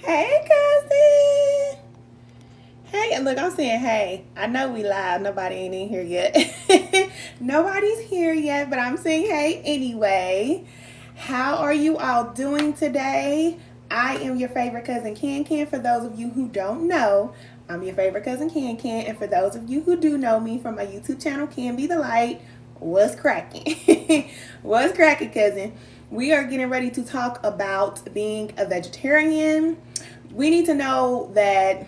Hey, cousin. Hey, and look, I'm saying hey. I know we live. Nobody ain't in here yet. Nobody's here yet, but I'm saying hey anyway. How are you all doing today? I am your favorite cousin Can. For those of you who don't know, I'm your favorite cousin Can. And for those of you who do know me from my YouTube channel, Can Be the Light, what's cracking? What's cracking, cousin? We are getting ready to talk about being a vegetarian. We need to know that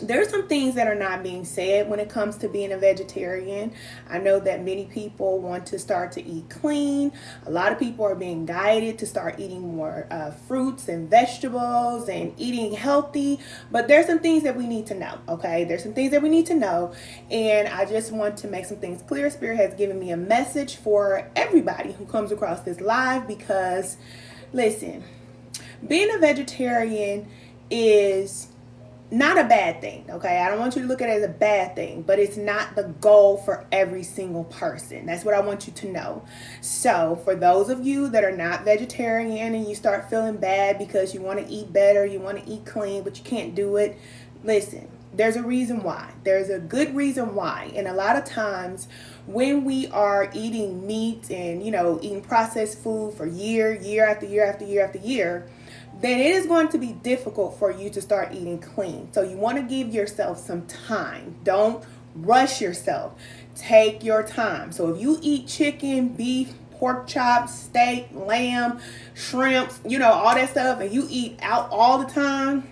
there's some things that are not being said when it comes to being a vegetarian. I know that many people want to start to eat clean. A lot of people are being guided to start eating more fruits and vegetables and eating healthy. But there's some things that we need to know, okay? There's some things that we need to know. And I just want to make some things clear. Spirit has given me a message for everybody who comes across this live because, listen, being a vegetarian is not a bad thing, okay? I don't want you to look at it as a bad thing, but it's not the goal for every single person. That's what I want you to know. So for those of you that are not vegetarian and you start feeling bad because you want to eat better, you want to eat clean, but you can't do it, listen, there's a reason why. There's a good reason why. And a lot of times when we are eating meat and, eating processed food for year after year, then it is going to be difficult for you to start eating clean. So you want to give yourself some time. Don't rush yourself. Take your time. So if you eat chicken, beef, pork chops, steak, lamb, shrimps, all that stuff, and you eat out all the time,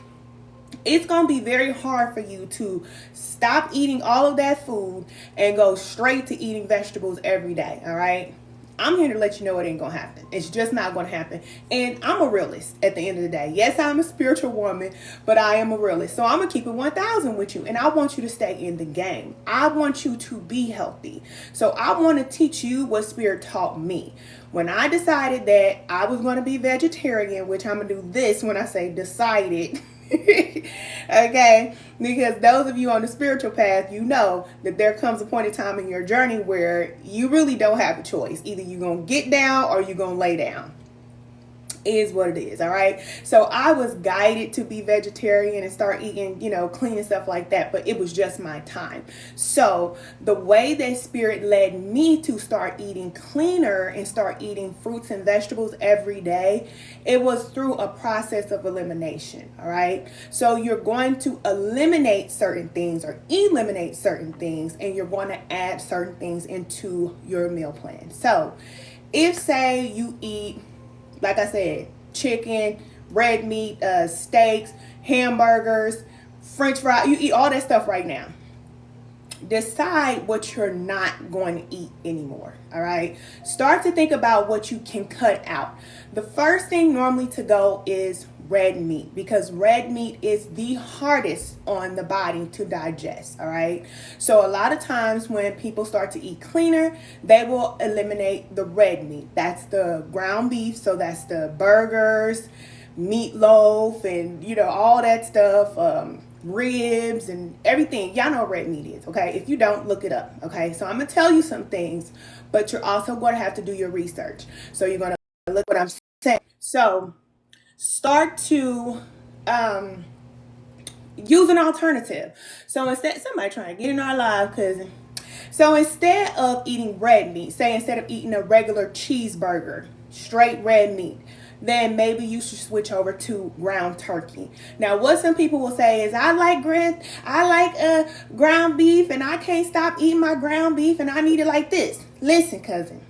it's going to be very hard for you to stop eating all of that food and go straight to eating vegetables every day, all right? I'm here to let you know it ain't going to happen. It's just not going to happen. And I'm a realist at the end of the day. Yes, I'm a spiritual woman, but I am a realist. So I'm going to keep it 1,000 with you. And I want you to stay in the game. I want you to be healthy. So I want to teach you what Spirit taught me. When I decided that I was going to be vegetarian, which I'm going to do this when I say decided, okay, because those of you on the spiritual path, you know that there comes a point in time in your journey where you really don't have a choice. Either you're going to get down or you're going to lay down. Is what it is, all right? So I was guided to be vegetarian and start eating, clean and stuff like that, but it was just my time. So the way that Spirit led me to start eating cleaner and start eating fruits and vegetables every day, it was through a process of elimination, all right? So you're going to eliminate certain things or eliminate certain things, and you're going to add certain things into your meal plan. So if, say, you eat, like I said, chicken, red meat, steaks, hamburgers, French fries, you eat all that stuff right now. Decide what you're not going to eat anymore, all right? Start to think about what you can cut out. The first thing normally to go is red meat, because red meat is the hardest on the body to digest, all right? So a lot of times when people start to eat cleaner, they will eliminate the red meat. That's the ground beef, so that's the burgers, meatloaf, and all that stuff, ribs and everything. Y'all know what red meat is, okay? If you don't, look it up, okay? So I'm gonna tell you some things, but you're also going to have to do your research. So you're gonna look what I'm saying. So start to use an alternative. So instead, somebody trying to get in our live, cousin. So instead of eating red meat, say instead of eating a regular cheeseburger, straight red meat, then maybe you should switch over to ground turkey. Now, what some people will say is, I like ground beef, and I can't stop eating my ground beef, and I need it like this. Listen, cousin.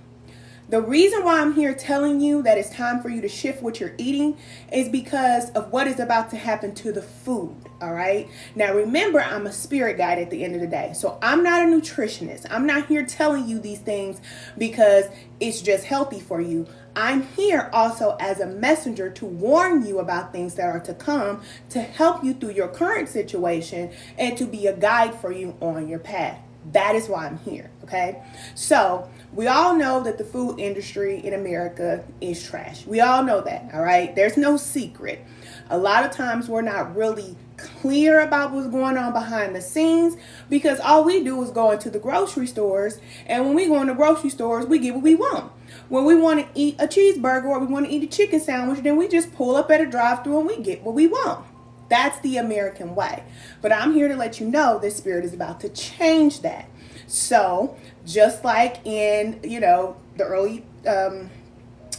The reason why I'm here telling you that it's time for you to shift what you're eating is because of what is about to happen to the food, all right? Now, remember, I'm a spirit guide at the end of the day. So I'm not a nutritionist. I'm not here telling you these things because it's just healthy for you. I'm here also as a messenger to warn you about things that are to come, to help you through your current situation, and to be a guide for you on your path. That is why I'm here, okay? So we all know that the food industry in America is trash. We all know that, all right? There's no secret. A lot of times we're not really clear about what's going on behind the scenes because all we do is go into the grocery stores, and when we go into grocery stores, we get what we want. When we want to eat a cheeseburger or we want to eat a chicken sandwich, then we just pull up at a drive-thru and we get what we want. That's the American way. But I'm here to let you know the Spirit is about to change that. So just like in, the early, I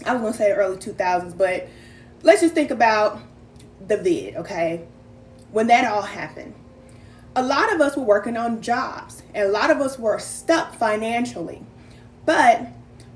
was going to say early 2000s, but let's just think about the vid, okay? When that all happened, a lot of us were working on jobs and a lot of us were stuck financially. But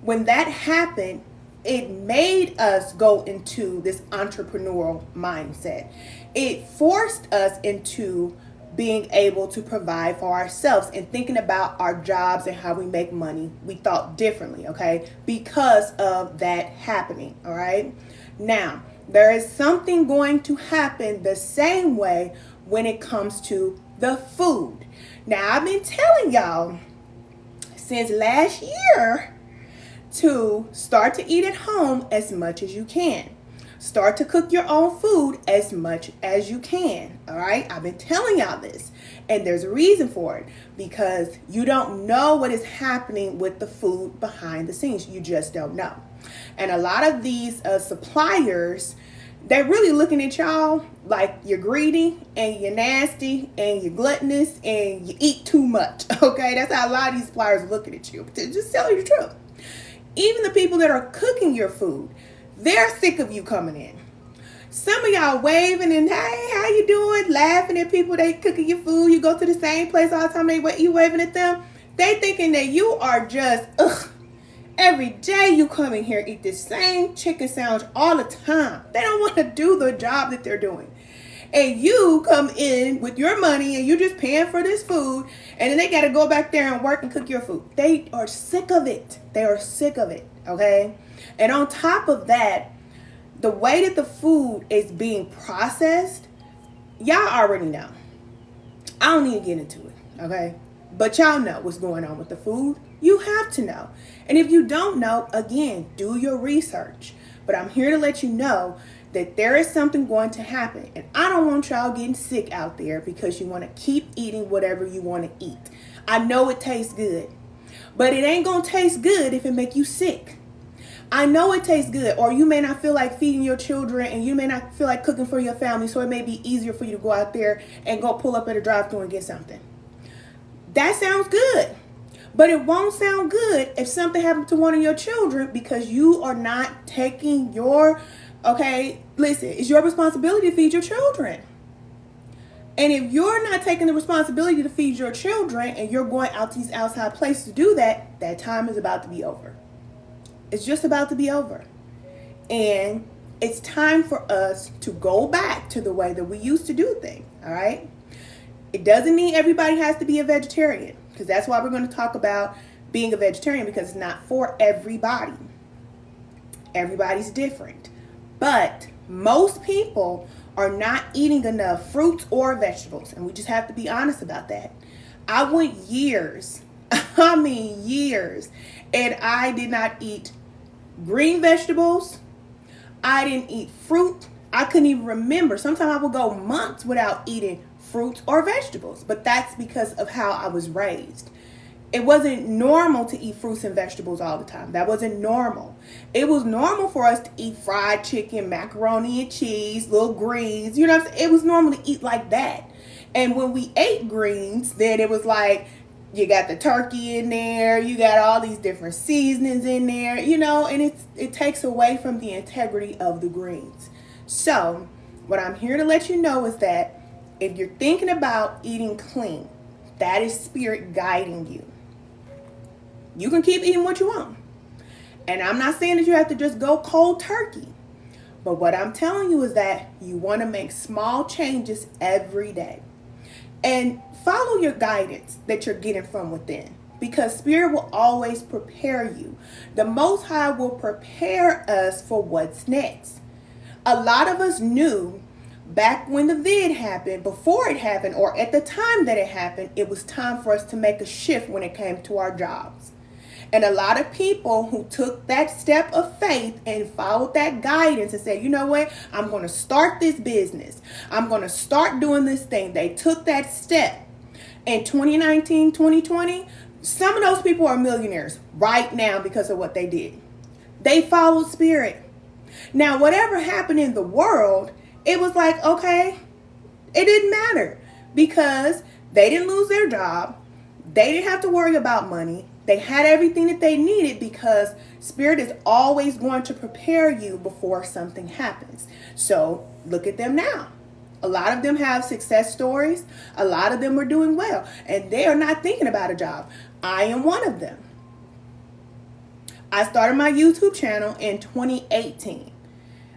when that happened, it made us go into this entrepreneurial mindset. It forced us into being able to provide for ourselves and thinking about our jobs and how we make money. We thought differently, okay, because of that happening, all right? Now, there is something going to happen the same way when it comes to the food. Now, I've been telling y'all since last year to start to eat at home as much as you can. Start to cook your own food as much as you can. All right. I've been telling y'all this, and there's a reason for it, because you don't know what is happening with the food behind the scenes. You just don't know. And a lot of these suppliers, they're really looking at y'all like you're greedy and you're nasty and you're gluttonous and you eat too much. Okay. That's how a lot of these suppliers are looking at you. To just tell you the truth. Even the people that are cooking your food, they're sick of you coming in. Some of y'all waving and, hey, how you doing? Laughing at people, they cooking your food. You go to the same place all the time, you waving at them. They thinking that you are just, every day you come in here, eat this same chicken sandwich all the time. They don't want to do the job that they're doing. And you come in with your money and you just paying for this food, and then they got to go back there and work and cook your food. They are sick of it. They are sick of it, okay? And on top of that, the way that the food is being processed, y'all already know. I don't need to get into it, okay? But y'all know what's going on with the food. You have to know. And if you don't know, again, do your research. But I'm here to let you know that there is something going to happen. And I don't want y'all getting sick out there because you want to keep eating whatever you want to eat. I know it tastes good, but it ain't going to taste good if it make you sick. I know it tastes good, or you may not feel like feeding your children and you may not feel like cooking for your family, so it may be easier for you to go out there and go pull up at a drive-thru and get something. That sounds good, but it won't sound good if something happened to one of your children because you are not taking your, listen, it's your responsibility to feed your children. And if you're not taking the responsibility to feed your children and you're going out to these outside places to do that, that time is about to be over. It's just about to be over. And it's time for us to go back to the way that we used to do things, all right? It doesn't mean everybody has to be a vegetarian, because that's why we're going to talk about being a vegetarian, because it's not for everybody. Everybody's different. But most people are not eating enough fruits or vegetables, and we just have to be honest about that. I went years, years, and I did not eat green vegetables. I didn't eat fruit. I couldn't even remember. Sometimes I would go months without eating fruits or vegetables, but that's because of how I was raised. It wasn't normal to eat fruits and vegetables all the time. That wasn't normal. It was normal for us to eat fried chicken, macaroni and cheese, little greens. You know what I'm saying? It was normal to eat like that. And when we ate greens, then it was like, you got the turkey in there, you got all these different seasonings in there, and it takes away from the integrity of the greens. So what I'm here to let you know is that if you're thinking about eating clean, that is Spirit guiding you. You can keep eating what you want. And I'm not saying that you have to just go cold turkey. But what I'm telling you is that you want to make small changes every day. And follow your guidance that you're getting from within, because Spirit will always prepare you. The Most High will prepare us for what's next. A lot of us knew back when the vid happened, before it happened, or at the time that it happened, it was time for us to make a shift when it came to our jobs. And a lot of people who took that step of faith and followed that guidance and said, you know what, I'm going to start this business. I'm going to start doing this thing. They took that step. In 2019, 2020, some of those people are millionaires right now because of what they did. They followed spirit. Now, whatever happened in the world, it was like, okay, it didn't matter because they didn't lose their job. They didn't have to worry about money. They had everything that they needed because spirit is always going to prepare you before something happens. So look at them now. A lot of them have success stories. A lot of them are doing well. And they are not thinking about a job. I am one of them. I started my YouTube channel in 2018.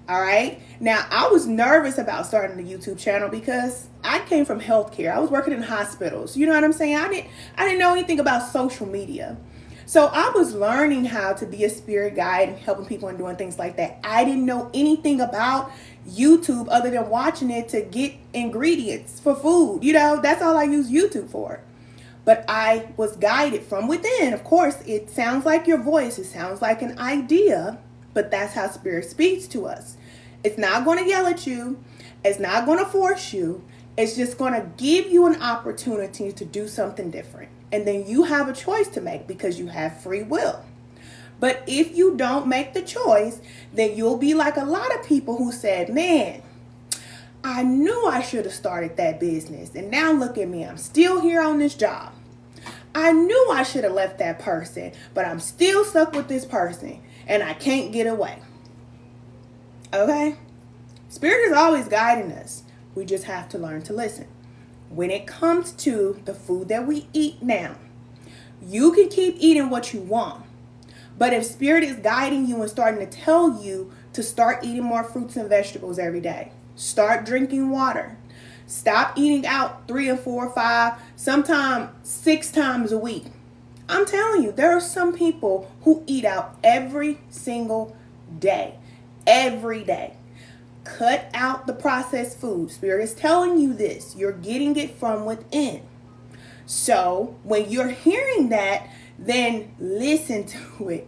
All right. Now, I was nervous about starting the YouTube channel because I came from healthcare. I was working in hospitals. You know what I'm saying? I didn't know anything about social media. So I was learning how to be a spirit guide and helping people and doing things like that. I didn't know anything about YouTube other than watching it to get ingredients for food. You know, that's all I use YouTube for. But I was guided from within. Of course, it sounds like your voice. It sounds like an idea. But that's how spirit speaks to us. It's not going to yell at you. It's not going to force you. It's just going to give you an opportunity to do something different. And then you have a choice to make because you have free will. But if you don't make the choice, then you'll be like a lot of people who said, man, I knew I should have started that business. And now look at me. I'm still here on this job. I knew I should have left that person, but I'm still stuck with this person. And I can't get away. Okay? Spirit is always guiding us. We just have to learn to listen. When it comes to the food that we eat now, you can keep eating what you want. But if spirit is guiding you and starting to tell you to start eating more fruits and vegetables every day, start drinking water, stop eating out 3 or 4 or 5, sometimes 6 times a week. I'm telling you, there are some people who eat out every single day. Every day. Cut out the processed food. Spirit is telling you this. You're getting it from within. So when you're hearing that, then listen to it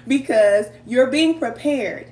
because you're being prepared.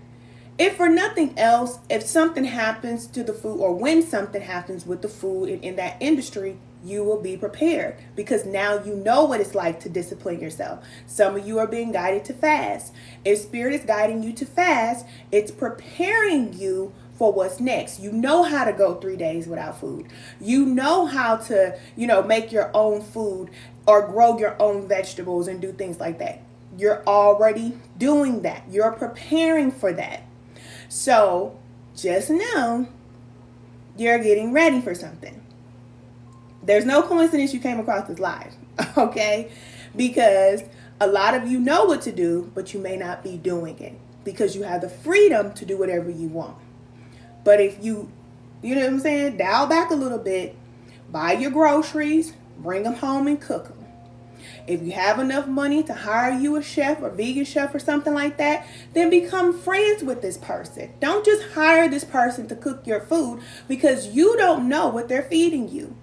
If for nothing else, if something happens to the food or when something happens with the food in that industry, you will be prepared because now you know what it's like to discipline yourself. Some of you are being guided to fast. If spirit is guiding you to fast, it's preparing you for what's next. You know how to go 3 days without food. You know how to, make your own food or grow your own vegetables and do things like that. You're already doing that. You're preparing for that. So just know you're getting ready for something. There's no coincidence you came across this live, okay? Because a lot of you know what to do, but you may not be doing it because you have the freedom to do whatever you want. But if you know what I'm saying, dial back a little bit, buy your groceries, bring them home and cook them. If you have enough money to hire you a chef or vegan chef or something like that, then become friends with this person. Don't just hire this person to cook your food because you don't know what they're feeding you.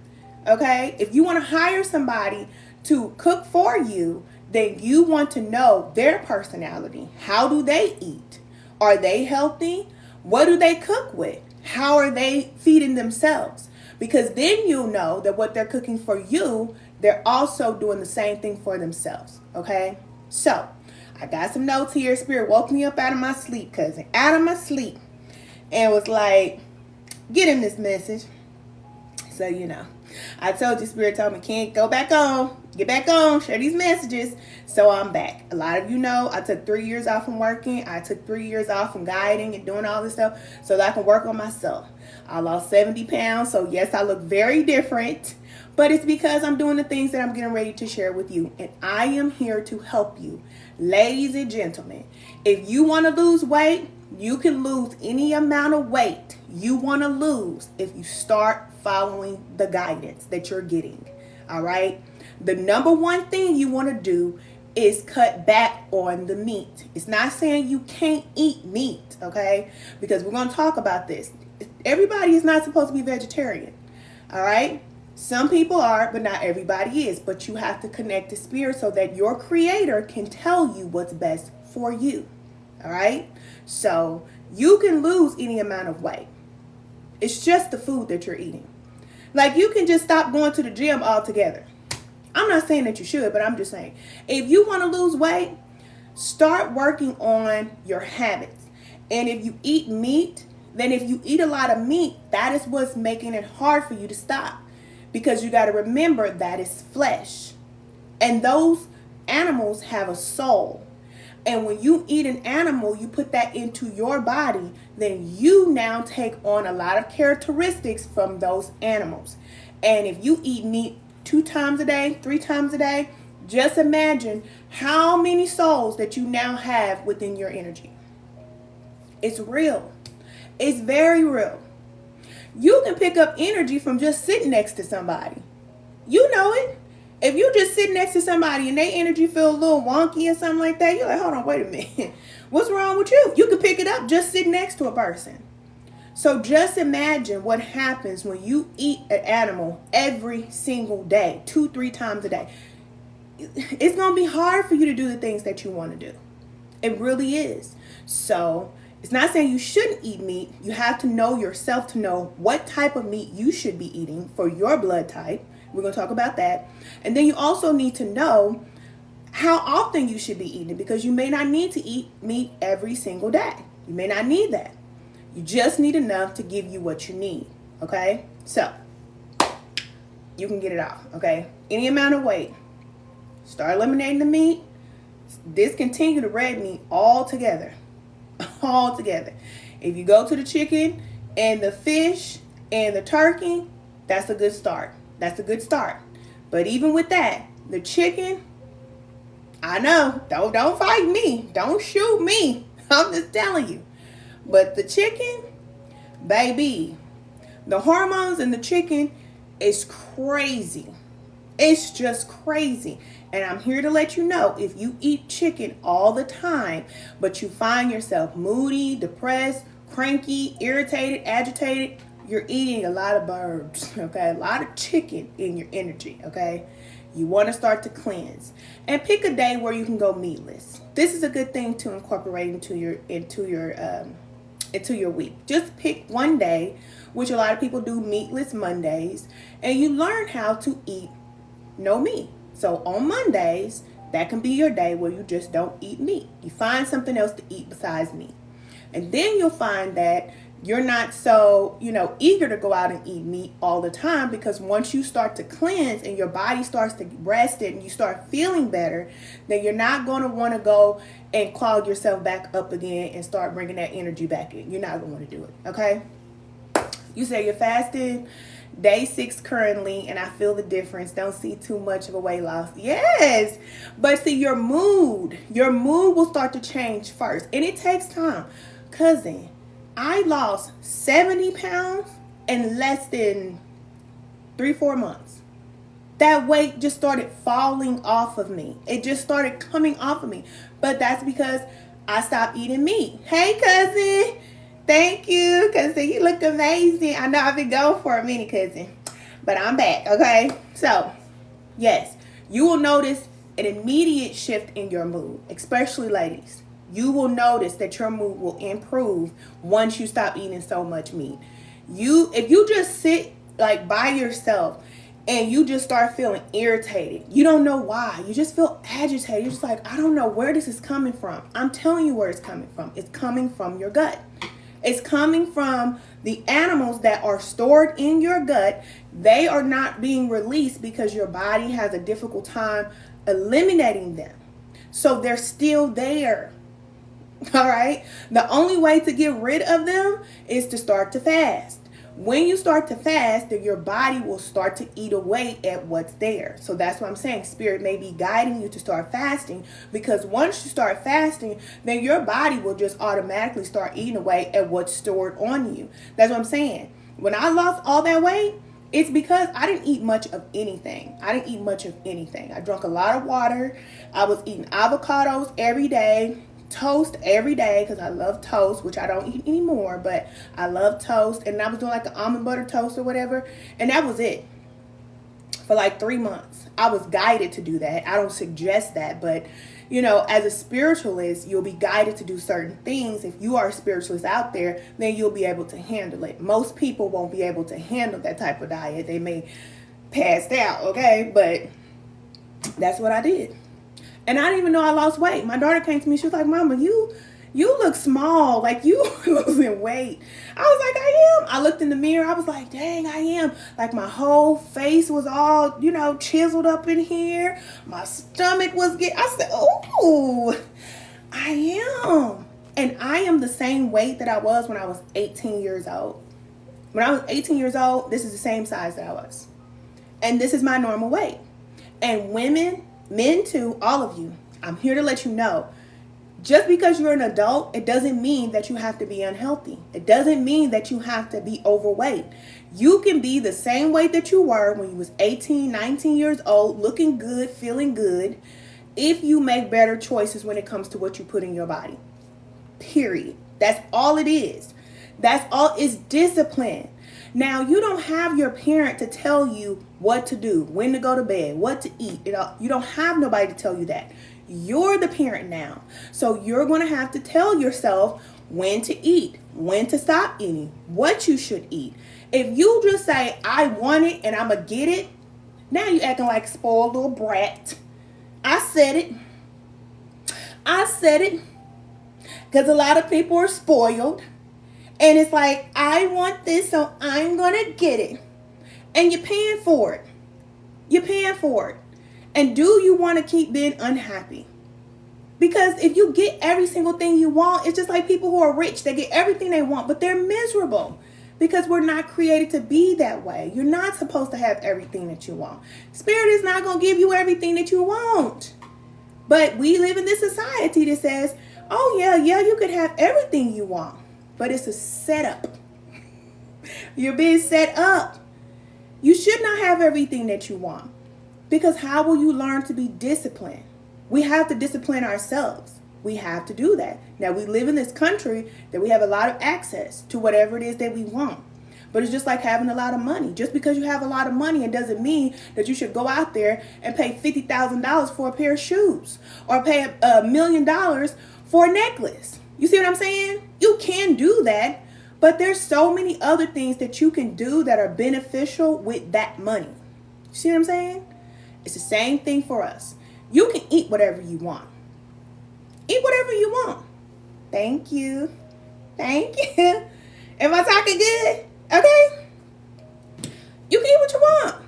Okay? If you want to hire somebody to cook for you, then you want to know their personality. How do they eat? Are they healthy? What do they cook with? How are they feeding themselves? Because then you'll know that what they're cooking for you, they're also doing the same thing for themselves. Okay? So, I got some notes here. Spirit woke me up out of my sleep, cousin. Out of my sleep. And was like, get him this message. So, I told you, Spirit told me, can't go back on. Get back on. Share these messages. So I'm back. A lot of you know I took 3 years off from working. I took 3 years off from guiding and doing all this stuff so that I can work on myself. I lost 70 pounds. So yes, I look very different. But it's because I'm doing the things that I'm getting ready to share with you. And I am here to help you. Ladies and gentlemen, if you want to lose weight, you can lose any amount of weight you want to lose if you start following the guidance that you're getting. All right. The number one thing you want to do is cut back on the meat. It's not saying you can't eat meat. Okay. Because we're going to talk about this. Everybody is not supposed to be vegetarian. All right. Some people are, but not everybody is. But you have to connect to spirit so that your creator can tell you what's best for you. All right. So you can lose any amount of weight. It's just the food that you're eating. Like you can just stop going to the gym altogether. I'm not saying that you should, but I'm just saying if you want to lose weight, Start working on your habits. And if you eat meat, then if you eat a lot of meat, that is what's making it hard for you to stop. Because you got to remember that is flesh. And those animals have a soul. And when you eat an animal, you put that into your body, then you now take on a lot of characteristics from those animals. And if you eat meat 2 times a day, 3 times a day, just imagine how many souls that you now have within your energy. It's real. It's very real. You can pick up energy from just sitting next to somebody. You know it. If you just sit next to somebody and their energy feel a little wonky or something like that, you're like, hold on, wait a minute. What's wrong with you? You can pick it up just sitting next to a person. So just imagine what happens when you eat an animal every single day, 2-3 times a day. It's going to be hard for you to do the things that you want to do. It really is. So it's not saying you shouldn't eat meat. You have to know yourself to know what type of meat you should be eating for your blood type. We're going to talk about that. And then you also need to know how often you should be eating it, because you may not need to eat meat every single day. You may not need that. You just need enough to give you what you need. Okay? So you can get it off. Okay? Any amount of weight. Start eliminating the meat. Discontinue the red meat altogether. Altogether. If you go to the chicken and the fish and the turkey, that's a good start. That's a good start. But even with that, the chicken, I know, don't fight me. Don't shoot me. I'm just telling you. But the chicken, baby, the hormones in the chicken is crazy. It's just crazy. And I'm here to let you know, if you eat chicken all the time, but you find yourself moody, depressed, cranky, irritated, agitated, you're eating a lot of birds, okay? A lot of chicken in your energy, okay? You want to start to cleanse. And pick a day where you can go meatless. This is a good thing to incorporate into your week. Just pick one day, which a lot of people do meatless Mondays, and you learn how to eat no meat. So on Mondays, that can be your day where you just don't eat meat. You find something else to eat besides meat. And then you'll find that you're not so, eager to go out and eat meat all the time, because once you start to cleanse and your body starts to rest it and you start feeling better, then you're not going to want to go and clog yourself back up again and start bringing that energy back in. You're not going to want to do it, okay? You say you're fasting day 6 currently, and I feel the difference. Don't see too much of a weight loss. Yes, but see, your mood will start to change first, and it takes time. Cousin, I lost 70 pounds in less than 3-4 months. That weight just started falling off of me. It just started coming off of me. But that's because I stopped eating meat. Hey, cousin. Thank you, cousin. You look amazing. I know I've been gone for a minute, cousin, but I'm back, okay? So, yes, you will notice an immediate shift in your mood, especially ladies. You will notice that your mood will improve once you stop eating so much meat. If you just sit like by yourself and you just start feeling irritated, you don't know why. You just feel agitated. You're just like, I don't know where this is coming from. I'm telling you where it's coming from. It's coming from your gut. It's coming from the animals that are stored in your gut. They are not being released because your body has a difficult time eliminating them. So they're still there. All right. The only way to get rid of them is to start to fast. When you start to fast, then your body will start to eat away at what's there. So that's what I'm saying. Spirit may be guiding you to start fasting, because once you start fasting, then your body will just automatically start eating away at what's stored on you. That's what I'm saying. When I lost all that weight, it's because I didn't eat much of anything. I drank a lot of water. I was eating avocados every day. Toast every day, because I love toast, which I don't eat anymore, but I love toast. And I was doing like an almond butter toast or whatever, and that was it for like 3 months. I was guided to do that. I don't suggest that, but as a spiritualist, you'll be guided to do certain things. If you are a spiritualist out there, then you'll be able to handle it. Most people won't be able to handle that type of diet. They may pass out, okay? But that's what I did. And I didn't even know I lost weight. My daughter came to me. She was like, Mama, you look small. Like, you losing weight. I was like, I am. I looked in the mirror. I was like, dang, I am. Like, my whole face was all, chiseled up in here. My stomach was I said, oh, I am. And I am the same weight that I was when I was 18 years old. When I was 18 years old, this is the same size that I was. And this is my normal weight. And women, men too, all of you, I'm here to let you know, just because you're an adult, it doesn't mean that you have to be unhealthy. It doesn't mean that you have to be overweight. You can be the same weight that you were when you was 18, 19 years old, looking good, feeling good, if you make better choices when it comes to what you put in your body. Period. That's all it is. That's all. It's discipline. Now, you don't have your parent to tell you what to do, when to go to bed, what to eat. You don't have nobody to tell you that. You're the parent now. So you're going to have to tell yourself when to eat, when to stop eating, what you should eat. If you just say, I want it and I'm going to get it, now you're acting like a spoiled little brat. I said it. Because a lot of people are spoiled. And it's like, I want this, so I'm going to get it. And you're paying for it. You're paying for it. And do you want to keep being unhappy? Because if you get every single thing you want, it's just like people who are rich. They get everything they want, but they're miserable. Because we're not created to be that way. You're not supposed to have everything that you want. Spirit is not going to give you everything that you want. But we live in this society that says, oh, yeah, you could have everything you want. But it's a setup. You're being set up. You should not have everything that you want. Because how will you learn to be disciplined? We have to discipline ourselves. We have to do that. Now, we live in this country that we have a lot of access to whatever it is that we want. But it's just like having a lot of money. Just because you have a lot of money, it doesn't mean that you should go out there and pay $50,000 for a pair of shoes. Or pay $1 million for a necklace. You see what I'm saying? You can do that, but there's so many other things that you can do that are beneficial with that money. You see what I'm saying? It's the same thing for us. You can eat whatever you want. Eat whatever you want. Thank you. Thank you. Am I talking good? Okay? You can eat what you want.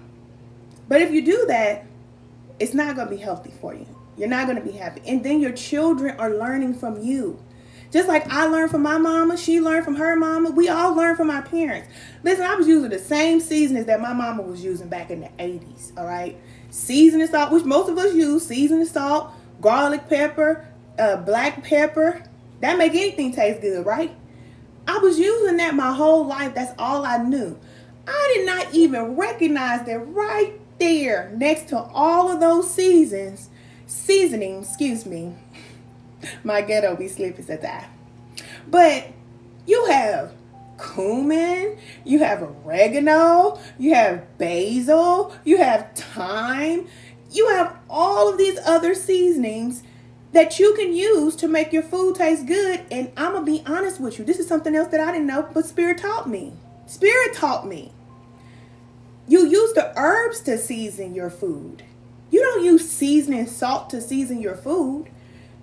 But if you do that, it's not going to be healthy for you. You're not going to be happy. And then your children are learning from you. Just like I learned from my mama, she learned from her mama. We all learn from our parents. Listen, I was using the same seasonings that my mama was using back in the 80s, all right? Seasoning salt, which most of us use, seasoning salt, garlic pepper, black pepper. That make anything taste good, right? I was using that my whole life. That's all I knew. I did not even recognize that right there next to all of those seasonings, my ghetto be sleeping at that. But you have cumin, you have oregano, you have basil, you have thyme, you have all of these other seasonings that you can use to make your food taste good. And I'm going to be honest with you. This is something else that I didn't know, but Spirit taught me. Spirit taught me. You use the herbs to season your food. You don't use seasoning salt to season your food.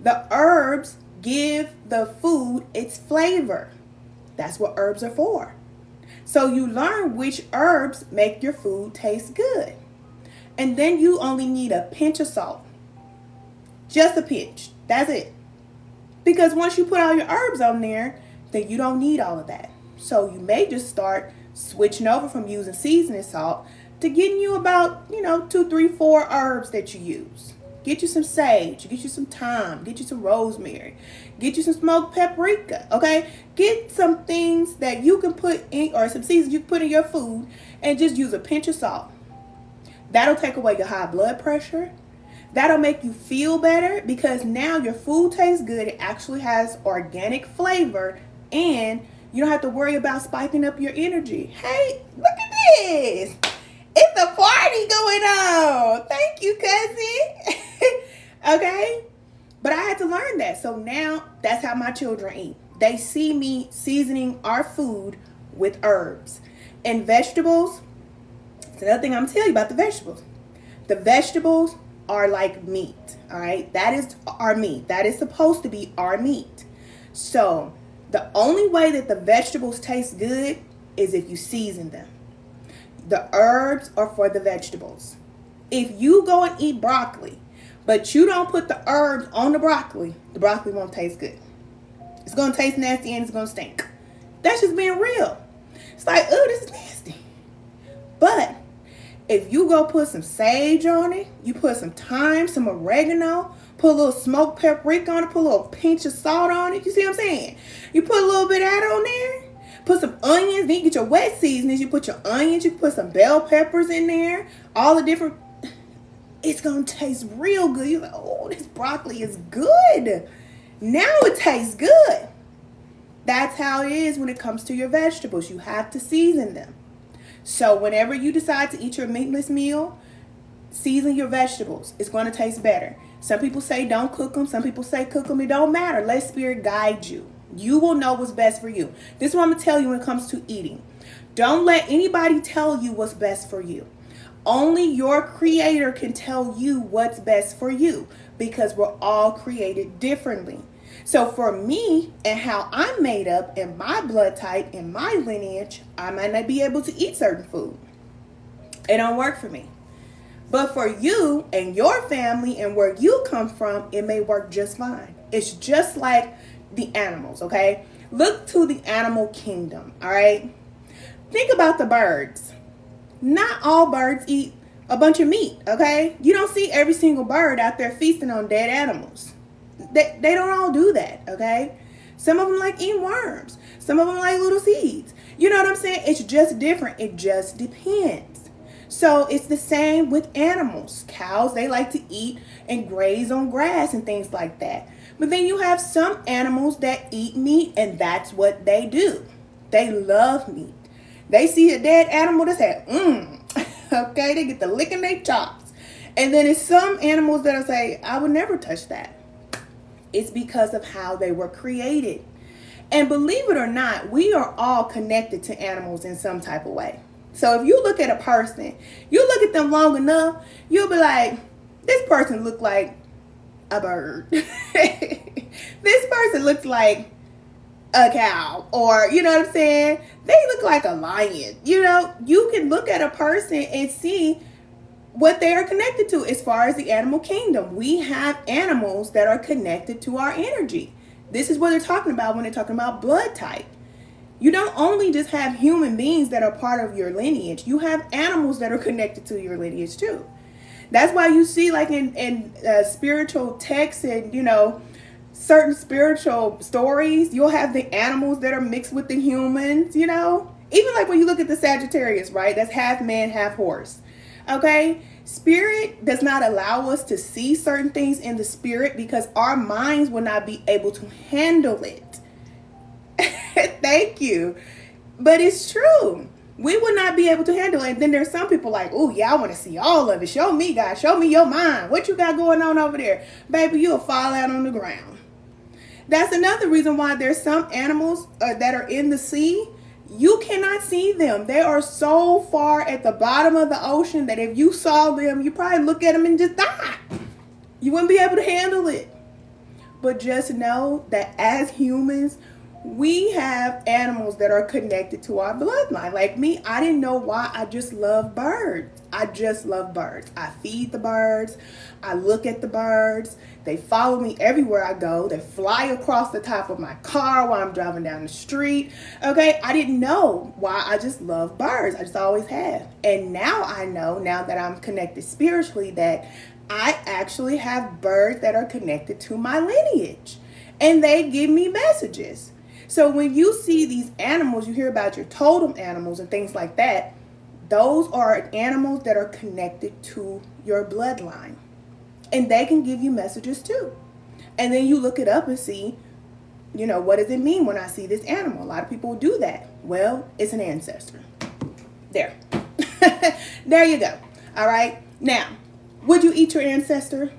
The herbs give the food its flavor. That's what herbs are for. So you learn which herbs make your food taste good. And then you only need a pinch of salt. Just a pinch. That's it. Because once you put all your herbs on there, then you don't need all of that. So you may just start switching over from using seasoning salt to getting you about, 2, 3, 4 herbs that you use. Get you some sage, get you some thyme, get you some rosemary, get you some smoked paprika, okay? Get some things that you can put in, or some seasons you can put in your food, and just use a pinch of salt. That'll take away your high blood pressure. That'll make you feel better because now your food tastes good. It actually has organic flavor, and you don't have to worry about spiking up your energy. Hey, look at this. It's a party going on. Thank you, cousin. Okay? But I had to learn that. So now that's how my children eat. They see me seasoning our food with herbs. And vegetables, it's another thing I'm telling you about the vegetables. The vegetables, are like meat. All right, that is our meat. That is supposed to be our meat. So the only way that the vegetables taste good is if you season them. The herbs are for the vegetables. If you go and eat broccoli, but you don't put the herbs on the broccoli won't taste good. It's going to taste nasty and it's going to stink. That's just being real. It's like, oh, this is nasty. But if you go put some sage on it, you put some thyme, some oregano, put a little smoked paprika on it, put a little pinch of salt on it. You see what I'm saying? You put a little bit of that on there. Put some onions. Then you get your wet seasonings. You put your onions. You put some bell peppers in there. All the different. It's going to taste real good. You're like, oh, this broccoli is good. Now it tastes good. That's how it is when it comes to your vegetables. You have to season them. So whenever you decide to eat your meatless meal, season your vegetables. It's going to taste better. Some people say don't cook them. Some people say cook them. It don't matter. Let Spirit guide you. You will know what's best for you. This is what I'm going to tell you when it comes to eating. Don't let anybody tell you what's best for you. Only your Creator can tell you what's best for you, because we're all created differently. So for me and how I'm made up and my blood type and my lineage, I might not be able to eat certain food. It don't work for me. But for you and your family and where you come from, it may work just fine. It's just like the animals, okay? Look to the animal kingdom, all right? Think about the birds. Not all birds eat a bunch of meat, okay? You don't see every single bird out there feasting on dead animals. They don't all do that, okay? Some of them like eating worms. Some of them like little seeds. You know what I'm saying? It's just different. It just depends. So it's the same with animals. Cows, they like to eat and graze on grass and things like that. But then you have some animals that eat meat, and that's what they do. They love meat. They see a dead animal, they say, okay? They get the licking their chops. And then it's some animals that'll say, I would never touch that. It's because of how they were created. And believe it or not, we are all connected to animals in some type of way. So if you look at a person, you look at them long enough, you'll be like, this person looked like a bird. This person looks like a cow, or you know what I'm saying? They look like a lion. You know, you can look at a person and see what they are connected to as far as the animal kingdom. We have animals that are connected to our energy. This is what they're talking about when they're talking about blood type. You don't only just have human beings that are part of your lineage. You have animals that are connected to your lineage too. That's why you see like in spiritual texts and, you know, certain spiritual stories, you'll have the animals that are mixed with the humans, you know. Even like when you look at the Sagittarius, right? That's half man, half horse. Okay? Spirit does not allow us to see certain things in the spirit because our minds will not be able to handle it. Thank you. But it's true. We will not be able to handle it. And then there's some people like, oh, yeah, I want to see all of it. Show me, God. Show me your mind. What you got going on over there? Baby, you'll fall out on the ground. That's another reason why there's some animals that are in the sea. You cannot see them. They are so far at the bottom of the ocean that if you saw them, you probably look at them and just die. You wouldn't be able to handle it. But just know that as humans, we have animals that are connected to our bloodline. Like me, I didn't know why. I just love birds. I just love birds. I feed the birds. I look at the birds. They follow me everywhere I go. They fly across the top of my car while I'm driving down the street. Okay, I didn't know why. I just love birds. I just always have. And now I know, now that I'm connected spiritually, that I actually have birds that are connected to my lineage. And they give me messages. So when you see these animals, you hear about your totem animals and things like that. Those are animals that are connected to your bloodline. And they can give you messages too. And then you look it up and see, you know, what does it mean when I see this animal? A lot of people do that. Well, it's an ancestor. There. There you go. All right. Now, would you eat your ancestor?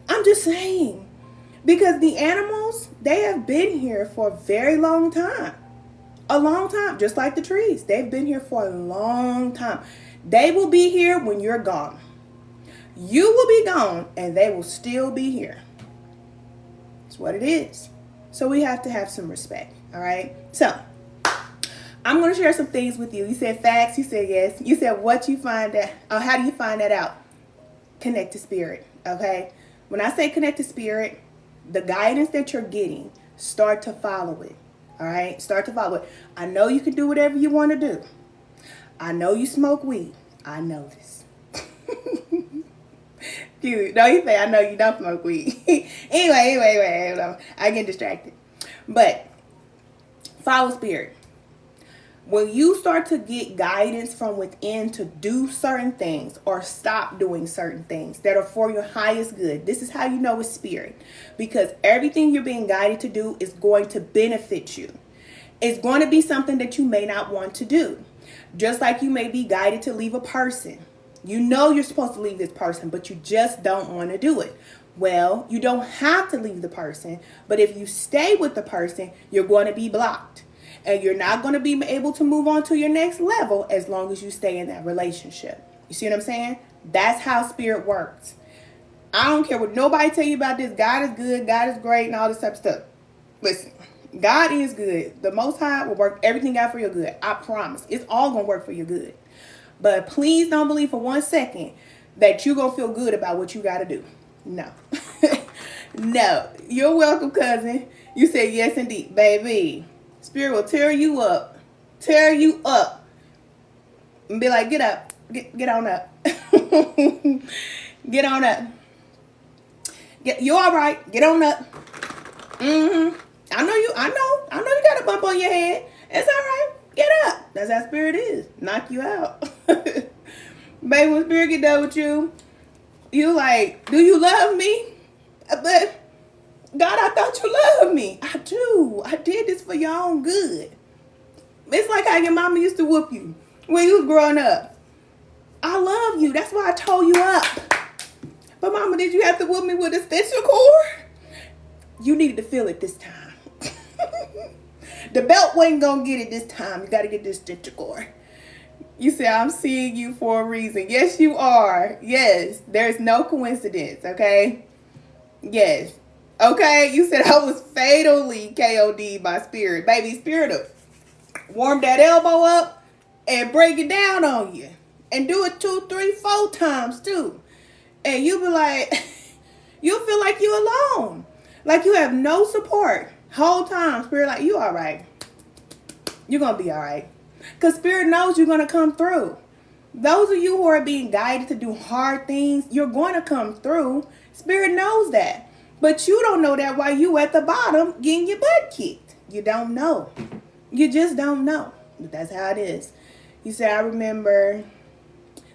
I'm just saying. Because the animals, they have been here for a very long time. A long time. Just like the trees. They've been here for a long time. They will be here when you're gone. You will be gone and they will still be here. It's what it is. So we have to have some respect. All right. So I'm going to share some things with you. You said facts. You said yes. You said what you find out. How do you find that out? Connect to spirit. Okay. When I say connect to spirit, the guidance that you're getting, start to follow it. All right. Start to follow it. I know you can do whatever you want to do. I know you smoke weed. I know this. Dude, no, you say I know you don't smoke weed. anyway, I get distracted. But follow spirit. When you start to get guidance from within to do certain things or stop doing certain things that are for your highest good, this is how you know it's spirit. Because everything you're being guided to do is going to benefit you. It's going to be something that you may not want to do. Just like you may be guided to leave a person. You know you're supposed to leave this person, but you just don't want to do it. Well, you don't have to leave the person, but if you stay with the person, you're going to be blocked. And you're not going to be able to move on to your next level as long as you stay in that relationship. You see what I'm saying? That's how spirit works. I don't care what nobody tell you about this. God is good, God is great, and all this type of stuff. Listen, God is good. The Most High will work everything out for your good. I promise. It's all going to work for your good. But please don't believe for 1 second that you're going to feel good about what you got to do. No. No. You're welcome, cousin. You said yes, indeed. Baby, spirit will tear you up. Tear you up. And be like, get up. Get on up. Get on up. You all right. Get on up. Mm-hmm. I know you got a bump on your head. It's all right. Get up. That's how spirit is. Knock you out. Baby, when spirit get done with you, you like, do you love me? But God, I thought you loved me. I do. I did this for your own good. It's like how your mama used to whoop you when you was growing up. I love you. That's why I told you up. But mama, did you have to whoop me with a stitcher cord? You needed to feel it this time. The belt wasn't going to get it this time. You got to get this stitcher cord. You say, I'm seeing you for a reason. Yes, you are. Yes. There's no coincidence. Okay. Yes. Okay. You said I was fatally KO'd by spirit. Baby, spirit will warm that elbow up and break it down on you. And do it 2, 3, 4 times too. And you'll be like, you'll feel like you're alone. Like you have no support. Whole time, spirit like, you all right. You're going to be all right. Because spirit knows you're going to come through. Those of you who are being guided to do hard things, you're going to come through. Spirit knows that. But you don't know that while you at the bottom getting your butt kicked. You don't know. You just don't know. But that's how it is. You say, I remember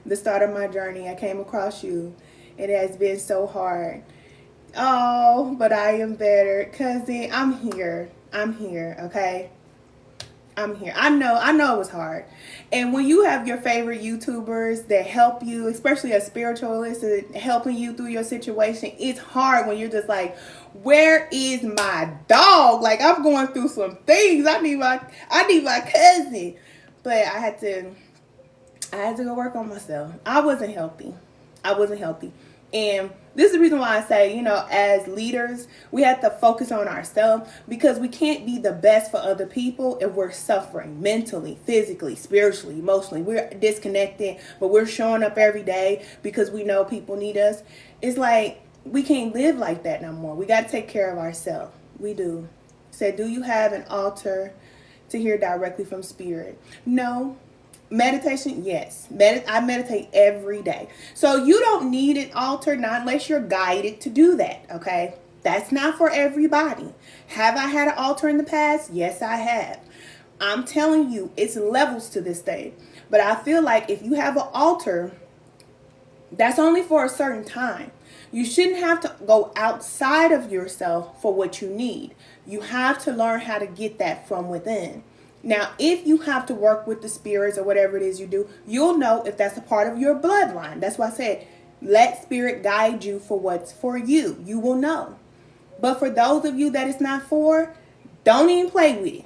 the start of my journey. I came across you. It has been so hard. Oh, but I am better. Cousin, I'm here. I'm here, okay? I'm here. I know it was hard. And when you have your favorite YouTubers that help you, especially a spiritualist helping you through your situation, it's hard when you're just like, where is my dog? Like, I'm going through some things. I need my cousin. But I had to go work on myself. I wasn't healthy. And this is the reason why I say, as leaders, we have to focus on ourselves, because we can't be the best for other people if we're suffering mentally, physically, spiritually, emotionally. We're disconnected, but we're showing up every day because we know people need us. It's like we can't live like that no more. We got to take care of ourselves. We do. So do you have an altar to hear directly from spirit? No. Meditation, yes. I meditate every day. So you don't need an altar, not unless you're guided to do that, okay? That's not for everybody. Have I had an altar in the past? Yes, I have. I'm telling you, it's levels to this thing. But I feel like if you have an altar, that's only for a certain time. You shouldn't have to go outside of yourself for what you need. You have to learn how to get that from within. Now, if you have to work with the spirits or whatever it is you do, you'll know if that's a part of your bloodline. That's why I said, let spirit guide you for what's for you. You will know. But for those of you that it's not for, don't even play with it.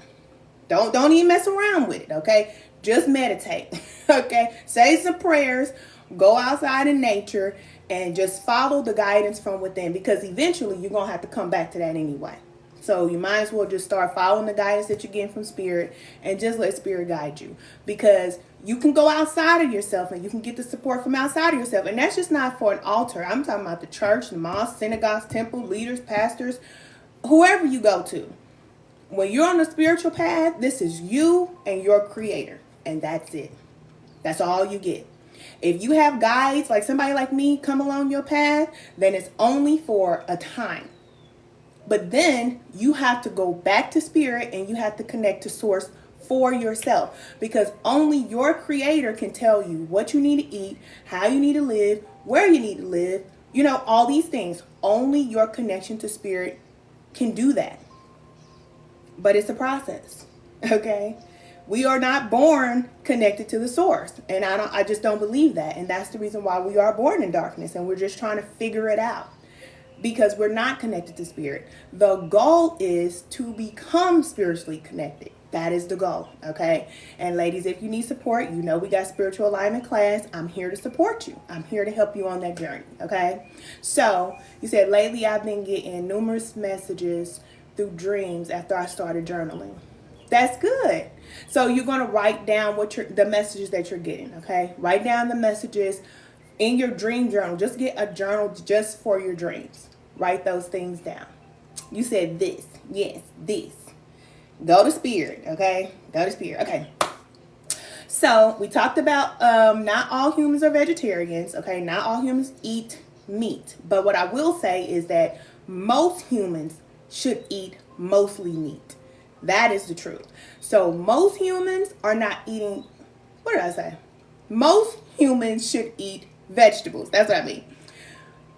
Don't even mess around with it, okay? Just meditate, okay? Say some prayers, go outside in nature, and just follow the guidance from within, because eventually you're going to have to come back to that anyway. So you might as well just start following the guidance that you're getting from spirit and just let spirit guide you, because you can go outside of yourself and you can get the support from outside of yourself. And that's just not for an altar. I'm talking about the church, the mosque, synagogues, temple, leaders, pastors, whoever you go to. When you're on the spiritual path, this is you and your creator, and that's it. That's all you get. If you have guides, like somebody like me, come along your path, then it's only for a time. But then you have to go back to spirit and you have to connect to source for yourself, because only your creator can tell you what you need to eat, how you need to live, where you need to live, all these things. Only your connection to spirit can do that. But it's a process, okay? We are not born connected to the source, and I just don't believe that. And that's the reason why we are born in darkness, and we're just trying to figure it out, because we're not connected to spirit. The goal is to become spiritually connected. That is the goal, okay? And ladies, if you need support, we got spiritual alignment class. I'm here to support you. I'm here to help you on that journey, okay? So you said lately I've been getting numerous messages through dreams after I started journaling. That's good. So you're going to write down the messages that you're getting, okay? Write down the messages in your dream journal. Just get a journal just for your dreams. Write those things down. You said this. Yes, this. Go to spirit, okay? Go to spirit, okay. So we talked about not all humans are vegetarians, okay? Not all humans eat meat. But what I will say is that most humans should eat mostly meat. That is the truth. So most humans are not eating, what did I say? Most humans should eat vegetables. That's what I mean.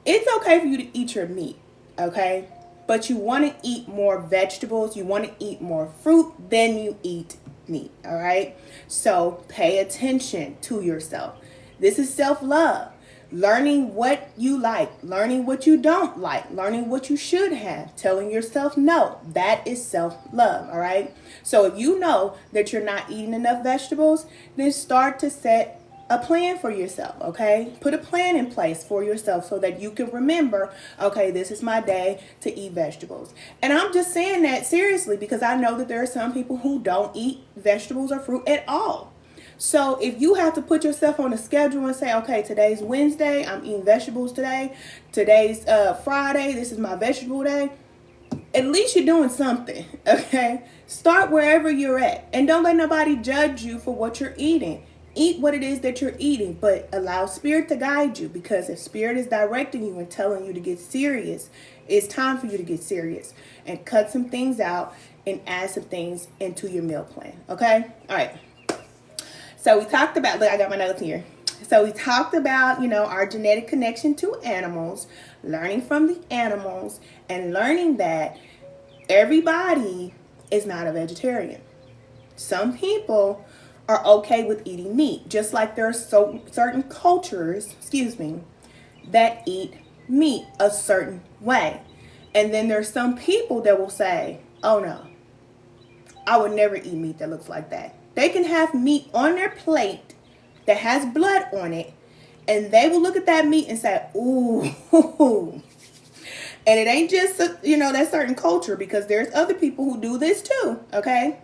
It's okay for you to eat your meat, okay? But you want to eat more vegetables. You want to eat more fruit than you eat meat, all right? So pay attention to yourself. This is self-love. Learning what you like, learning what you don't like, learning what you should have, telling yourself no. That is self-love, all right? So if you know that you're not eating enough vegetables, then start to set a plan for yourself, okay? Put a plan in place for yourself so that you can remember, okay, this is my day to eat vegetables. And I'm just saying that seriously, because I know that there are some people who don't eat vegetables or fruit at all. So if you have to put yourself on a schedule and say, okay, today's Wednesday, I'm eating vegetables today. Today's Friday, this is my vegetable day. At least you're doing something, okay? Start wherever you're at. And don't let nobody judge you for what you're eating. Eat what it is that you're eating, but allow spirit to guide you, because if spirit is directing you and telling you to get serious, it's time for you to get serious and cut some things out and add some things into your meal plan, okay? All right. So we talked about, look, I got my notes here. So we talked about, our genetic connection to animals, learning from the animals, and learning that everybody is not a vegetarian. Some people are okay with eating meat, just like there are certain cultures, that eat meat a certain way. And then there's some people that will say, oh no, I would never eat meat that looks like that. They can have meat on their plate that has blood on it, and they will look at that meat and say, ooh. And it ain't just, that certain culture, because there's other people who do this too, okay?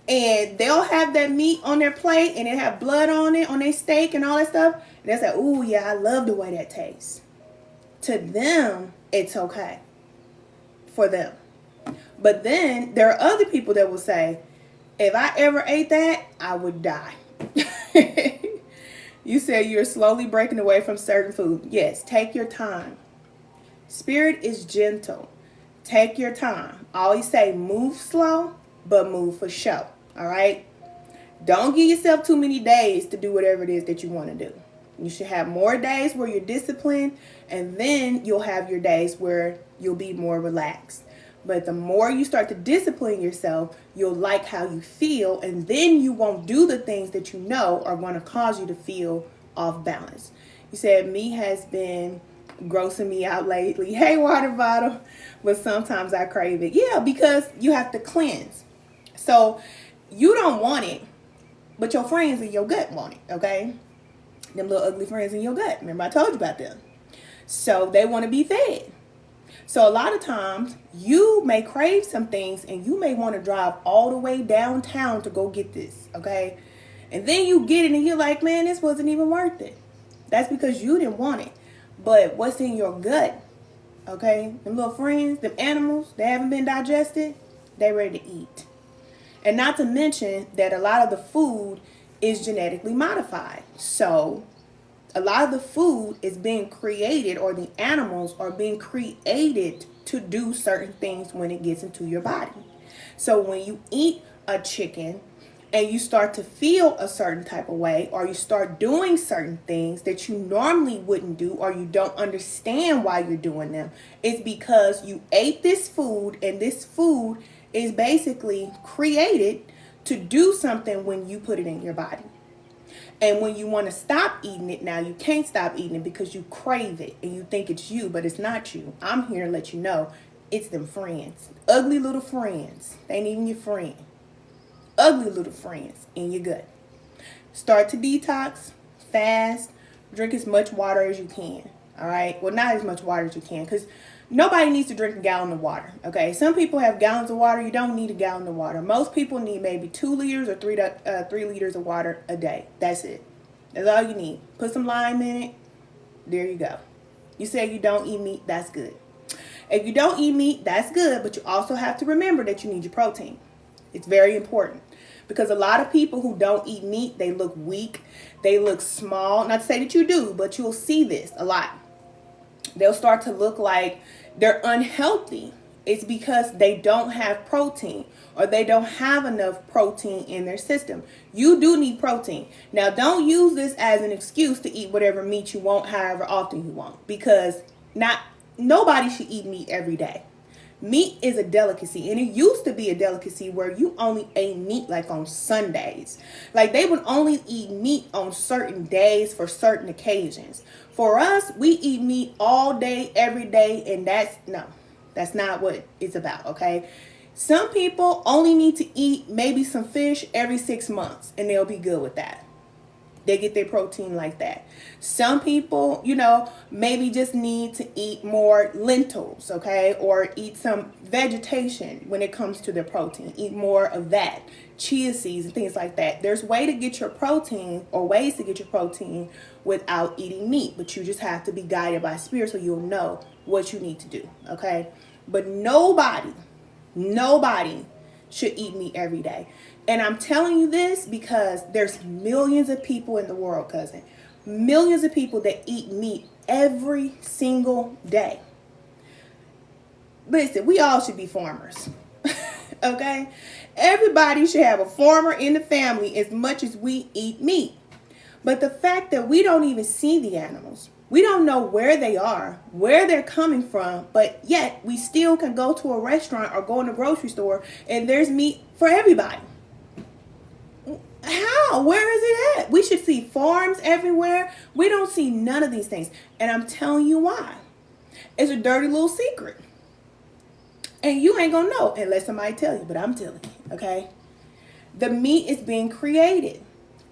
And they'll have that meat on their plate and it have blood on it, on their steak and all that stuff. And they'll say, ooh, yeah, I love the way that tastes. To them, it's okay. For them. But then there are other people that will say, if I ever ate that, I would die. You said you're slowly breaking away from certain food. Yes, take your time. Spirit is gentle. Take your time. I always say move slow, but move for show. All right? Don't give yourself too many days to do whatever it is that you want to do. You should have more days where you're disciplined, and then you'll have your days where you'll be more relaxed. But the more you start to discipline yourself, you'll like how you feel, and then you won't do the things that you know are going to cause you to feel off balance. You said meat has been grossing me out lately. Hey, water bottle. But sometimes I crave it. Yeah, because you have to cleanse. So you don't want it, but your friends in your gut want it, okay? Them little ugly friends in your gut. Remember I told you about them. So they want to be fed. So a lot of times you may crave some things and you may want to drive all the way downtown to go get this, okay? And then you get it and you're like, man, this wasn't even worth it. That's because you didn't want it. But what's in your gut, okay? Them little friends, them animals, they haven't been digested, they ready to eat. And not to mention that a lot of the food is genetically modified. So a lot of the food is being created, or the animals are being created to do certain things when it gets into your body. So when you eat a chicken and you start to feel a certain type of way, or you start doing certain things that you normally wouldn't do, or you don't understand why you're doing them, it's because you ate this food, and this food is basically created to do something when you put it in your body. And when you want to stop eating it now, you can't stop eating it because you crave it and you think it's you, but it's not you. I'm here to let you know it's them friends. Ugly little friends. They ain't even your friend. Ugly little friends in your gut. Start to detox, fast, drink as much water as you can. All right? Well, not as much water as you can, because nobody needs to drink a gallon of water. Okay? Some people have gallons of water. You don't need a gallon of water. Most people need maybe 2 liters or 3 liters of water a day. That's it. That's all you need. Put some lime in it. There you go. You say you don't eat meat. That's good. If you don't eat meat, that's good. But you also have to remember that you need your protein. It's very important. Because a lot of people who don't eat meat, they look weak. They look small. Not to say that you do, but you'll see this a lot. They'll start to look like they're unhealthy. It's because they don't have protein, or they don't have enough protein in their system. You do need protein. Now, don't use this as an excuse to eat whatever meat you want, however often you want, because nobody should eat meat every day. Meat is a delicacy, and it used to be a delicacy where you only ate meat like on Sundays. Like they would only eat meat on certain days for certain occasions. For us, we eat meat all day, every day, and that's not what it's about, okay? Some people only need to eat maybe some fish every 6 months, and they'll be good with that. They get their protein like that. Some people, maybe just need to eat more lentils, okay? Or eat some vegetation when it comes to their protein. Eat more of that. Chia seeds and things like that. There's ways to get your protein without eating meat. But you just have to be guided by spirit so you'll know what you need to do, okay? But nobody should eat meat every day. And I'm telling you this because there's millions of people in the world, cousin. Millions of people that eat meat every single day. Listen, we all should be farmers. Okay? Everybody should have a farmer in the family as much as we eat meat. But the fact that we don't even see the animals, we don't know where they are, where they're coming from, but yet we still can go to a restaurant or go in a grocery store and there's meat for everybody. How? Where is it at? We should see farms everywhere. We don't see none of these things. And I'm telling you why. It's a dirty little secret. And you ain't gonna know unless somebody tell you, but I'm telling you, okay? The meat is being created.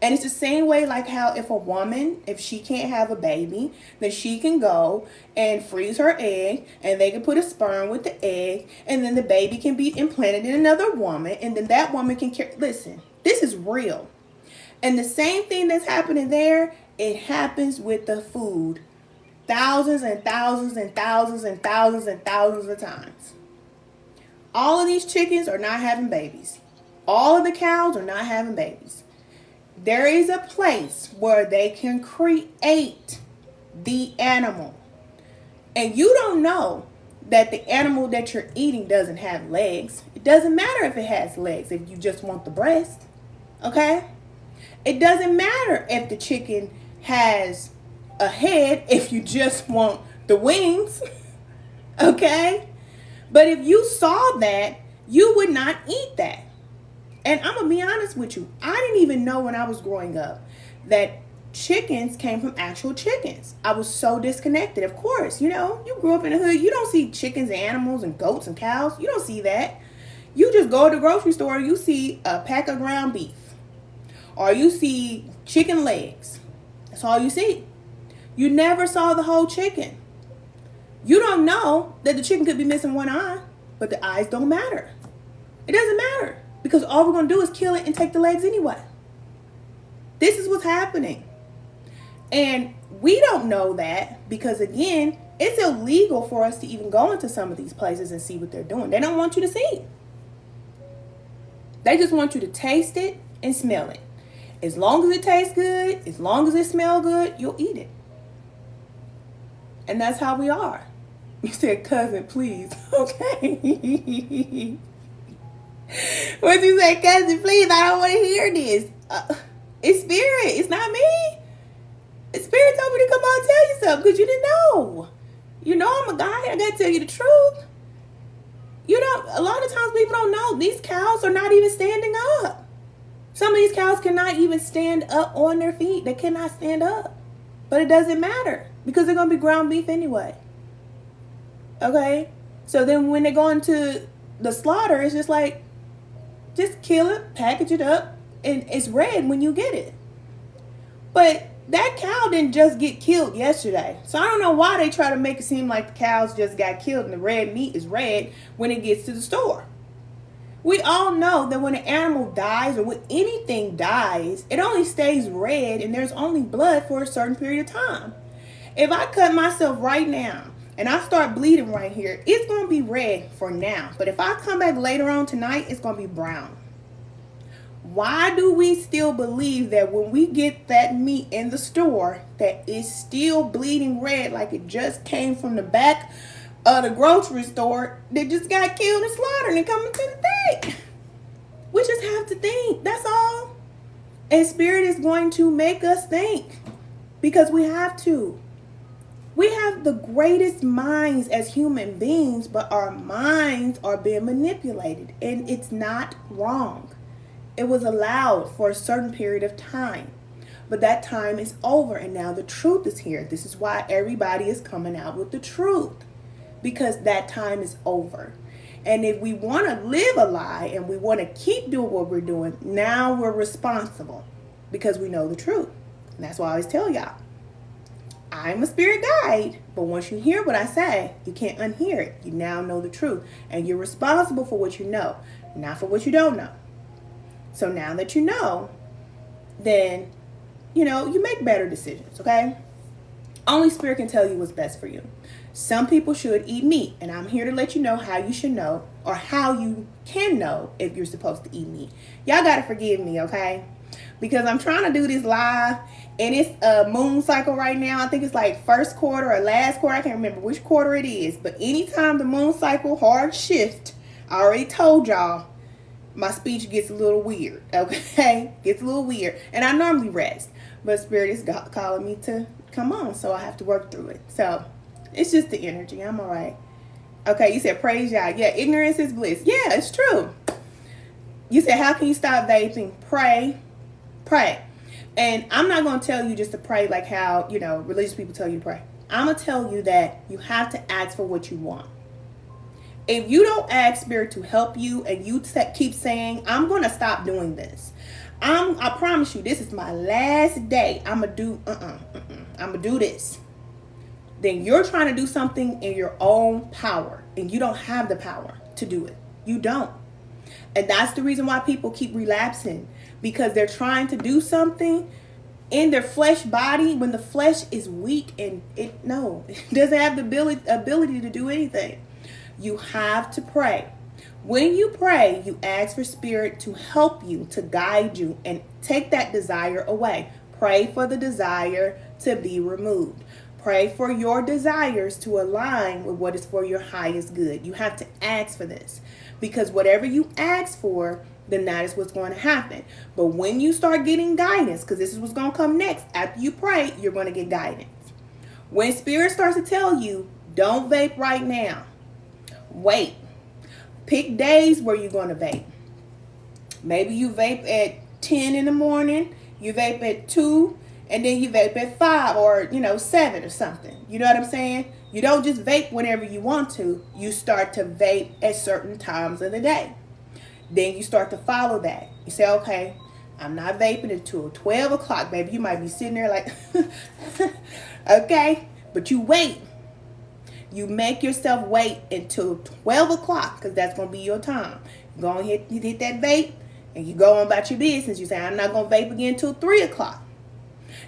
And it's the same way like how if she can't have a baby, then she can go and freeze her egg, and they can put a sperm with the egg, and then the baby can be implanted in another woman, and then that woman can carry. Listen, this is real. And the same thing that's happening there, it happens with the food. Thousands and thousands and thousands and thousands and thousands of times. All of these chickens are not having babies. All of the cows are not having babies. There is a place where they can create the animal. And you don't know that the animal that you're eating doesn't have legs. It doesn't matter if it has legs if you just want the breast. Okay? It doesn't matter if the chicken has a head if you just want the wings. Okay? But if you saw that, you would not eat that. And I'm going to be honest with you. I didn't even know when I was growing up that chickens came from actual chickens. I was so disconnected. Of course, you grew up in the hood. You don't see chickens and animals and goats and cows. You don't see that. You just go to the grocery store, you see a pack of ground beef. Or you see chicken legs. That's all you see. You never saw the whole chicken. You don't know that the chicken could be missing one eye, but the eyes don't matter. It doesn't matter because all we're going to do is kill it and take the legs anyway. This is what's happening. And we don't know that because, again, it's illegal for us to even go into some of these places and see what they're doing. They don't want you to see. They just want you to taste it and smell it. As long as it tastes good, as long as it smells good, you'll eat it. And that's how we are. You said, cousin, please. Okay. What you say, cousin, please? I don't want to hear this. It's spirit. It's not me. Spirit told me to come on and tell you something because you didn't know. You know I'm a guy. I got to tell you the truth. You know, a lot of times people don't know. These cows are not even standing up. Some of these cows cannot even stand up on their feet. They cannot stand up. But it doesn't matter because they're going to be ground beef anyway. Okay? So then when they go into the slaughter, it's just like, just kill it, package it up, and it's red when you get it. But that cow didn't just get killed yesterday. So I don't know why they try to make it seem like the cows just got killed and the red meat is red when it gets to the store. We all know that when an animal dies or when anything dies, it only stays red and there's only blood for a certain period of time. If I cut myself right now and I start bleeding right here, it's going to be red for now. But if I come back later on tonight, it's going to be brown. Why do we still believe that when we get that meat in the store that it's still bleeding red like it just came from the back of the grocery store that just got killed and slaughtered and coming to the thing? We just have to think. That's all. And spirit is going to make us think because we have to. We have the greatest minds as human beings, but our minds are being manipulated, and it's not wrong. It was allowed for a certain period of time, but that time is over, and now the truth is here. This is why everybody is coming out with the truth, because that time is over. And if we want to live a lie and we want to keep doing what we're doing, now we're responsible because we know the truth. And that's why I always tell y'all, I'm a spirit guide, but once you hear what I say, you can't unhear it. You now know the truth, and you're responsible for what you know, not for what you don't know. So now that you know, then, you make better decisions, okay? Only spirit can tell you what's best for you. Some people should eat meat, and I'm here to let you know how you should know or how you can know if you're supposed to eat meat. Y'all got to forgive me, okay? Because I'm trying to do this live, and it's a moon cycle right now. I think it's like first quarter or last quarter. I can't remember which quarter it is. But anytime the moon cycle hard shift, I already told y'all, my speech gets a little weird, okay? Gets a little weird. And I normally rest, but Spirit is calling me to come on, so I have to work through it. So it's just the energy. I'm all right. Okay, you said praise y'all. Yeah, ignorance is bliss. Yeah, it's true. You said, how can you stop vaping? Pray. And I'm not going to tell you just to pray like how, religious people tell you to pray. I'm going to tell you that you have to ask for what you want. If you don't ask Spirit to help you and you keep saying, I'm going to stop doing this. I promise you, this is my last day. I'm going to do this. Then you're trying to do something in your own power, and you don't have the power to do it. You don't. And that's the reason why people keep relapsing, because they're trying to do something in their flesh body when the flesh is weak and it doesn't have the ability to do anything. You have to pray. When you pray, you ask for Spirit to help you, to guide you, and take that desire away. Pray for the desire to be removed. Pray for your desires to align with what is for your highest good. You have to ask for this, because whatever you ask for, then that is what's going to happen. But when you start getting guidance, because this is what's going to come next, after you pray, you're going to get guidance. When Spirit starts to tell you, don't vape right now, wait. Pick days where you're going to vape. Maybe you vape at 10 in the morning, you vape at 2, and then you vape at 5 or, 7 or something. You know what I'm saying? You don't just vape whenever you want to. You start to vape at certain times of the day. Then you start to follow that. You say, okay, I'm not vaping until 12 o'clock, baby. You might be sitting there like, okay, but you wait. You make yourself wait until 12 o'clock because that's going to be your time. You go and hit that vape and you go on about your business. You say, I'm not going to vape again until 3 o'clock.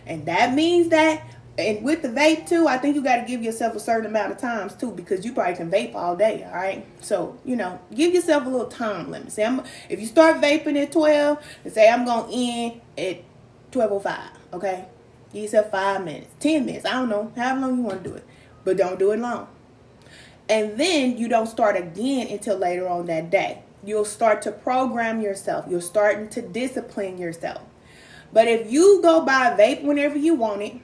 And that means that, and with the vape too, I think you got to give yourself a certain amount of times too, because you probably can vape all day, all right? So, give yourself a little time limit. Say, if you start vaping at 12, and say, I'm going to end at 12:05, okay? Give yourself 5 minutes, 10 minutes, I don't know, however long you want to do it. But don't do it long. And then you don't start again until later on that day. You'll start to program yourself. You're starting to discipline yourself. But if you go buy a vape whenever you want it,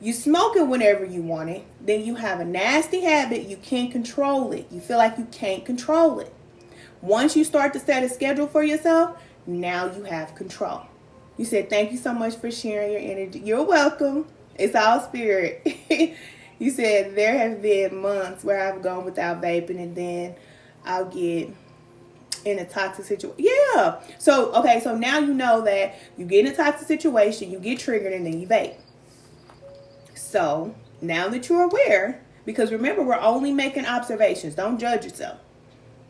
you smoke it whenever you want it, then you have a nasty habit. You can't control it. You feel like you can't control it. Once you start to set a schedule for yourself, now you have control. You said, thank you so much for sharing your energy. You're welcome. It's all spirit. You said, there have been months where I've gone without vaping and then I'll get in a toxic situation. Yeah. So, okay, so now you know that you get in a toxic situation, you get triggered, and then you vape. So, now that you're aware, because remember, we're only making observations. Don't judge yourself.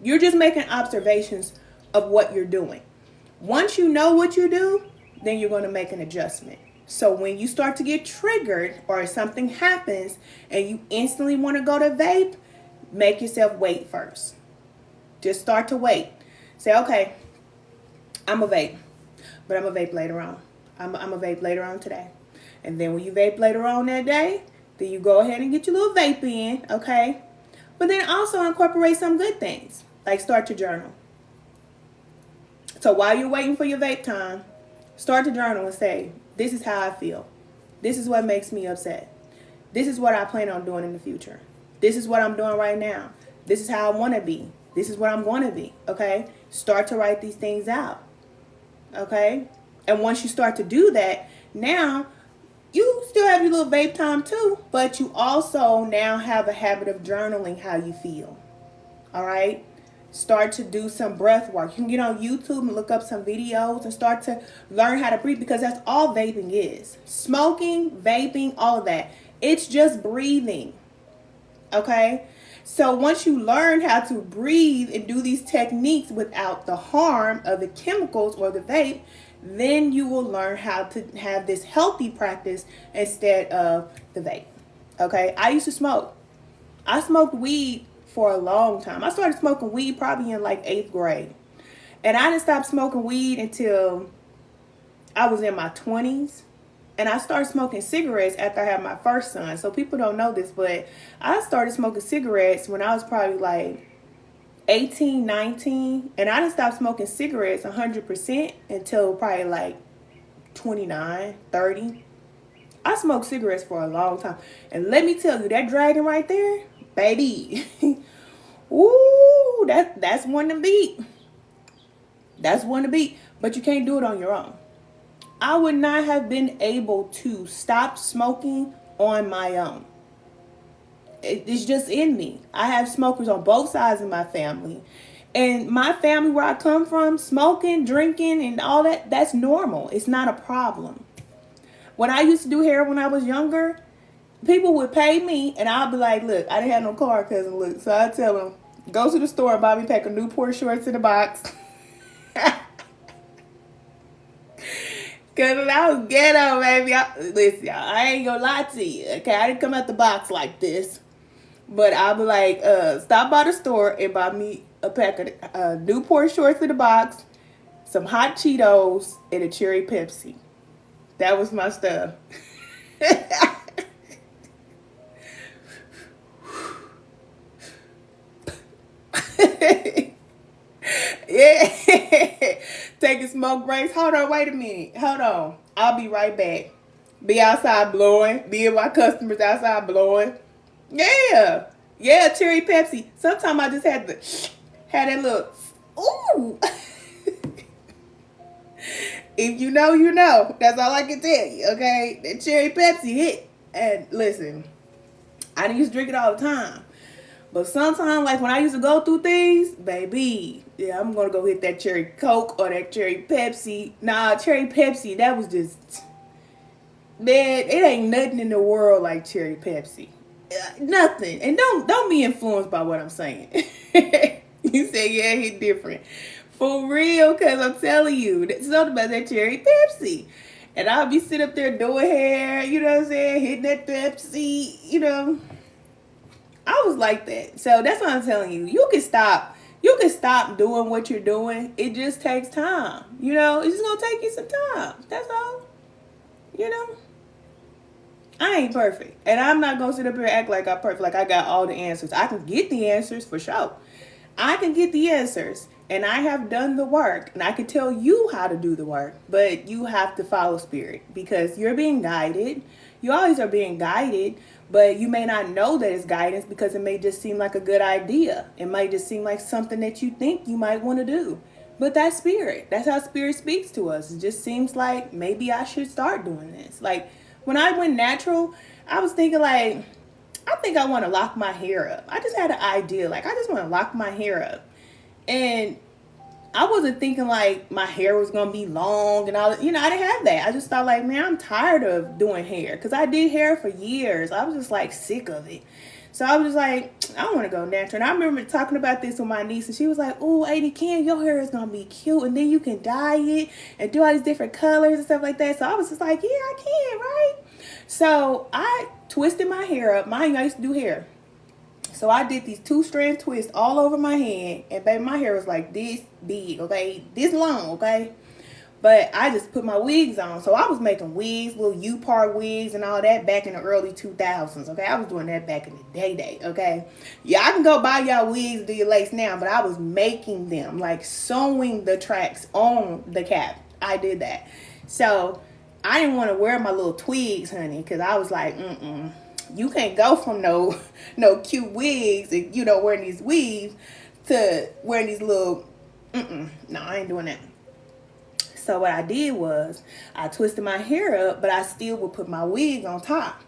You're just making observations of what you're doing. Once you know what you do, then you're going to make an adjustment. So when you start to get triggered or something happens and you instantly want to go to vape, make yourself wait first. Just start to wait. Say, okay, I'm a vape, but I'm a vape later on. I'm a vape later on today. And then when you vape later on that day, then you go ahead and get your little vape in, okay? But then also incorporate some good things, like start to journal. So while you're waiting for your vape time, start to journal and say, this is how I feel. This is what makes me upset. This is what I plan on doing in the future. This is what I'm doing right now. This is how I want to be. This is what I'm going to be, okay? Start to write these things out, okay? And once you start to do that, now you still have your little vape time too, but you also now have a habit of journaling how you feel, all right? Start to do some breath work. You can get on YouTube and look up some videos and start to learn how to breathe, because that's all vaping is. Smoking, vaping, all of that. It's just breathing. Okay? So once you learn how to breathe and do these techniques without the harm of the chemicals or the vape, then you will learn how to have this healthy practice instead of the vape. Okay? I used to smoke. I smoked weed for a long time. I started smoking weed probably in like 8th grade. And I didn't stop smoking weed until I was in my 20s. And I started smoking cigarettes after I had my first son. So people don't know this, but I started smoking cigarettes when I was probably like 18, 19. And I didn't stop smoking cigarettes 100% until probably like 29, 30. I smoked cigarettes for a long time. And let me tell you, that dragon right there, baby, ooh, that's one to beat. That's one to beat. But you can't do it on your own. I would not have been able to stop smoking on my own. It's just in me. I have smokers on both sides of my family. And my family where I come from, smoking, drinking, and all that, that's normal. It's not a problem. When I used to do hair when I was younger, people would pay me, and I'll be like, look, I didn't have no car, cousin, look. So I tell them, go to the store and buy me a pack of Newport shorts in a box. Because I was ghetto, baby. Listen, y'all, I ain't gonna lie to you. Okay, I didn't come out the box like this. But I'll be like, stop by the store and buy me a pack of Newport shorts in a box, some hot Cheetos, and a cherry Pepsi. That was my stuff. Yeah. Taking smoke breaks. Hold on, wait a minute. Hold on. I'll be right back. Be outside blowing. Be with my customers outside blowing. Yeah. Yeah, cherry Pepsi. Sometimes I just had to have that little, ooh. If you know, you know. That's all I can tell you, okay? That cherry Pepsi hit. And listen, I didn't used to drink it all the time. But sometimes, like when I used to go through things, baby, yeah, I'm going to go hit that cherry Coke or that cherry Pepsi. Nah, cherry Pepsi, that was just, man, it ain't nothing in the world like cherry Pepsi. Nothing. And don't be influenced by what I'm saying. You say, yeah, he different. For real, because I'm telling you, it's not about that cherry Pepsi. And I'll be sitting up there doing hair, you know what I'm saying, hitting that Pepsi, you know. I was like that. So that's what I'm telling you. You can stop. You can stop doing what you're doing. It just takes time. You know, it's just going to take you some time. That's all. You know. I ain't perfect. And I'm not going to sit up here and act like I'm perfect, like I got all the answers. I can get the answers for sure. I can get the answers. And I have done the work. And I can tell you how to do the work. But you have to follow spirit. Because you're being guided. You always are being guided. But you may not know that it's guidance because it may just seem like a good idea. It might just seem like something that you think you might want to do. But that's spirit. That's how spirit speaks to us. It just seems like maybe I should start doing this. Like when I went natural, I was thinking like, I think I want to lock my hair up. I just had an idea. Like I just want to lock my hair up. And I wasn't thinking like my hair was going to be long and all that. You know, I didn't have that. I just thought like, man, I'm tired of doing hair. Because I did hair for years. I was just like sick of it. So I was just like, I want to go natural. And I remember talking about this with my niece. And she was like, oh, Auntie Ken, your hair is going to be cute. And then you can dye it and do all these different colors and stuff like that. So I was just like, yeah, I can, right? So I twisted my hair up. I used to do hair. So I did these 2-strand twists all over my head. And baby, my hair was like this big, okay? This long, okay? But I just put my wigs on. So I was making wigs, little U-part wigs and all that back in the early 2000s, okay? I was doing that back in the day, okay? Yeah, I can go buy y'all wigs, do your lace now. But I was making them, like sewing the tracks on the cap. I did that. So I didn't want to wear my little twigs, honey. Because I was like, you can't go from no cute wigs and, you know, wearing these weaves to wearing these little, no, I ain't doing that. So what I did was I twisted my hair up, but I still would put my wig on top.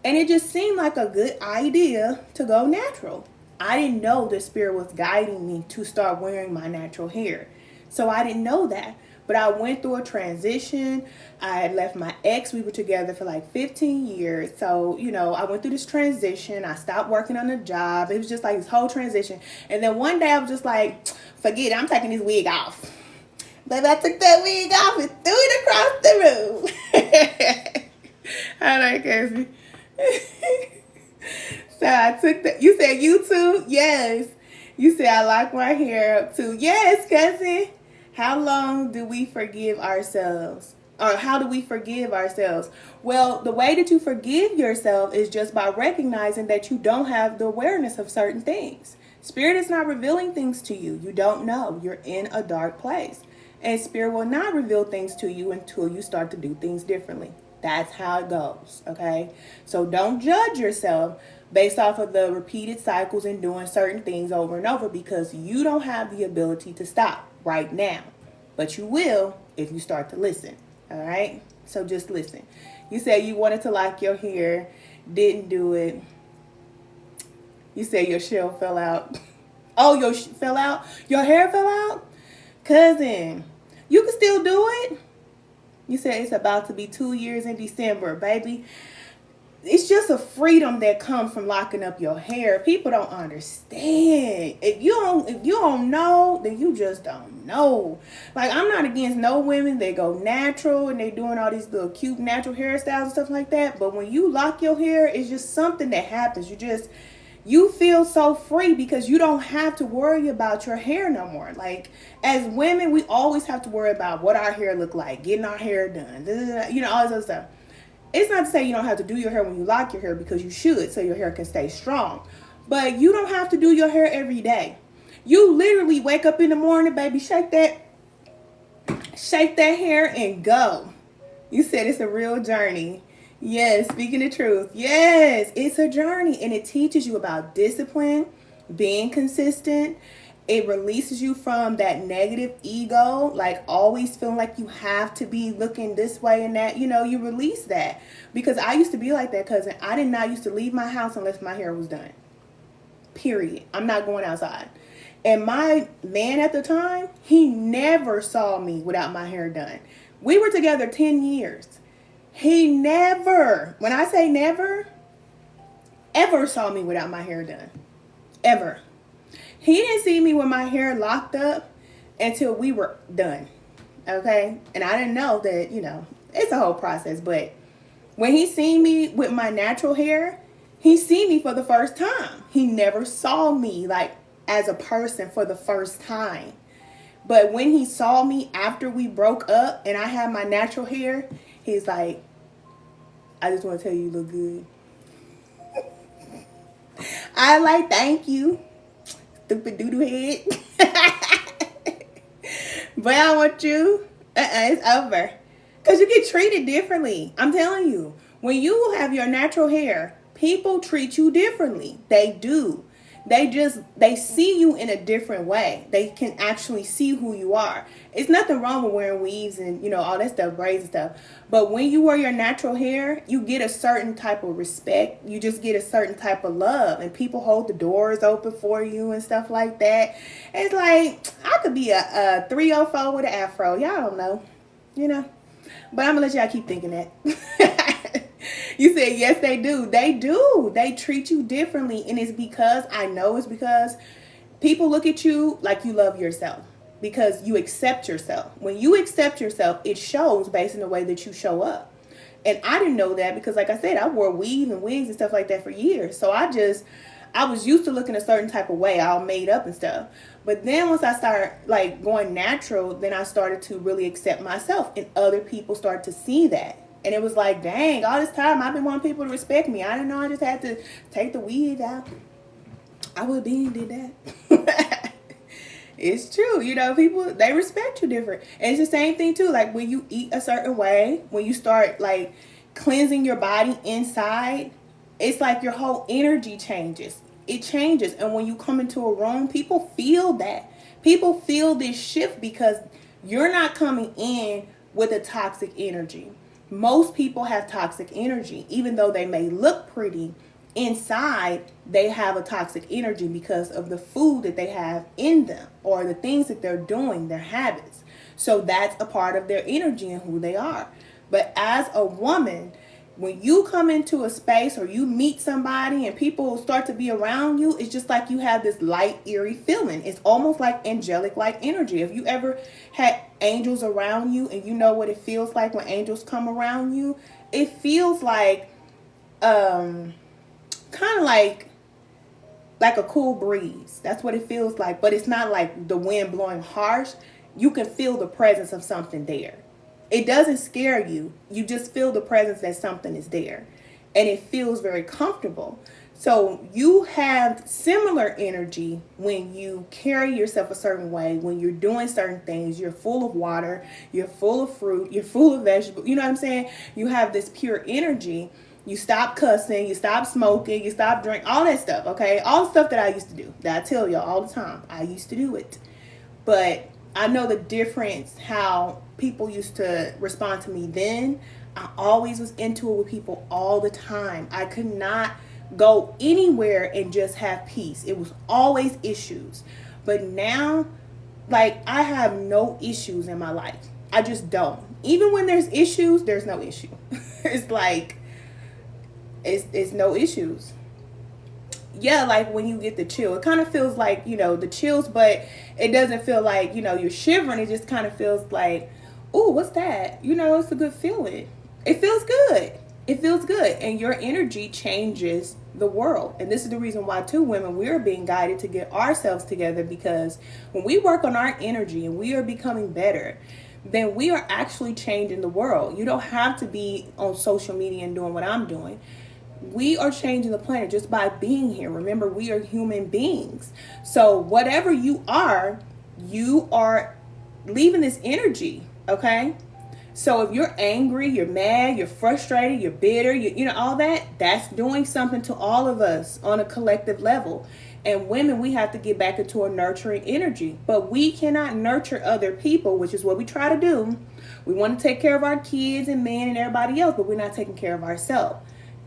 And it just seemed like a good idea to go natural. I didn't know the spirit was guiding me to start wearing my natural hair. So I didn't know that. But I went through a transition. I had left my ex. We were together for like 15 years. So, you know, I went through this transition. I stopped working on a job. It was just like this whole transition. And then one day I was just like, forget it. I'm taking this wig off. Baby, I took that wig off and threw it across the room. All right, Cassie. So I took that. You said you too? Yes. You said I locked my hair up too. Yes, cousin. How long do we forgive ourselves? Or how do we forgive ourselves? Well, the way that you forgive yourself is just by recognizing that you don't have the awareness of certain things. Spirit is not revealing things to you. You don't know. You're in a dark place. And spirit will not reveal things to you until you start to do things differently. That's how it goes, okay? So don't judge yourself based off of the repeated cycles and doing certain things over and over because you don't have the ability to stop right now. But you will if you start to listen, all right? So just listen. You said you wanted to lock your hair, didn't do it. You said your shell fell out. Oh, your fell out? Your hair fell out? Cousin, you can still do it. You said it's about to be 2 years in December, baby. It's just a freedom that comes from locking up your hair. People don't understand. If you don't know, then you just don't know. Like, I'm not against no women that go natural and they doing all these little cute natural hairstyles and stuff like that. But when you lock your hair, it's just something that happens. You feel so free because you don't have to worry about your hair no more. Like, as women, we always have to worry about what our hair look like, getting our hair done, you know, all this other stuff. It's not to say you don't have to do your hair when you lock your hair because you should so your hair can stay strong. But you don't have to do your hair every day. You literally wake up in the morning, baby, shake that hair and go. You said it's a real journey. Yes, speaking the truth. Yes, it's a journey and it teaches you about discipline, being consistent. It releases you from that negative ego, like always feeling like you have to be looking this way and that. You know, you release that. Because I used to be like that, cousin. I did not used to leave my house unless my hair was done. Period. I'm not going outside. And my man at the time, he never saw me without my hair done. We were together 10 years. He never, when I say never, ever saw me without my hair done. Ever. He didn't see me with my hair locked up until we were done. Okay? And I didn't know that, it's a whole process. But when he seen me with my natural hair, he seen me for the first time. He never saw me like as a person for the first time. But when he saw me after we broke up and I had my natural hair, he's like, I just want to tell you look good. I like, thank you, stupid doodoo head. But I want you, it's over. Because you get treated differently. I'm telling you, when you have your natural hair, people treat you differently. They do. They see you in a different way. They can actually see who you are. It's nothing wrong with wearing weaves and, all that stuff, braids and stuff. But when you wear your natural hair, you get a certain type of respect. You just get a certain type of love. And people hold the doors open for you and stuff like that. It's like, I could be a 304 with an afro. Y'all don't know, But I'm going to let y'all keep thinking that. You said, yes, they do. They do. They treat you differently. And it's because people look at you like you love yourself. Because you accept yourself. When you accept yourself, it shows based on the way that you show up. And I didn't know that because, like I said, I wore weave and wigs and stuff like that for years. So I was used to looking a certain type of way, all made up and stuff. But then once I started like going natural, then I started to really accept myself. And other people started to see that. And it was like, dang, all this time I've been wanting people to respect me. I didn't know I just had to take the weave out. I would have been did that. It's true. People, they respect you different. And it's the same thing too. Like when you eat a certain way, when you start like cleansing your body inside, it's like your whole energy changes. It changes. And when you come into a room, people feel that. People feel this shift because you're not coming in with a toxic energy. Most people have toxic energy. Even though they may look pretty, inside they have a toxic energy because of the food that they have in them or the things that they're doing, their habits. So that's a part of their energy and who they are. But as a woman, when you come into a space or you meet somebody and people start to be around you, it's just like you have this light, eerie feeling. It's almost like angelic-like energy. If you ever had angels around you and you know what it feels like when angels come around you, it feels like kind of like a cool breeze. That's what it feels like. But it's not like the wind blowing harsh. You can feel the presence of something there. It doesn't scare you. You just feel the presence that something is there. And it feels very comfortable. So you have similar energy when you carry yourself a certain way, when you're doing certain things. You're full of water. You're full of fruit. You're full of vegetables. You know what I'm saying? You have this pure energy. You stop cussing. You stop smoking. You stop drinking. All that stuff, okay? All the stuff that I used to do. That I tell y'all all the time. I used to do it. But I know the difference how people used to respond to me then. I always was into it with people all the time. I could not go anywhere and just have peace. It was always issues. But now, like, I have no issues in my life. I just don't. Even when there's issues, there's no issue. It's like, it's no issues. Yeah, like when you get the chill, it kind of feels like, the chills, but it doesn't feel like, you're shivering. It just kind of feels like, oh, what's that? It's a good feeling. It feels good. It feels good. And your energy changes the world. And this is the reason why, too, women, we are being guided to get ourselves together, because when we work on our energy and we are becoming better, then we are actually changing the world. You don't have to be on social media and doing what I'm doing. We are changing the planet just by being here. Remember, we are human beings. So whatever you are leaving this energy, okay? So if you're angry, you're mad, you're frustrated, you're bitter, all that's doing something to all of us on a collective level. And women, we have to get back into a nurturing energy. But we cannot nurture other people, which is what we try to do. We want to take care of our kids and men and everybody else, but we're not taking care of ourselves.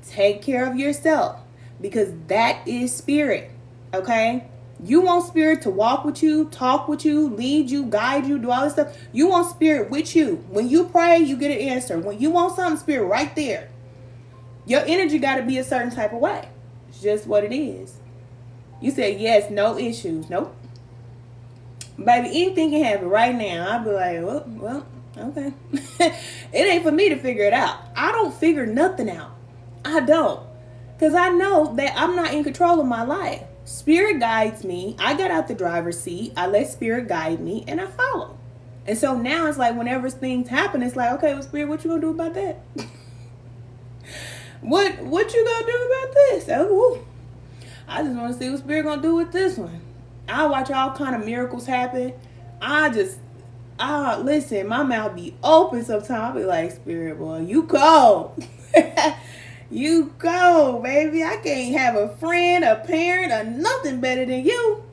Take care of yourself, because that is spirit, okay? You want spirit to walk with you, talk with you, lead you, guide you, do all this stuff. You want spirit with you. When you pray, you get an answer. When you want something, spirit right there. Your energy got to be a certain type of way. It's just what it is. You said yes, no issues. Nope. Baby, anything can happen right now. I'll be like, well, okay. It ain't for me to figure it out. I don't figure nothing out. I don't. Because I know that I'm not in control of my life. Spirit guides me. I get out the driver's seat. I let Spirit guide me and I follow. And so now it's like whenever things happen, it's like, okay, well, Spirit, what you gonna do about that? What you gonna do about this? Oh, I just want to see what Spirit gonna do with this one. I watch all kind of miracles happen. Listen, my mouth be open sometimes. I'll be like, Spirit, boy, you go. You go, baby. I can't have a friend, a parent, or nothing better than you.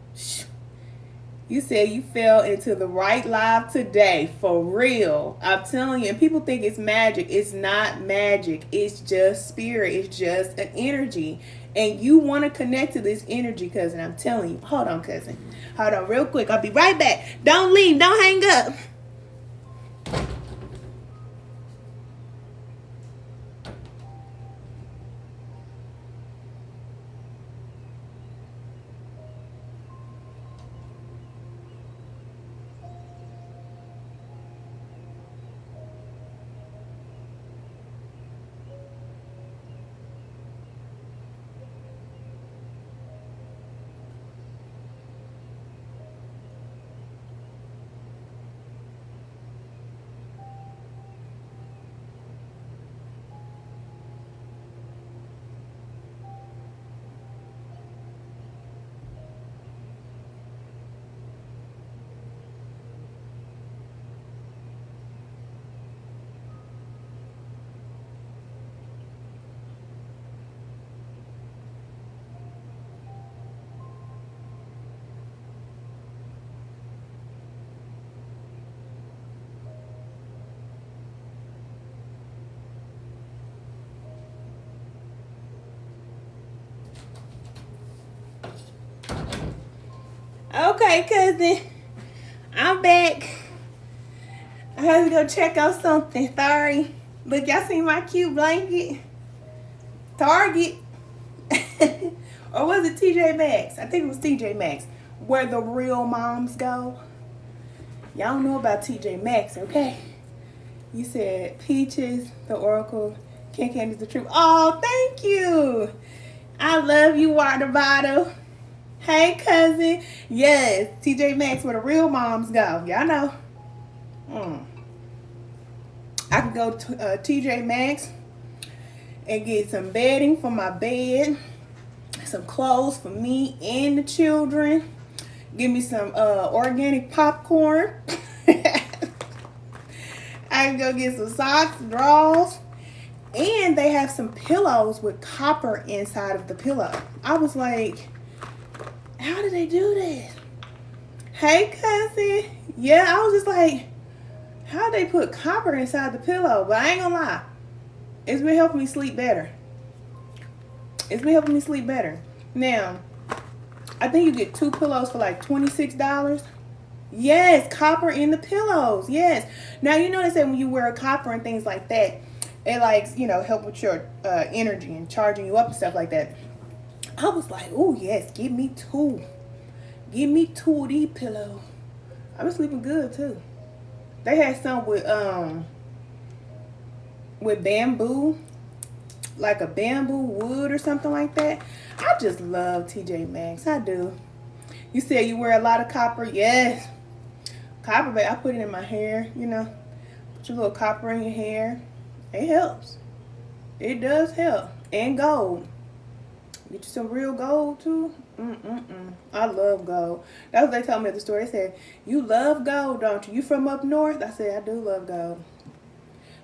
You said you fell into the right live today. For real. I'm telling you. And people think it's magic. It's not magic. It's just spirit. It's just an energy. And you want to connect to this energy, cousin. I'm telling you. Hold on, cousin. Hold on real quick. I'll be right back. Don't leave. Don't hang up. Okay, cousin. I'm back. I had to go check out something. Sorry. Look, y'all see my cute blanket? Target. Or was it TJ Maxx? I think it was TJ Maxx. Where the real moms go. Y'all don't know about TJ Maxx, okay? You said Peaches, the Oracle, Candy's the truth. Oh, thank you. I love you, water bottle. Hey, cousin. Yes, TJ Maxx, where the real moms go. Y'all know. I can go to TJ Maxx and get some bedding for my bed, some clothes for me and the children. Give me some organic popcorn. I can go get some socks, drawers, and they have some pillows with copper inside of the pillow. I was like, how did they do this? Hey, cousin. Yeah, I was just like, how they put copper inside the pillow? But I ain't gonna lie, it's been helping me sleep better. It's been helping me sleep better. Now, I think you get 2 pillows for like $26. Yes, copper in the pillows. Yes. Now, you know they say when you wear copper and things like that, it like, you know, help with your energy and charging you up and stuff like that. I was like, oh yes, give me 2. Give me 2 of these pillows. I was sleeping good too. They had some with bamboo, like a bamboo wood or something like that. I just love TJ Maxx. I do. You said you wear a lot of copper. Yes. Copper, but I put it in my hair, you know. Put your little copper in your hair. It helps. It does help. And gold. Get you some real gold too. I love gold. That's what they told me at the store. They said, you love gold, don't you? You from up north? I said, I do love gold.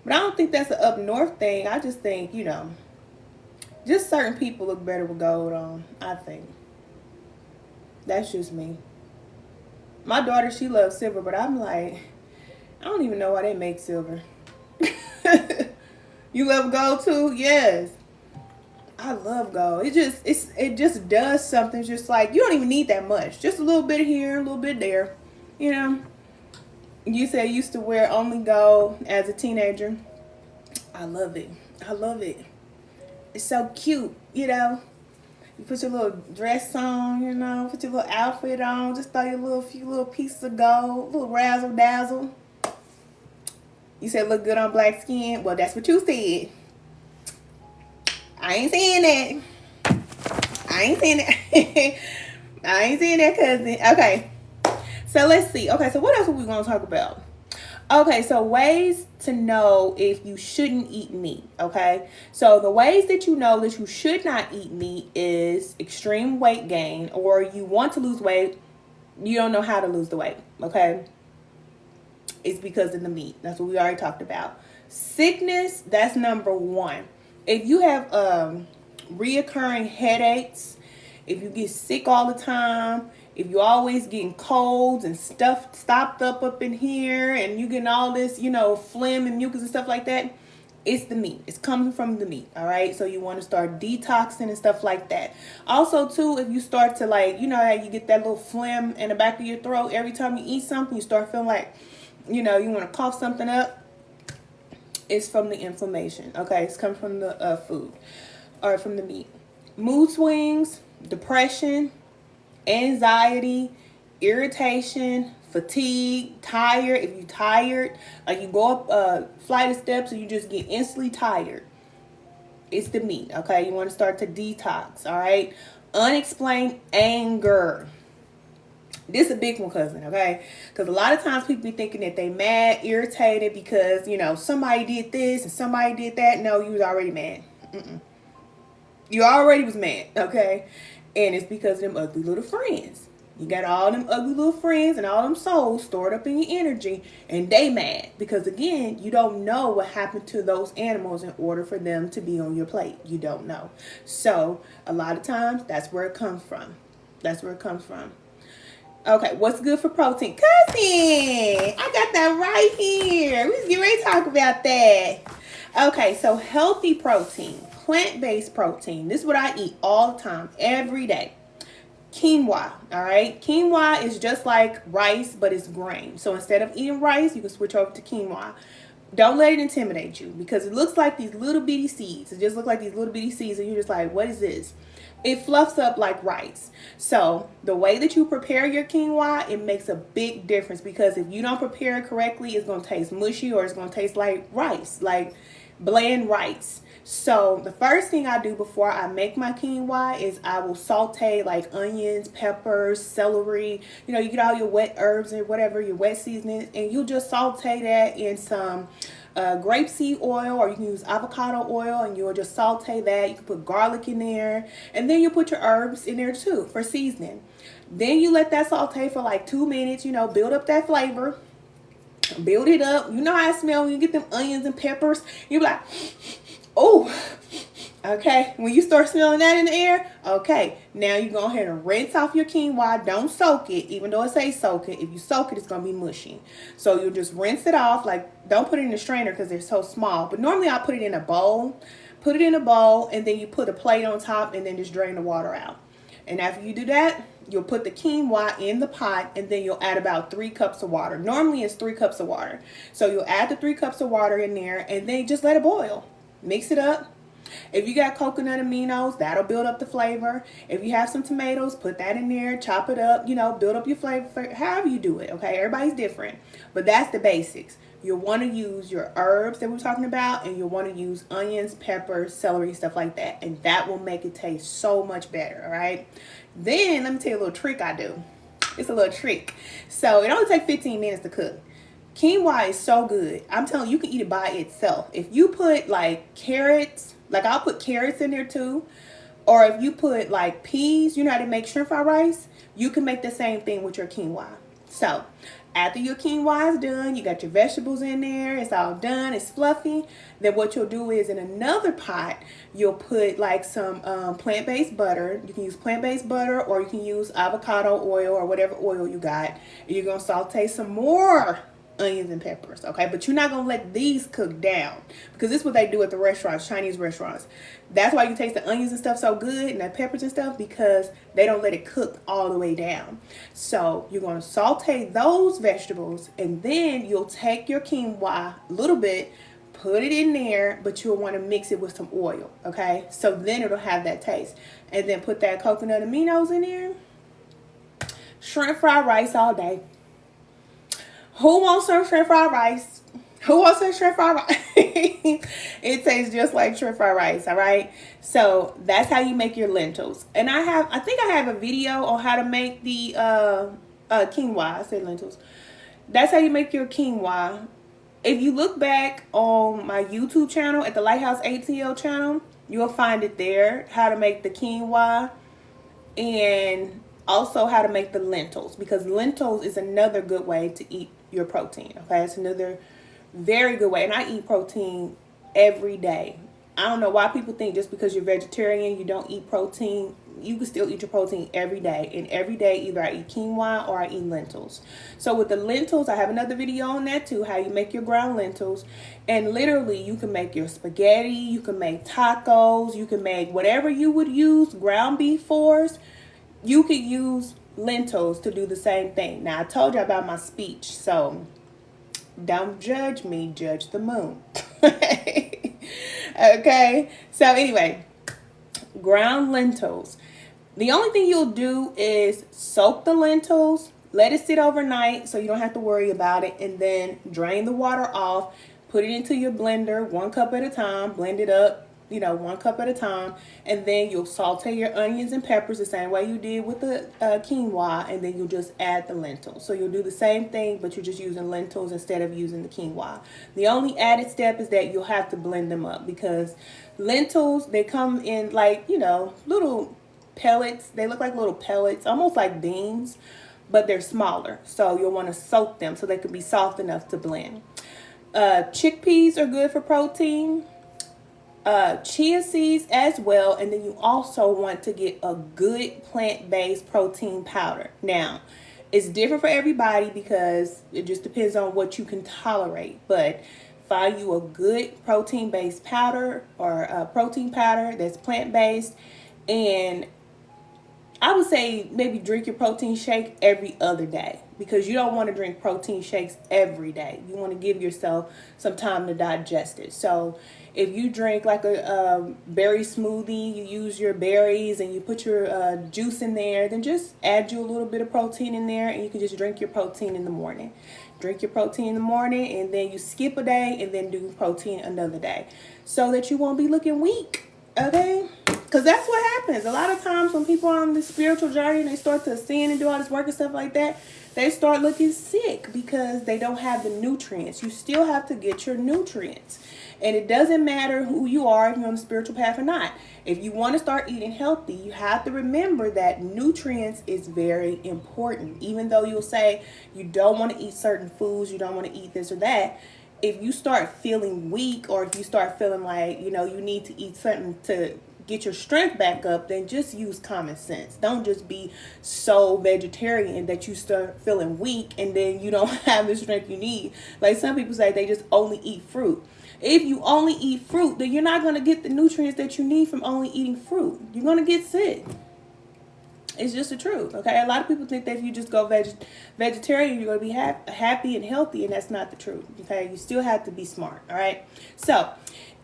But I don't think that's an up north thing. I just think, you know, just certain people look better with gold on, I think. That's just me. My daughter, she loves silver, but I'm like, I don't even know why they make silver. You love gold too? Yes. I love gold. It just does something. It's just like, you don't even need that much. Just a little bit here, a little bit there. You know? You said you used to wear only gold as a teenager. I love it. I love it. It's so cute, you know? You put your little dress on, you know, put your little outfit on, just throw your few little pieces of gold, little razzle dazzle. You said look good on black skin. Well, that's what you said. I ain't saying that. I ain't saying that. I ain't saying that, cousin. Okay. So let's see. Okay, so what else are we going to talk about? Okay, so ways to know if you shouldn't eat meat, okay? So the ways that you know that you should not eat meat is extreme weight gain, or you want to lose weight, you don't know how to lose the weight, okay? It's because of the meat. That's what we already talked about. Sickness, that's number one. If you have reoccurring headaches, if you get sick all the time, if you're always getting colds and stuff stopped up in here, and you getting all this, you know, phlegm and mucus and stuff like that, it's the meat. It's coming from the meat, all right? So you want to start detoxing and stuff like that. Also, too, if you start to, like, you know how you get that little phlegm in the back of your throat every time you eat something, you start feeling like, you know, you want to cough something up, it's from the inflammation, okay? It's coming from the food or from the meat. Mood swings, depression, anxiety, irritation, fatigue, tired. If you're tired, like you go up a flight of steps and you just get instantly tired, it's the meat, okay? You want to start to detox, all right? Unexplained anger. This is a big one, cousin, okay? Because a lot of times people be thinking that they mad, irritated because, you know, somebody did this and somebody did that. No, you was already mad. You already was mad, okay? And it's because of them ugly little friends. You got all them ugly little friends and all them souls stored up in your energy, and they mad. Because, again, you don't know what happened to those animals in order for them to be on your plate. You don't know. So, a lot of times, that's where it comes from. That's where it comes from. Okay, what's good for protein? Cousin, I got that right here. We get ready to talk about that. Okay, so healthy protein, plant-based protein. This is what I eat all the time, every day. Quinoa, all right? Quinoa is just like rice, but it's grain. So instead of eating rice, you can switch over to quinoa. Don't let it intimidate you, because it looks like these little bitty seeds. It just looks like these little bitty seeds, and you're just like, what is this? It fluffs up like rice. So the way that you prepare your quinoa, it makes a big difference, because if you don't prepare it correctly, it's going to taste mushy, or it's going to taste like rice, like bland rice. So the first thing I do before I make my quinoa is I will saute like onions, peppers, celery. You know, you get all your wet herbs and whatever, your wet seasonings, and you just saute that in some grapeseed oil, or you can use avocado oil, and you'll just saute that. You can put garlic in there, and then you put your herbs in there too for seasoning. Then you let that saute for like 2 minutes, you know, build up that flavor. Build it up. You know how it smells when you get them onions and peppers. You're like, oh, okay. When you start smelling that in the air, okay, now you go ahead and rinse off your quinoa. Don't soak it, even though it says soak it. If you soak it, it's going to be mushy. So you'll just rinse it off. Like, don't put it in a strainer because they're so small. But normally I put it in a bowl. Put it in a bowl, and then you put a plate on top, and then just drain the water out. And after you do that, you'll put the quinoa in the pot, and then you'll add about 3 cups of water. Normally it's 3 cups of water. So you'll add the 3 cups of water in there, and then just let it boil. Mix it up. If you got coconut aminos, that'll build up the flavor. If you have some tomatoes, put that in there, chop it up, you know, build up your flavor, however you do it, okay? Everybody's different, but that's the basics. You'll want to use your herbs that we're talking about, and you'll want to use onions, peppers, celery, stuff like that, and that will make it taste so much better, all right? Then, let me tell you a little trick I do. It's a little trick. So, it only takes 15 minutes to cook. Quinoa is so good. I'm telling you, you can eat it by itself. If you put like carrots, like I'll put carrots in there too. Or if you put like peas, you know how to make shrimp fried rice? You can make the same thing with your quinoa. So after your quinoa is done, you got your vegetables in there, it's all done, it's fluffy. Then what you'll do is in another pot, you'll put like some plant-based butter. You can use plant-based butter, or you can use avocado oil, or whatever oil you got. And you're going to saute some more onions and peppers, okay? But you're not gonna let these cook down, because this is what they do at the restaurants, Chinese restaurants. That's why you taste the onions and stuff so good, and the peppers and stuff, because they don't let it cook all the way down. So you're gonna saute those vegetables, and then you'll take your quinoa, a little bit, put it in there, but you'll want to mix it with some oil, okay? So then it'll have that taste. And then put that coconut aminos in there. Shrimp fried rice all day. Who wants some shrimp fried rice? Who wants some shrimp fried rice? It tastes just like shrimp fried rice, all right? So that's how you make your lentils. And I think I have a video on how to make the quinoa. I said lentils. That's how you make your quinoa. If you look back on my YouTube channel at the Lighthouse ATL channel, you'll find it there, how to make the quinoa and also how to make the lentils, because lentils is another good way to eat your protein, okay? It's another very good way, and I eat protein every day. I don't know why people think just because you're vegetarian you don't eat protein. You can still eat your protein every day, and every day either I eat quinoa or I eat lentils. So with the lentils, I have another video on that too, how you make your ground lentils. And literally you can make your spaghetti, you can make tacos, you can make whatever you would use ground beef for. You could use lentils to do the same thing. Now I told you about my speech, so don't judge me, judge the moon. Okay, so anyway, ground lentils. The only thing you'll do is soak the lentils, let it sit overnight so you don't have to worry about it, and then drain the water off, put it into your blender 1 cup at a time, blend it up, 1 cup at a time, and then you'll saute your onions and peppers the same way you did with the quinoa, and then you'll just add the lentils. So you'll do the same thing, but you're just using lentils instead of using the quinoa. The only added step is that you'll have to blend them up, because lentils, they come in like, little pellets. They look like little pellets, almost like beans, but they're smaller. So you'll want to soak them so they can be soft enough to blend. Chickpeas are good for protein. Chia seeds as well, and then you also want to get a good plant-based protein powder. Now, it's different for everybody because it just depends on what you can tolerate, but find you a good protein-based powder or a protein powder that's plant-based, and I would say maybe drink your protein shake every other day, because you don't want to drink protein shakes every day. You want to give yourself some time to digest it. So if you drink like a berry smoothie, you use your berries and you put your juice in there, then just add you a little bit of protein in there, and you can just drink your protein in the morning. Drink your protein in the morning, and then you skip a day and then do protein another day, so that you won't be looking weak. Okay, because that's what happens a lot of times when people are on this spiritual journey and they start to sin and do all this work and stuff like that. They start looking sick because they don't have the nutrients. You still have to get your nutrients, and it doesn't matter who you are, if you're on the spiritual path or not. If you want to start eating healthy, you have to remember that nutrients is very important. Even though you'll say you don't want to eat certain foods, you don't want to eat this or that, if you start feeling weak, or if you start feeling like, you need to eat something to get your strength back up, then just use common sense. Don't just be so vegetarian that you start feeling weak and then you don't have the strength you need. Like some people say they just only eat fruit. If you only eat fruit, then you're not going to get the nutrients that you need from only eating fruit. You're going to get sick. It's just the truth, okay? A lot of people think that if you just go vegetarian, you're going to be happy and healthy, and that's not the truth, okay? You still have to be smart, all right? So,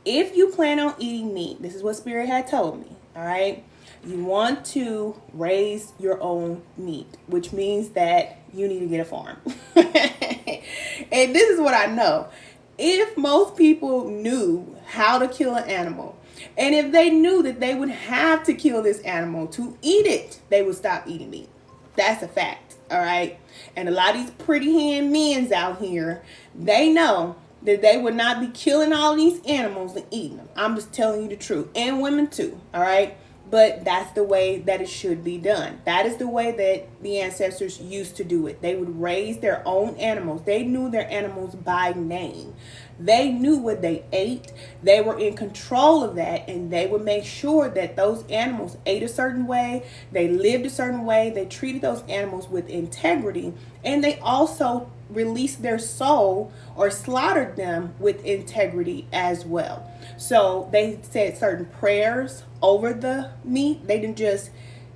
if you plan on eating meat, this is what Spirit had told me, all right? You want to raise your own meat, which means that you need to get a farm. And this is what I know. If most people knew how to kill an animal, and if they knew that they would have to kill this animal to eat it, they would stop eating meat. That's a fact, all right? And a lot of these pretty hand men's out here, they know that they would not be killing all these animals and eating them. I'm just telling you the truth. And women too, all right? But that's the way that it should be done. That is the way that the ancestors used to do it. They would raise their own animals. They knew their animals by name. They knew what they ate. They were in control of that, and they would make sure that those animals ate a certain way. They lived a certain way. They treated those animals with integrity, and they also released their soul or slaughtered them with integrity as well. So they said certain prayers over the meat. They didn't just,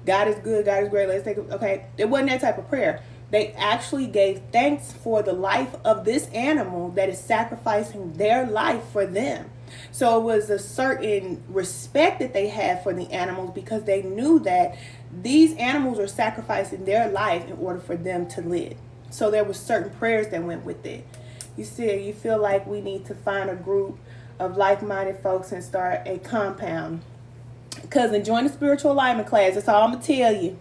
God is good, God is great, let's take it. Okay, it wasn't that type of prayer. They actually gave thanks for the life of this animal that is sacrificing their life for them. So it was a certain respect that they had for the animals because they knew that these animals are sacrificing their life in order for them to live. So there were certain prayers that went with it. You see, you feel like we need to find a group of like-minded folks and start a compound. Cousin, join the spiritual alignment class. That's all I'm going to tell you.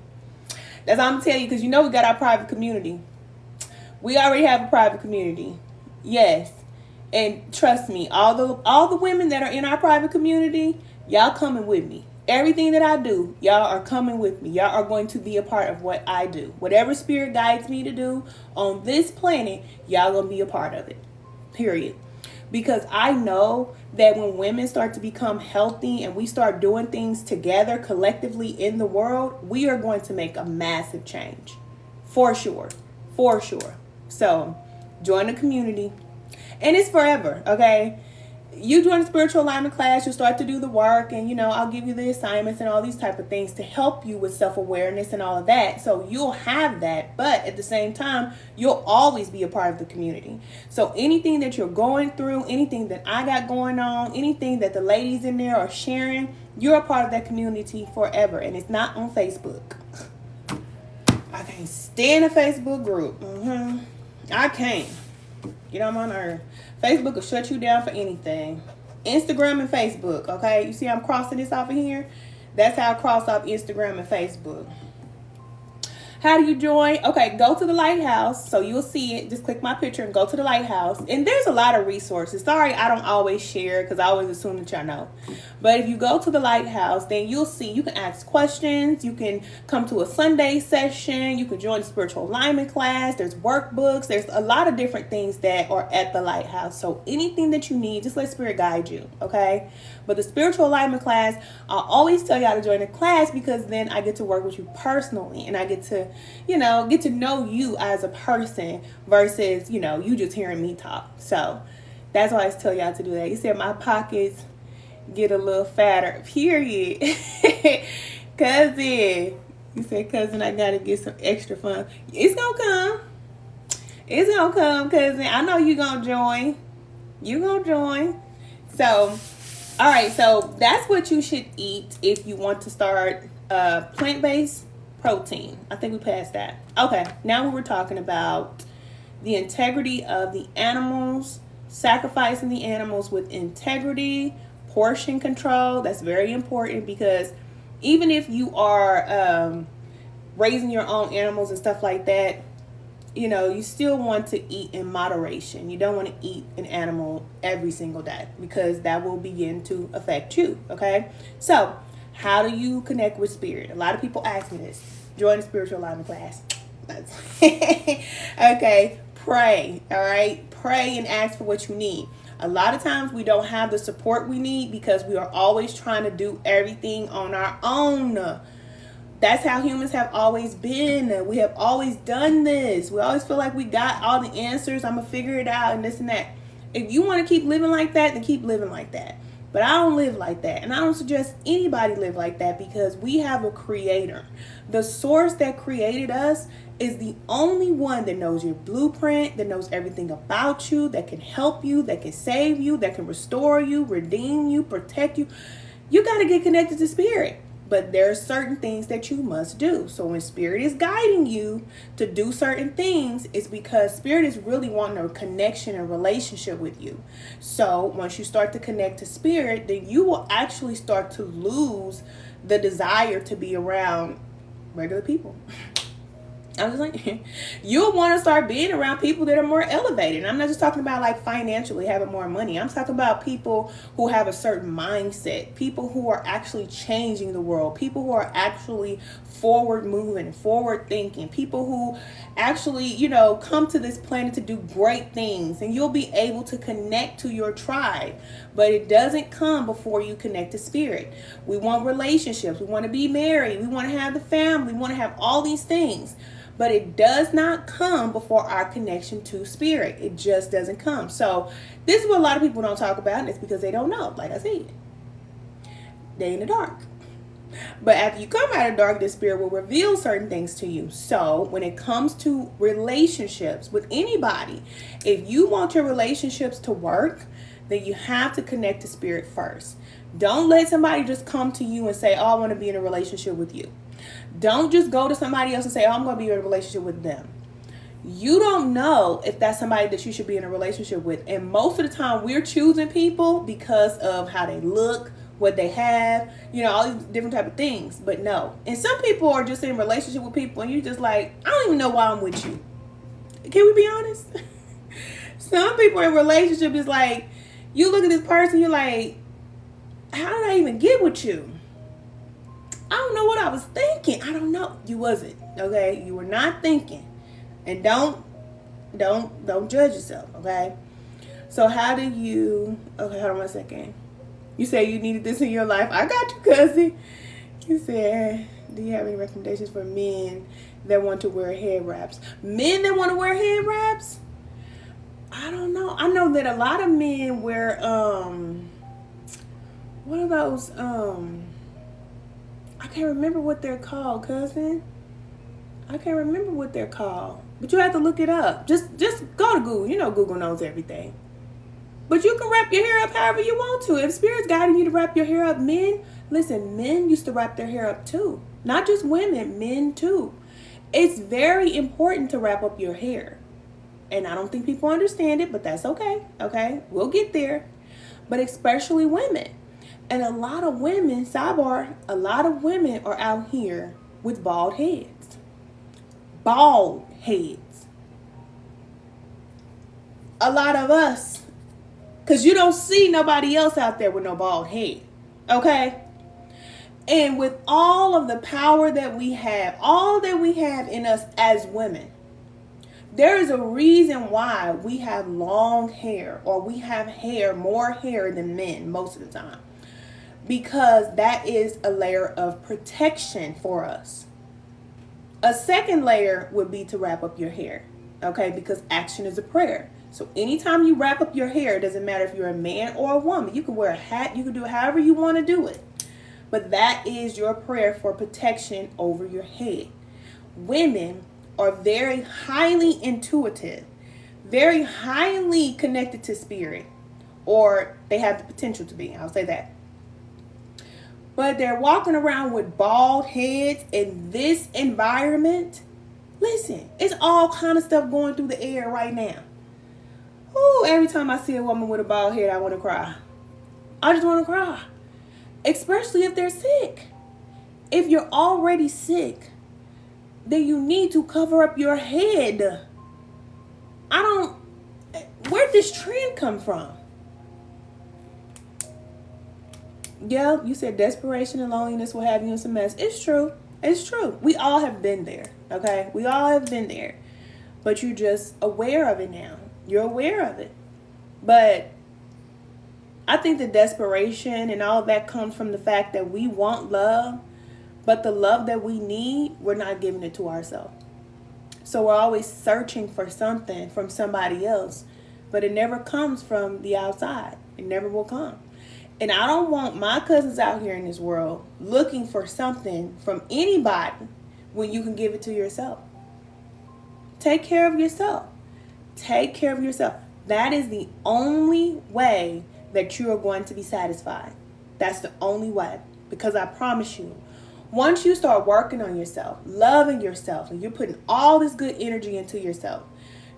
That's all I'm going to tell you, because you know we got our private community. We already have a private community. Yes. And trust me, all the women that are in our private community, y'all coming with me. Everything that I do, y'all are coming with me. Y'all are going to be a part of what I do. Whatever spirit guides me to do on this planet, y'all going to be a part of it. Period. Because I know that when women start to become healthy and we start doing things together collectively in the world, we are going to make a massive change. For sure. For sure. So join the community. And it's forever, okay? You join a spiritual alignment class, you'll start to do the work, and I'll give you the assignments and all these type of things to help you with self-awareness and all of that. So you'll have that, but at the same time, you'll always be a part of the community. So anything that you're going through, anything that I got going on, anything that the ladies in there are sharing, you're a part of that community forever. And it's not on Facebook. I can't stand a Facebook group. I can't. Get on my nerve. Facebook will shut you down for anything. Instagram and Facebook, okay? You see I'm crossing this off of here? That's how I cross off Instagram and Facebook. How do you join? Okay, go to the Lighthouse. So you'll see it. Just click my picture and go to the Lighthouse. And there's a lot of resources. Sorry, I don't always share because I always assume that y'all know. But if you go to the Lighthouse, then you'll see you can ask questions. You can come to a Sunday session. You can join the spiritual alignment class. There's workbooks. There's a lot of different things that are at the Lighthouse. So anything that you need, just let Spirit guide you, okay? But the spiritual alignment class, I'll always tell y'all to join the class because then I get to work with you personally and I get to know you as a person versus, you just hearing me talk. So that's why I tell y'all to do that. You said my pockets get a little fatter. Period. Cousin. You said, cousin, I got to get some extra fun. It's going to come. It's going to come, cousin. I know you're going to join. You're going to join. So, all right. So that's what you should eat if you want to start plant-based protein. I think we passed that. Okay, now we were talking about the integrity of the animals, sacrificing the animals with integrity, portion control. That's very important because even if you are raising your own animals and stuff like that, you still want to eat in moderation. You don't want to eat an animal every single day because that will begin to affect you, okay? So how do you connect with spirit? A lot of people ask me this. Join the spiritual alignment class. Okay, pray, all right? Pray and ask for what you need. A lot of times we don't have the support we need because we are always trying to do everything on our own. That's how humans have always been. We have always done this. We always feel like we got all the answers. I'm going to figure it out and this and that. If you want to keep living like that, then keep living like that. But I don't live like that. And I don't suggest anybody live like that because we have a creator. The source that created us is the only one that knows your blueprint, that knows everything about you, that can help you, that can save you, that can restore you, redeem you, protect you. You got to get connected to spirit. But there are certain things that you must do. So when spirit is guiding you to do certain things, it's because spirit is really wanting a connection and relationship with you. So once you start to connect to spirit, then you will actually start to lose the desire to be around regular people. I was like, you'll want to start being around people that are more elevated. And I'm not just talking about like financially having more money. I'm talking about people who have a certain mindset, people who are actually changing the world, people who are actually forward moving, forward thinking, people who actually, come to this planet to do great things. And you'll be able to connect to your tribe. But it doesn't come before you connect to spirit. We want relationships. We want to be married. We want to have the family. We want to have all these things. But it does not come before our connection to spirit. It just doesn't come. So this is what a lot of people don't talk about, and it's because they don't know. Like I said, they in the dark. But after you come out of darkness, spirit will reveal certain things to you. So when it comes to relationships with anybody, if you want your relationships to work, then you have to connect to spirit first. Don't let somebody just come to you and say, oh, I want to be in a relationship with you. Don't just go to somebody else and say, oh, I'm going to be in a relationship with them. You don't know if that's somebody that you should be in a relationship with. And most of the time we're choosing people because of how they look, what they have, all these different type of things. But no. And some people are just in a relationship with people and you're just like, I don't even know why I'm with you. Can we be honest? Some people in a relationship is like, you look at this person, you're like, how did I even get with you? I don't know what I was thinking. I don't know. You wasn't. Okay? You were not thinking. And don't judge yourself, okay? So how do you, okay, hold on one second. You say you needed this in your life. I got you, cousin. You said, do you have any recommendations for men that want to wear head wraps? Men that want to wear head wraps? I don't know. I know that a lot of men wear, what are those, I can't remember what they're called, cousin. I can't remember what they're called. But you have to look it up. Just go to Google. Google knows everything. But you can wrap your hair up however you want to. If Spirit's guiding you to wrap your hair up, men used to wrap their hair up too. Not just women, men too. It's very important to wrap up your hair. And I don't think people understand it, but that's okay. Okay? We'll get there. But especially women. And a lot of women, sidebar, a lot of women are out here with bald heads. Bald heads. A lot of us, because you don't see nobody else out there with no bald head, okay? And with all of the power that we have, all that we have in us as women, there is a reason why we have long hair, or we have hair, more hair than men most of the time. Because that is a layer of protection for us. A second layer would be to wrap up your hair, okay? Because action is a prayer. So anytime you wrap up your hair, it doesn't matter if you're a man or a woman. You can wear a hat. You can do it however you want to do it. But that is your prayer for protection over your head. Women are very highly intuitive, very highly connected to spirit, or they have the potential to be. I'll say that. But they're walking around with bald heads in this environment. Listen, it's all kind of stuff going through the air right now. Ooh, every time I see a woman with a bald head, I want to cry. I just want to cry. Especially if they're sick. If you're already sick, then you need to cover up your head. Where'd this trend come from? Yeah, you said desperation and loneliness will have you in some mess. It's true. It's true. We all have been there, okay? We all have been there. But you're just aware of it now. You're aware of it. But I think the desperation and all of that comes from the fact that we want love, but the love that we need, we're not giving it to ourselves. So we're always searching for something from somebody else, but it never comes from the outside. It never will come. And I don't want my cousins out here in this world looking for something from anybody when you can give it to yourself. Take care of yourself. Take care of yourself. That is the only way that you are going to be satisfied. That's the only way. Because I promise you, once you start working on yourself, loving yourself, and you're putting all this good energy into yourself,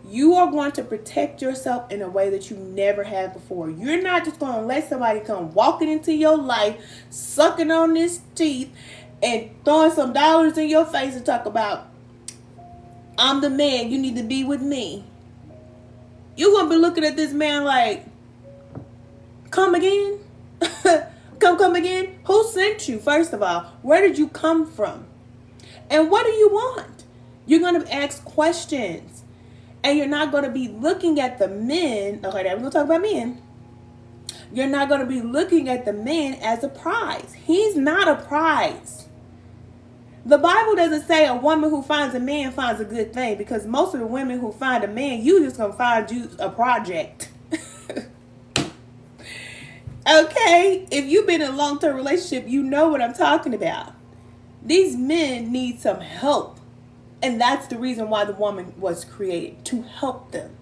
you are going to protect yourself in a way that you never have before. You're not just going to let somebody come walking into your life, sucking on his teeth, and throwing some dollars in your face and talk about, I'm the man, you need to be with me. You're going to be looking at this man like, come again? Come again? Who sent you, first of all? Where did you come from? And what do you want? You're going to ask questions. And you're not going to be looking at the men. Okay, now we're going to talk about men. You're not going to be looking at the man as a prize. He's not a prize. The Bible doesn't say a woman who finds a man finds a good thing, because most of the women who find a man, you just going to find you a project. Okay? If you've been in a long-term relationship, you know what I'm talking about. These men need some help. And that's the reason why the woman was created, to help them.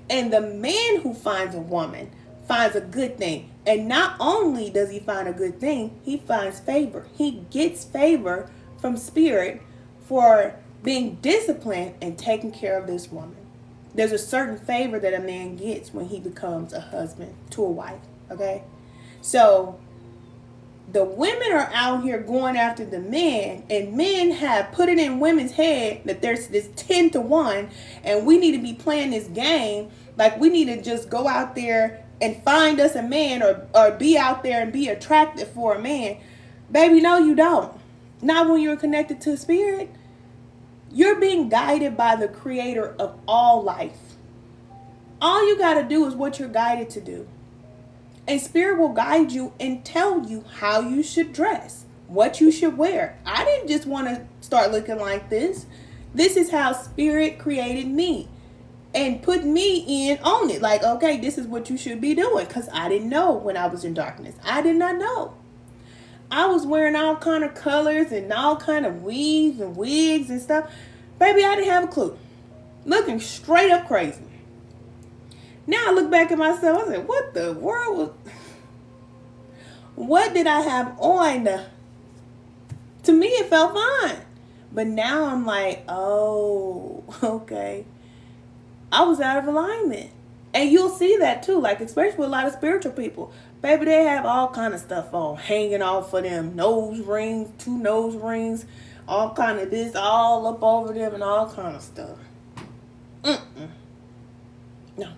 And the man who finds a woman finds a good thing. And not only does he find a good thing, he finds favor. He gets favor from spirit for being disciplined and taking care of this woman. There's a certain favor that a man gets when he becomes a husband to a wife. Okay? So the women are out here going after the men, and men have put it in women's head that there's this 10-1, and we need to be playing this game. Like, we need to just go out there and find us a man, or be out there and be attractive for a man. Baby, no, you don't. Not when you're connected to spirit. You're being guided by the creator of all life. All you got to do is what you're guided to do. And spirit will guide you and tell you how you should dress, what you should wear. I didn't just want to start looking like this. This is how spirit created me and put me in on it. Like, okay, this is what you should be doing. Because I didn't know when I was in darkness. I did not know. I was wearing all kind of colors and all kind of weaves and wigs and stuff. Baby, I didn't have a clue. Looking straight up crazy. Now I look back at myself, I said, what the world was... What did I have on? To me, it felt fine. But now I'm like, oh, okay. I was out of alignment. And you'll see that too, like especially with a lot of spiritual people. Baby, they have all kind of stuff on, hanging off of them. Nose rings, 2 nose rings, all kind of this, all up over them and all kind of stuff. No.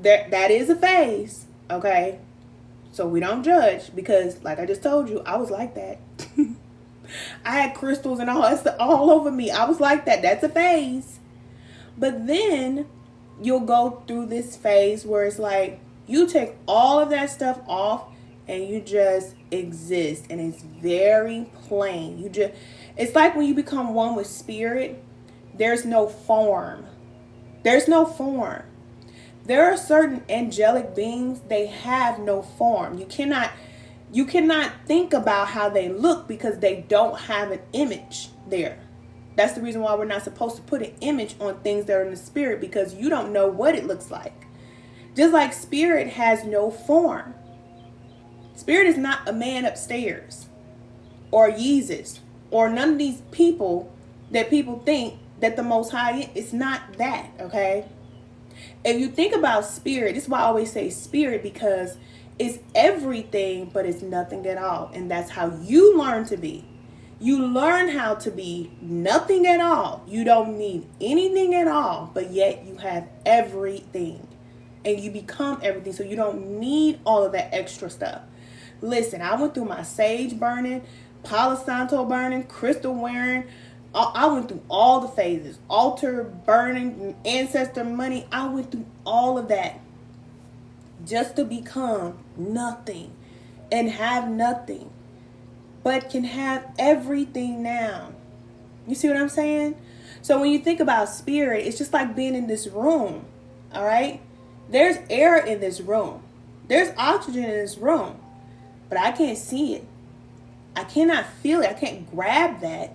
That is a phase, okay? So we don't judge because, like I just told you, I was like that. I had crystals and all that stuff all over me. I was like that. That's a phase. But then you'll go through this phase where it's like you take all of that stuff off and you just exist, and it's very plain. It's like when you become one with spirit, there's no form. There's no form. There are certain angelic beings, they have no form. You cannot think about how they look because they don't have an image there. That's the reason why we're not supposed to put an image on things that are in the spirit, because you don't know what it looks like. Just like spirit has no form. Spirit is not a man upstairs or Yeezus or none of these people that people think that the Most High is. Not that, okay? If you think about spirit, this is why I always say spirit, because it's everything, but it's nothing at all. And that's how you learn to be. You learn how to be nothing at all. You don't need anything at all, but yet you have everything. And you become everything, so you don't need all of that extra stuff. Listen, I went through my sage burning, Palo Santo burning, crystal wearing. I went through all the phases. Altar burning, ancestor money. I went through all of that just to become nothing and have nothing, but can have everything now. You see what I'm saying? So when you think about spirit, it's just like being in this room, all right? There's air in this room. There's oxygen in this room, but I can't see it. I cannot feel it. I can't grab that.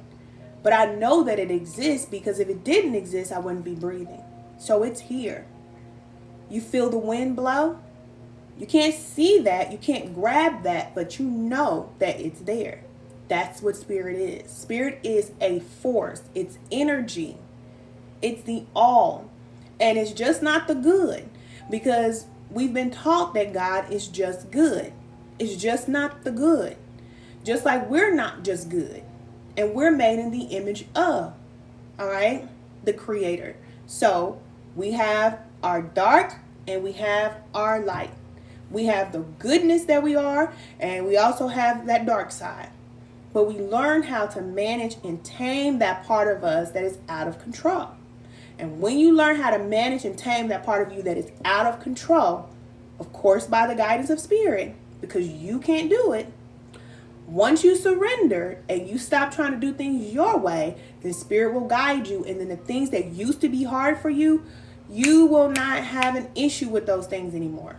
But I know that it exists, because if it didn't exist, I wouldn't be breathing. So it's here. You feel the wind blow? You can't see that. You can't grab that, but you know that it's there. That's what spirit is. Spirit is a force. It's energy. It's the all. And it's just not the good, because we've been taught that God is just good. It's just not the good. Just like we're not just good. And we're made in the image of, all right, the creator. So we have our dark and we have our light. We have the goodness that we are, and we also have that dark side. But we learn how to manage and tame that part of us that is out of control. And when you learn how to manage and tame that part of you that is out of control, of course, by the guidance of spirit, because you can't do it, once you surrender and you stop trying to do things your way, then spirit will guide you. And then the things that used to be hard for you, you will not have an issue with those things anymore.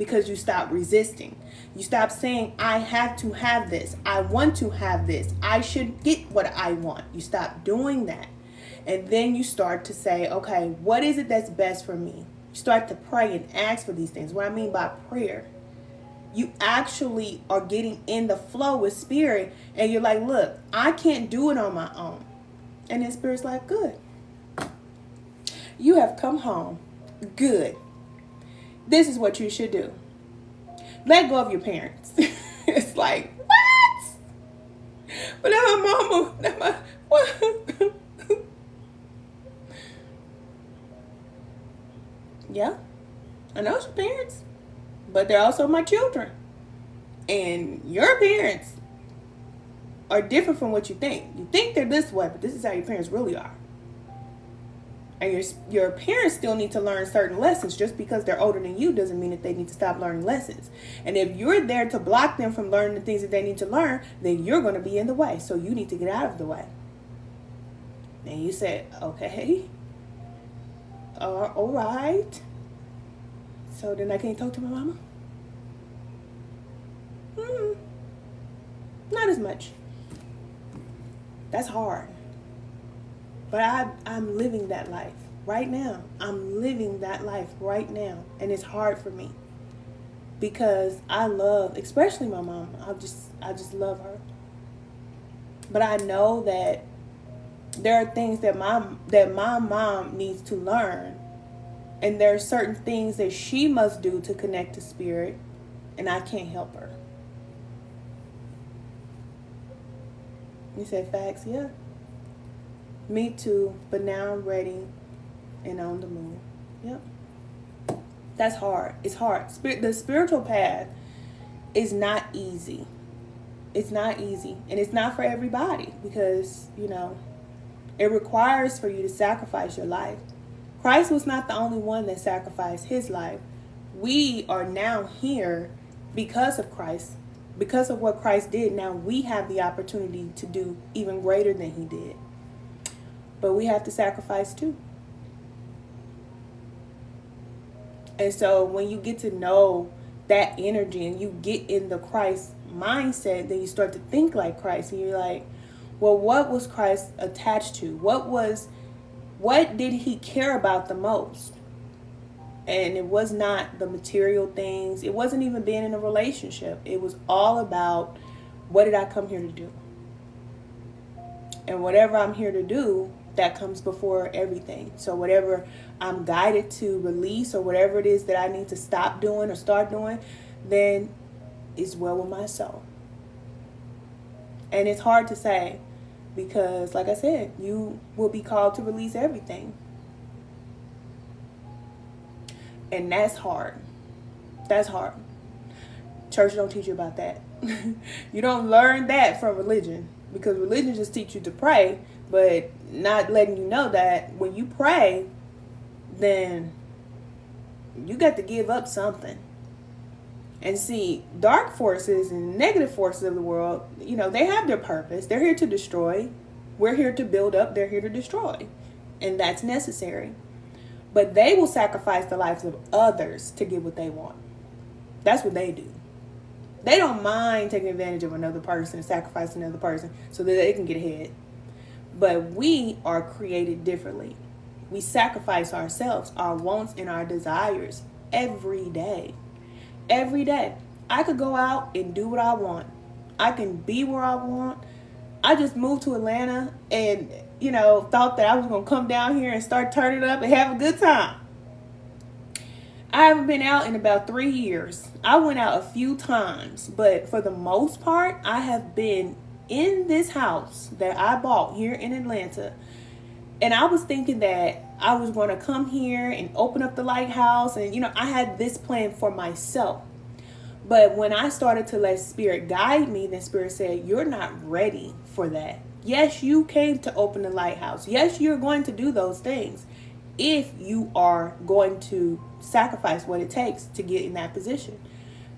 because you stop resisting. You stop saying, I have to have this. I want to have this. I should get what I want. You stop doing that. And then you start to say, okay, what is it that's best for me? You start to pray and ask for these things. What I mean by prayer, you actually are getting in the flow with spirit, and you're like, look, I can't do it on my own. And then spirit's like, good. You have come home. Good. This is what you should do. Let go of your parents. It's like, what? But now my mama, what? Yeah, I know it's your parents, but they're also my children. And your parents are different from what you think. You think they're this way, but this is how your parents really are. And your parents still need to learn certain lessons. Just because they're older than you doesn't mean that they need to stop learning lessons. And if you're there to block them from learning the things that they need to learn, then you're going to be in the way. So you need to get out of the way. And you said, okay, all right. So then I can't talk to my mama? Not as much. That's hard. But I'm living that life right now. I'm living that life right now. And it's hard for me. Because I love, especially my mom. I just love her. But I know that there are things that my mom needs to learn. And there are certain things that she must do to connect to spirit. And I can't help her. You said facts? Yeah. Me too, but now I'm ready and on the move. Yep. That's hard. It's hard. The spiritual path is not easy. It's not easy. And it's not for everybody because, it requires for you to sacrifice your life. Christ was not the only one that sacrificed his life. We are now here because of Christ. Because of what Christ did, now we have the opportunity to do even greater than he did. But we have to sacrifice too. And so when you get to know that energy and you get in the Christ mindset, then you start to think like Christ. And you're like, well, what was Christ attached to? What did he care about the most? And it was not the material things. It wasn't even being in a relationship. It was all about, what did I come here to do? And whatever I'm here to do, that comes before everything. So whatever I'm guided to release or whatever it is that I need to stop doing or start doing, then it's well with my soul. And it's hard to say because, like I said, you will be called to release everything. And that's hard. That's hard. Church don't teach you about that. You don't learn that from religion because religion just teach you to pray, but not letting you know that when you pray, then you got to give up something. And see, dark forces and negative forces of the world, they have their purpose. They're here to destroy. We're here to build up. They're here to destroy. And that's necessary. But they will sacrifice the lives of others to get what they want. That's what they do. They don't mind taking advantage of another person and sacrificing another person so that they can get ahead. But we are created differently. We sacrifice ourselves, our wants and our desires every day. Every day. I could go out and do what I want. I can be where I want. I just moved to Atlanta and, thought that I was going to come down here and start turning up and have a good time. I haven't been out in about 3 years. I went out a few times, but for the most part, I have been in this house that I bought here in Atlanta. And I was thinking that I was going to come here and open up the lighthouse. And, I had this plan for myself. But when I started to let Spirit guide me, then Spirit said, you're not ready for that. Yes, you came to open the lighthouse. Yes, you're going to do those things if you are going to sacrifice what it takes to get in that position.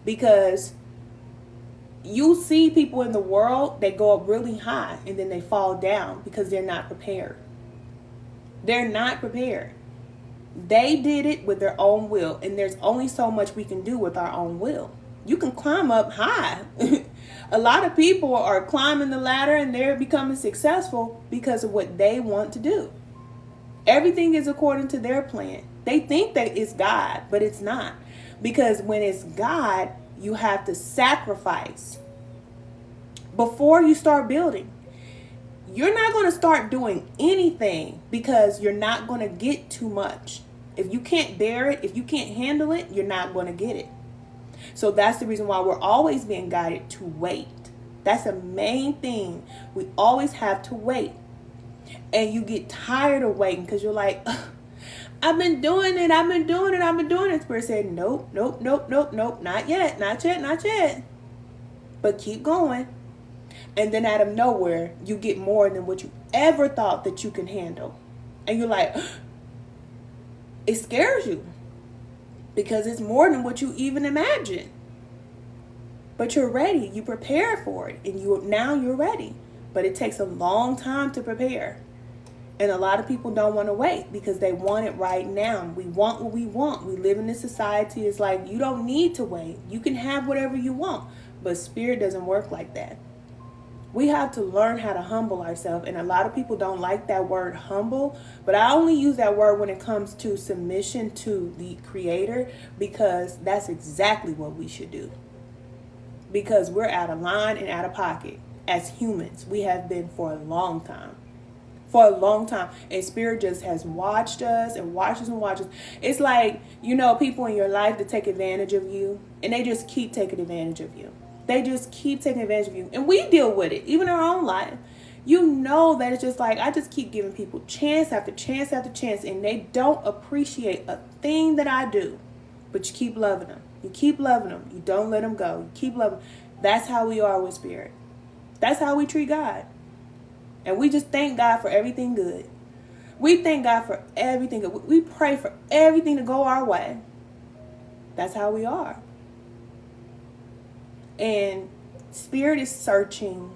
Because you see people in the world, they go up really high and then they fall down because they're not prepared. They're not prepared. They did it with their own will, and there's only so much we can do with our own will. You can climb up high. A lot of people are climbing the ladder and they're becoming successful because of what they want to do. Everything is according to their plan. They think that it's God, but it's not. Because when it's God, you have to sacrifice before you start building. You're not going to start doing anything because you're not going to get too much. If you can't bear it, if you can't handle it, you're not going to get it. So that's the reason why we're always being guided to wait. That's the main thing. We always have to wait. And you get tired of waiting because you're like, I've been doing it. Spirit said, nope, not yet. But keep going. And then out of nowhere, you get more than what you ever thought that you can handle. And you're like, it scares you because it's more than what you even imagined. But you're ready. You prepare for it. And now you're ready. But it takes a long time to prepare. And a lot of people don't want to wait because they want it right now. We want what we want. We live in this society. It's like, you don't need to wait. You can have whatever you want. But spirit doesn't work like that. We have to learn how to humble ourselves. And a lot of people don't like that word humble. But I only use that word when it comes to submission to the Creator, because that's exactly what we should do. Because we're out of line and out of pocket. As humans, we have been for a long time. And spirit just has watched us and watches and watches. It's like, people in your life that take advantage of you, and they just keep taking advantage of you. And we deal with it, even in our own life. That it's just like, I just keep giving people chance after chance after chance, and they don't appreciate a thing that I do. But you keep loving them. You don't let them go. You keep loving them. That's how we are with spirit. That's how we treat God. And we just thank God for everything good. We thank God for everything good. We pray for everything to go our way. That's how we are. And spirit is searching.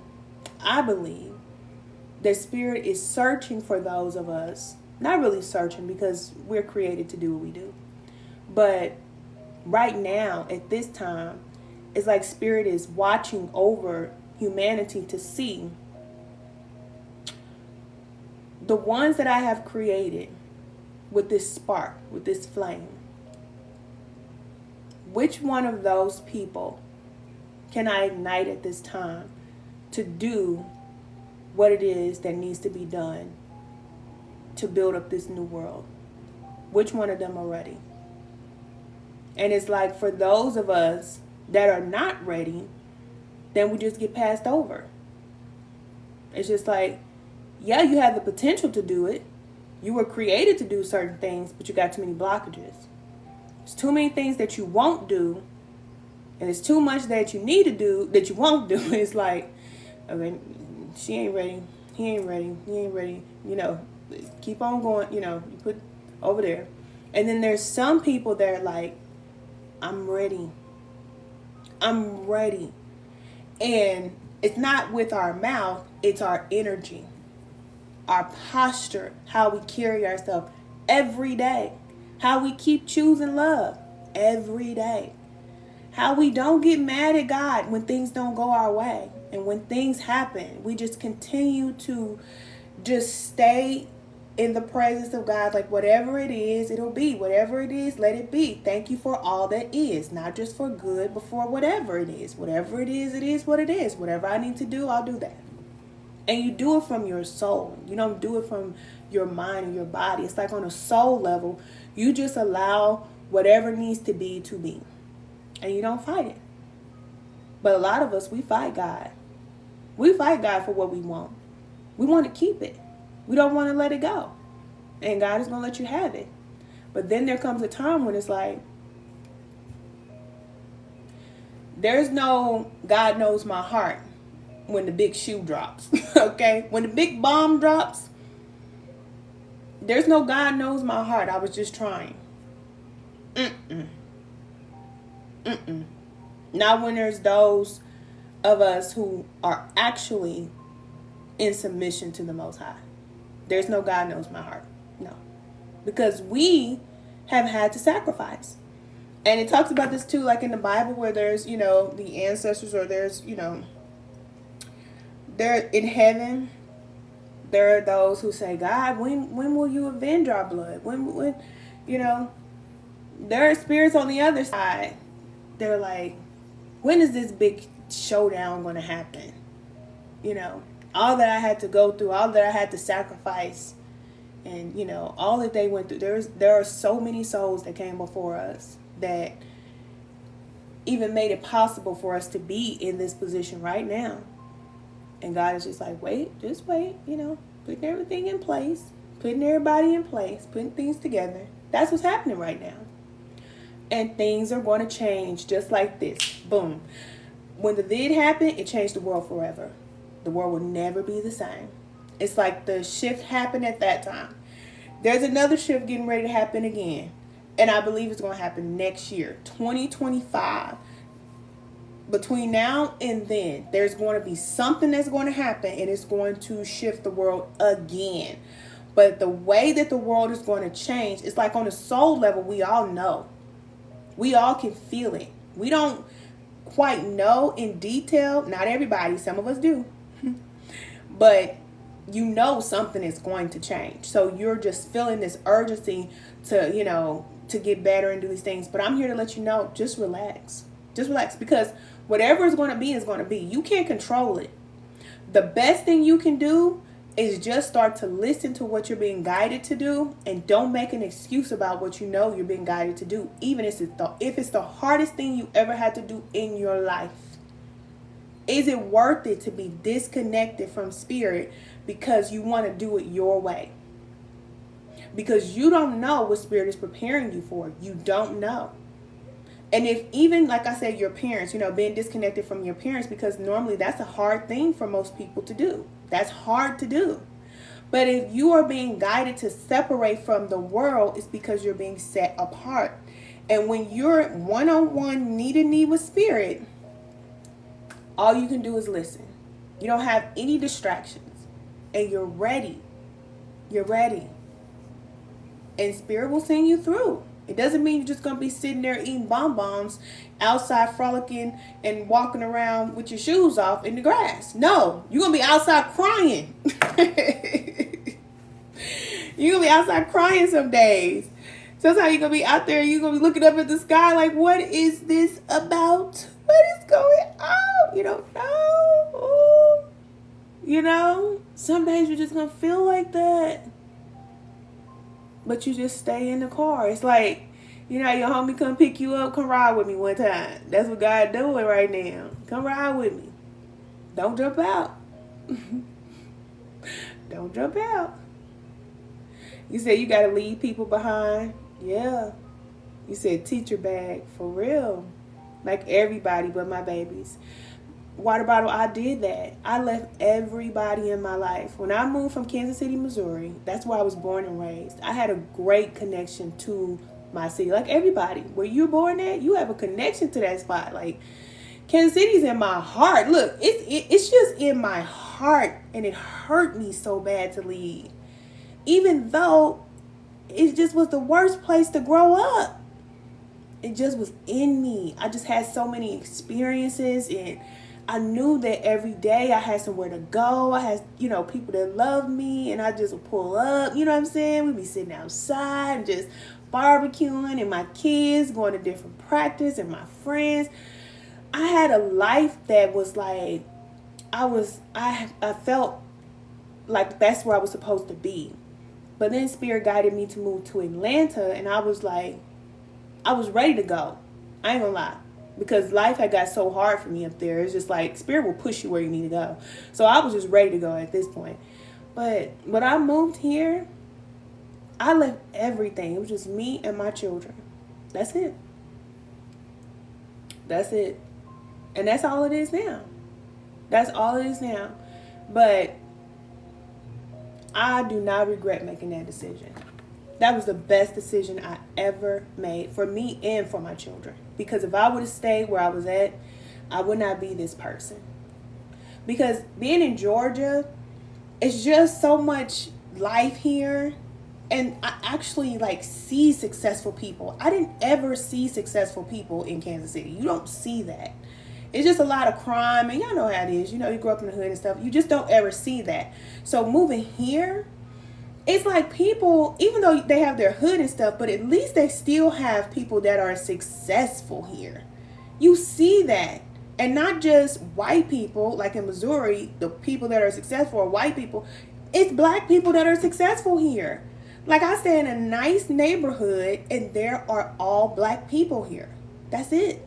I believe that spirit is searching for those of us. Not really searching, because we're created to do what we do. But right now, at this time, it's like spirit is watching over humanity to see the ones that I have created with this spark, with this flame. Which one of those people can I ignite at this time to do what it is that needs to be done to build up this new world? Which one of them are ready? And it's like, for those of us that are not ready, then we just get passed over. It's just like, yeah, you have the potential to do it. You were created to do certain things, but you got too many blockages. There's too many things that you won't do, and it's too much that you need to do that you won't do. It's like, she ain't ready. He ain't ready. Keep on going. You put over there. And then there's some people that are like, I'm ready. And it's not with our mouth, it's our energy, our posture, how we carry ourselves every day, how we keep choosing love every day, how we don't get mad at God when things don't go our way. And when things happen, we just continue to just stay in the presence of God. Like, whatever it is, it'll be. Whatever it is, let it be. Thank you for all that is. Not just for good, but for whatever it is. Whatever it is what it is. Whatever I need to do, I'll do that. And you do it from your soul. You don't do it from your mind and your body. It's like on a soul level, you just allow whatever needs to be. And you don't fight it. But a lot of us, we fight God. We fight God for what we want. We want to keep it. We don't want to let it go. And God is going to let you have it. But then there comes a time when it's like, there's no God knows my heart when the big shoe drops. Okay? When the big bomb drops, there's no God knows my heart. I was just trying. Not when there's those of us who are actually in submission to the Most High. There's no God knows my heart. No. Because we have had to sacrifice. And it talks about this too, like in the Bible, where there's, the ancestors, or there's, they're in heaven. There are those who say, God, when will you avenge our blood? When, there are spirits on the other side. They're like, when is this big showdown going to happen? All that I had to go through, all that I had to sacrifice, and, all that they went through. There are so many souls that came before us that even made it possible for us to be in this position right now. And God is just like, just wait, putting everything in place, putting everybody in place, putting things together. That's what's happening right now. And things are going to change just like this. Boom. When the vid happened, it changed the world forever. The world will never be the same. It's like the shift happened at that time. There's another shift getting ready to happen again. And I believe it's going to happen next year, 2025. Between now and then, there's going to be something that's going to happen, and it's going to shift the world again. But the way that the world is going to change, it's like on a soul level, we all know. We all can feel it. We don't quite know in detail. Not everybody. Some of us do. But something is going to change. So you're just feeling this urgency to, to get better and do these things. But I'm here to let you know, just relax. Just relax, because whatever is going to be is going to be. You can't control it. The best thing you can do is just start to listen to what you're being guided to do, and don't make an excuse about what you're being guided to do, even if it's the hardest thing you ever had to do in your life. Is it worth it to be disconnected from spirit because you want to do it your way? Because you don't know what spirit is preparing you for. You don't know. And if even, like I said, your parents, being disconnected from your parents, because normally that's a hard thing for most people to do. That's hard to do. But if you are being guided to separate from the world, it's because you're being set apart. And when you're one-on-one, knee-to-knee with spirit, all you can do is listen. You don't have any distractions. And you're ready. You're ready. And spirit will send you through. It doesn't mean you're just going to be sitting there eating bonbons outside, frolicking and walking around with your shoes off in the grass. No, you're going to be outside crying. You're going to be outside crying some days. Sometimes you're going to be out there, you're going to be looking up at the sky like, what is this about? What is going on? You don't know. Some days you're just going to feel like that. But you just stay in the car. It's like, your homie come pick you up, come ride with me one time. That's what God doing right now. Come ride with me. Don't jump out. Don't jump out. You said you got to leave people behind. Yeah. You said teacher bag. For real. Like everybody but my babies. Water bottle, I did that. I left everybody in my life. When I moved from Kansas City, Missouri, that's where I was born and raised. I had a great connection to my city. Like everybody, where you're born at, you have a connection to that spot. Like Kansas City's in my heart. Look, it's just in my heart, and it hurt me so bad to leave. Even though it just was the worst place to grow up. It just was in me. I just had so many experiences, and I knew that every day I had somewhere to go. I had, people that loved me, and I just would pull up. You know what I'm saying? We'd be sitting outside and just barbecuing, and my kids going to different practice, and my friends. I had a life that was like, I felt like that's where I was supposed to be. But then Spirit guided me to move to Atlanta, and I was like, I was ready to go. I ain't gonna lie. Because life had got so hard for me up there. It's just like Spirit will push you where you need to go. So I was just ready to go at this point. But when I moved here, I left everything. It was just me and my children. That's it. That's it. And that's all it is now. That's all it is now. But I do not regret making that decision. That was the best decision I ever made for me and for my children. Because if I would have stayed where I was at, I would not be this person. Because being in Georgia, it's just so much life here. And I actually like see successful people. I didn't ever see successful people in Kansas City. You don't see that. It's just a lot of crime, and y'all know how it is. You know, you grew up in the hood and stuff. You just don't ever see that. So moving here, it's like people, even though they have their hood and stuff, but at least they still have people that are successful here. You see that. And not just white people, like in Missouri, the people that are successful are white people. It's black people that are successful here. Like I stay in a nice neighborhood and there are all black people here. That's it.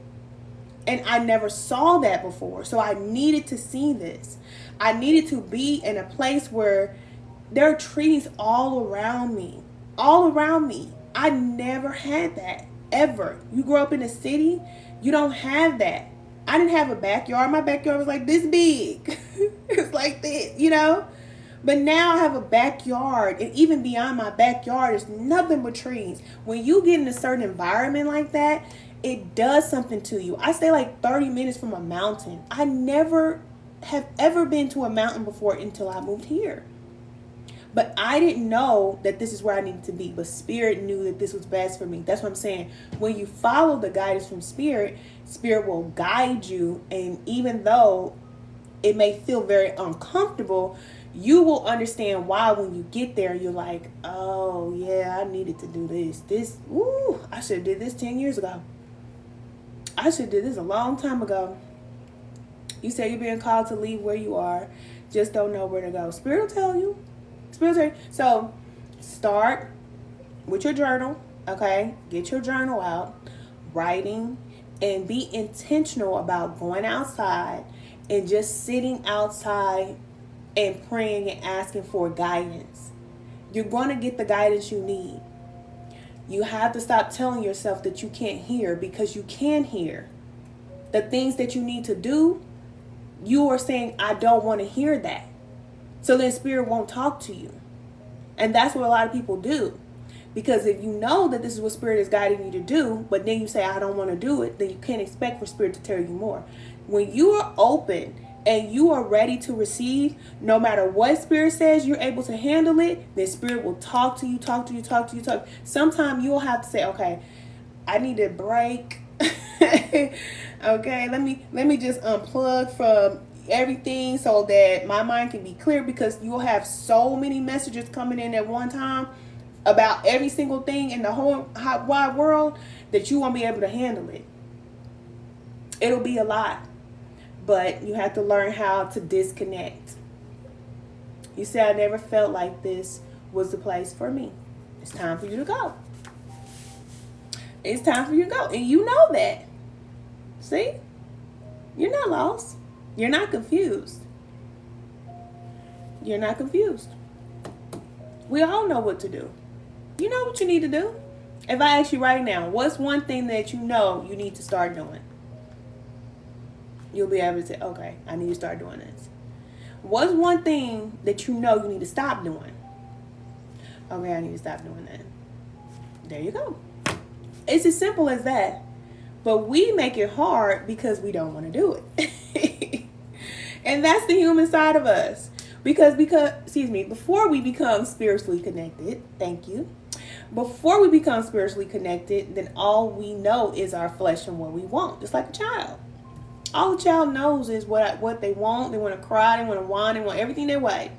And I never saw that before. So I needed to see this. I needed to be in a place where there are trees all around me. All around me. I never had that. Ever. You grow up in a city, you don't have that. I didn't have a backyard. My backyard was like this big. It's like this, you know? But now I have a backyard, and even beyond my backyard is nothing but trees. When you get in a certain environment like that, it does something to you. I stay like 30 minutes from a mountain. I never have ever been to a mountain before until I moved here. But I didn't know that this is where I needed to be. But Spirit knew that this was best for me. That's what I'm saying. When you follow the guidance from Spirit, Spirit will guide you. And even though it may feel very uncomfortable, you will understand why when you get there, you're like, oh, yeah, I needed to do this. I should have did this 10 years ago. I should have did this a long time ago. You say you're being called to leave where you are. Just don't know where to go. Spirit will tell you. Spirit will tell you. So start with your journal, okay? Get your journal out, writing, and be intentional about going outside and just sitting outside and praying and asking for guidance. You're going to get the guidance you need. You have to stop telling yourself that you can't hear, because you can hear. The things that you need to do, you are saying, I don't want to hear that. So then Spirit won't talk to you. And that's what a lot of people do. Because if you know that this is what Spirit is guiding you to do, but then you say, I don't want to do it, then you can't expect for Spirit to tell you more. When you are open and you are ready to receive, no matter what Spirit says, you're able to handle it, then Spirit will talk to you. Sometimes you'll have to say, okay, I need a break. Okay, let me just unplug from everything so that my mind can be clear, because you'll have so many messages coming in at one time about every single thing in the whole wide world that you won't be able to handle it. It'll be a lot. But you have to learn how to disconnect. You say, I never felt like this was the place for me. It's time for you to go. It's time for you to go. And you know that. See? You're not lost. You're not confused. You're not confused. We all know what to do. You know what you need to do. If I ask you right now, what's one thing that you know you need to start doing? You'll be able to say, okay, I need to start doing this. What's one thing that you know you need to stop doing? Okay, I need to stop doing that. There you go. It's as simple as that. But we make it hard because we don't want to do it. And that's the human side of us. Because, before we become spiritually connected, thank you. Before we become spiritually connected, then all we know is our flesh and what we want. Just like a child. All a child knows is what they want. They want to cry, they want to whine, they want everything their way.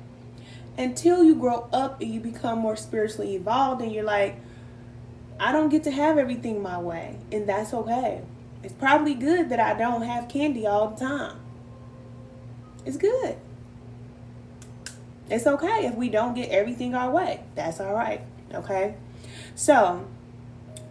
Until you grow up and you become more spiritually evolved and you're like, I don't get to have everything my way. And that's okay. It's probably good that I don't have candy all the time. It's good. It's okay if we don't get everything our way. That's all right. Okay? So,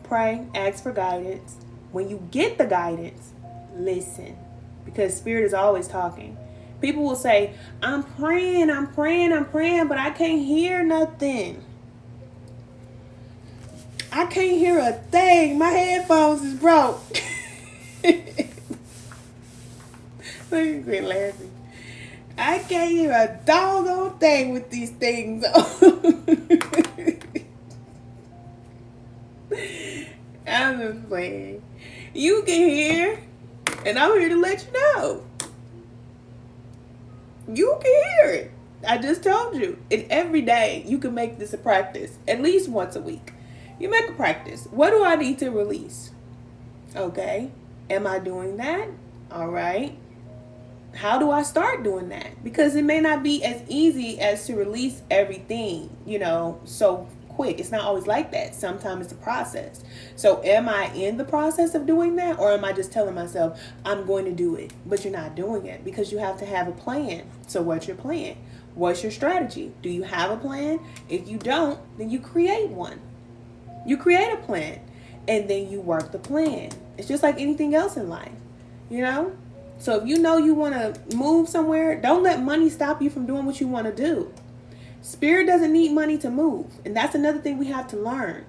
pray, ask for guidance. When you get the guidance, listen. Because Spirit is always talking. People will say, I'm praying, but I can't hear nothing. I can't hear a thing. My headphones is broke. Let me quit laughing. I can't hear a doggone thing with these things on. I'm just playing. You can hear, and I'm here to let you know. You can hear it. I just told you. And every day you can make this a practice, at least once a week. You make a practice. What do I need to release? Okay. Am I doing that? All right. How do I start doing that? Because it may not be as easy as to release everything, so quick. It's not always like that. Sometimes it's a process. So am I in the process of doing that, or am I just telling myself I'm going to do it, but you're not doing it? Because you have to have a plan. So what's your plan? What's your strategy? Do you have a plan? If you don't, then you create one. You create a plan, and then you work the plan. It's just like anything else in life, So if you want to move somewhere, don't let money stop you from doing what you want to do. Spirit doesn't need money to move. And that's another thing we have to learn.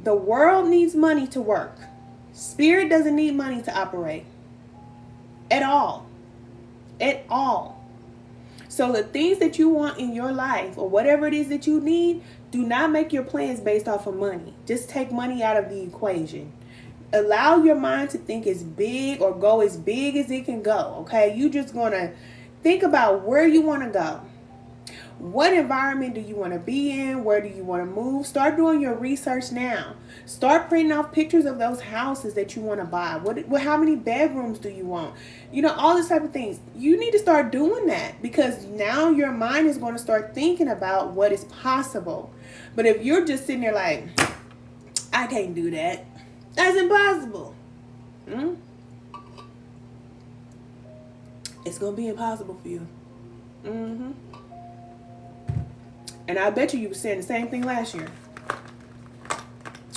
The world needs money to work. Spirit doesn't need money to operate. At all. At all. So the things that you want in your life, or whatever it is that you need, do not make your plans based off of money. Just take money out of the equation. Allow your mind to think as big, or go as big as it can go. Okay, you just gonna think about where you want to go. What environment do you want to be in? Where do you want to move? Start doing your research now. Start printing off pictures of those houses that you want to buy. How many bedrooms do you want? All this type of things. You need to start doing that, because now your mind is going to start thinking about what is possible. But if you're just sitting there like, I can't do that. That's impossible. It's going to be impossible for you. And I bet you were saying the same thing last year.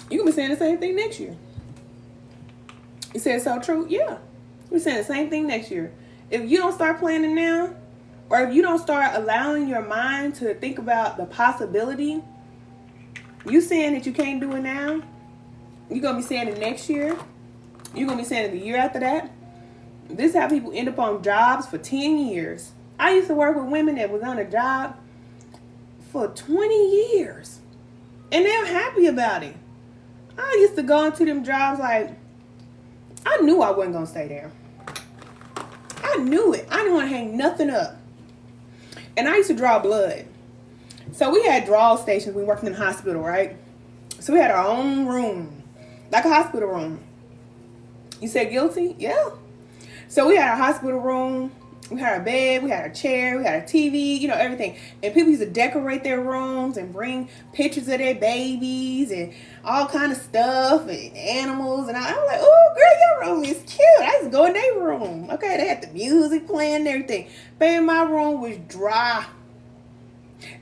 You can be saying the same thing next year. You said it's so true? Yeah. You're saying the same thing next year. If you don't start planning now, or if you don't start allowing your mind to think about the possibility, you saying that you can't do it now, you're going to be saying it next year. You're going to be saying it the year after that. This is how people end up on jobs for 10 years. I used to work with women that was on a job for 20 years. And they're happy about it. I used to go into them jobs like, I knew I wasn't going to stay there. I knew it. I didn't want to hang nothing up. And I used to draw blood. So we had draw stations. We worked in the hospital, right? So we had our own room. Like a hospital room. You said guilty? Yeah. So we had a hospital room. We had a bed, we had a chair, we had a TV, everything. And people used to decorate their rooms and bring pictures of their babies and all kind of stuff and animals. And I'm like, oh, girl, your room is cute. I used to go in their room. Okay, they had the music playing and everything. Baby, my room was dry.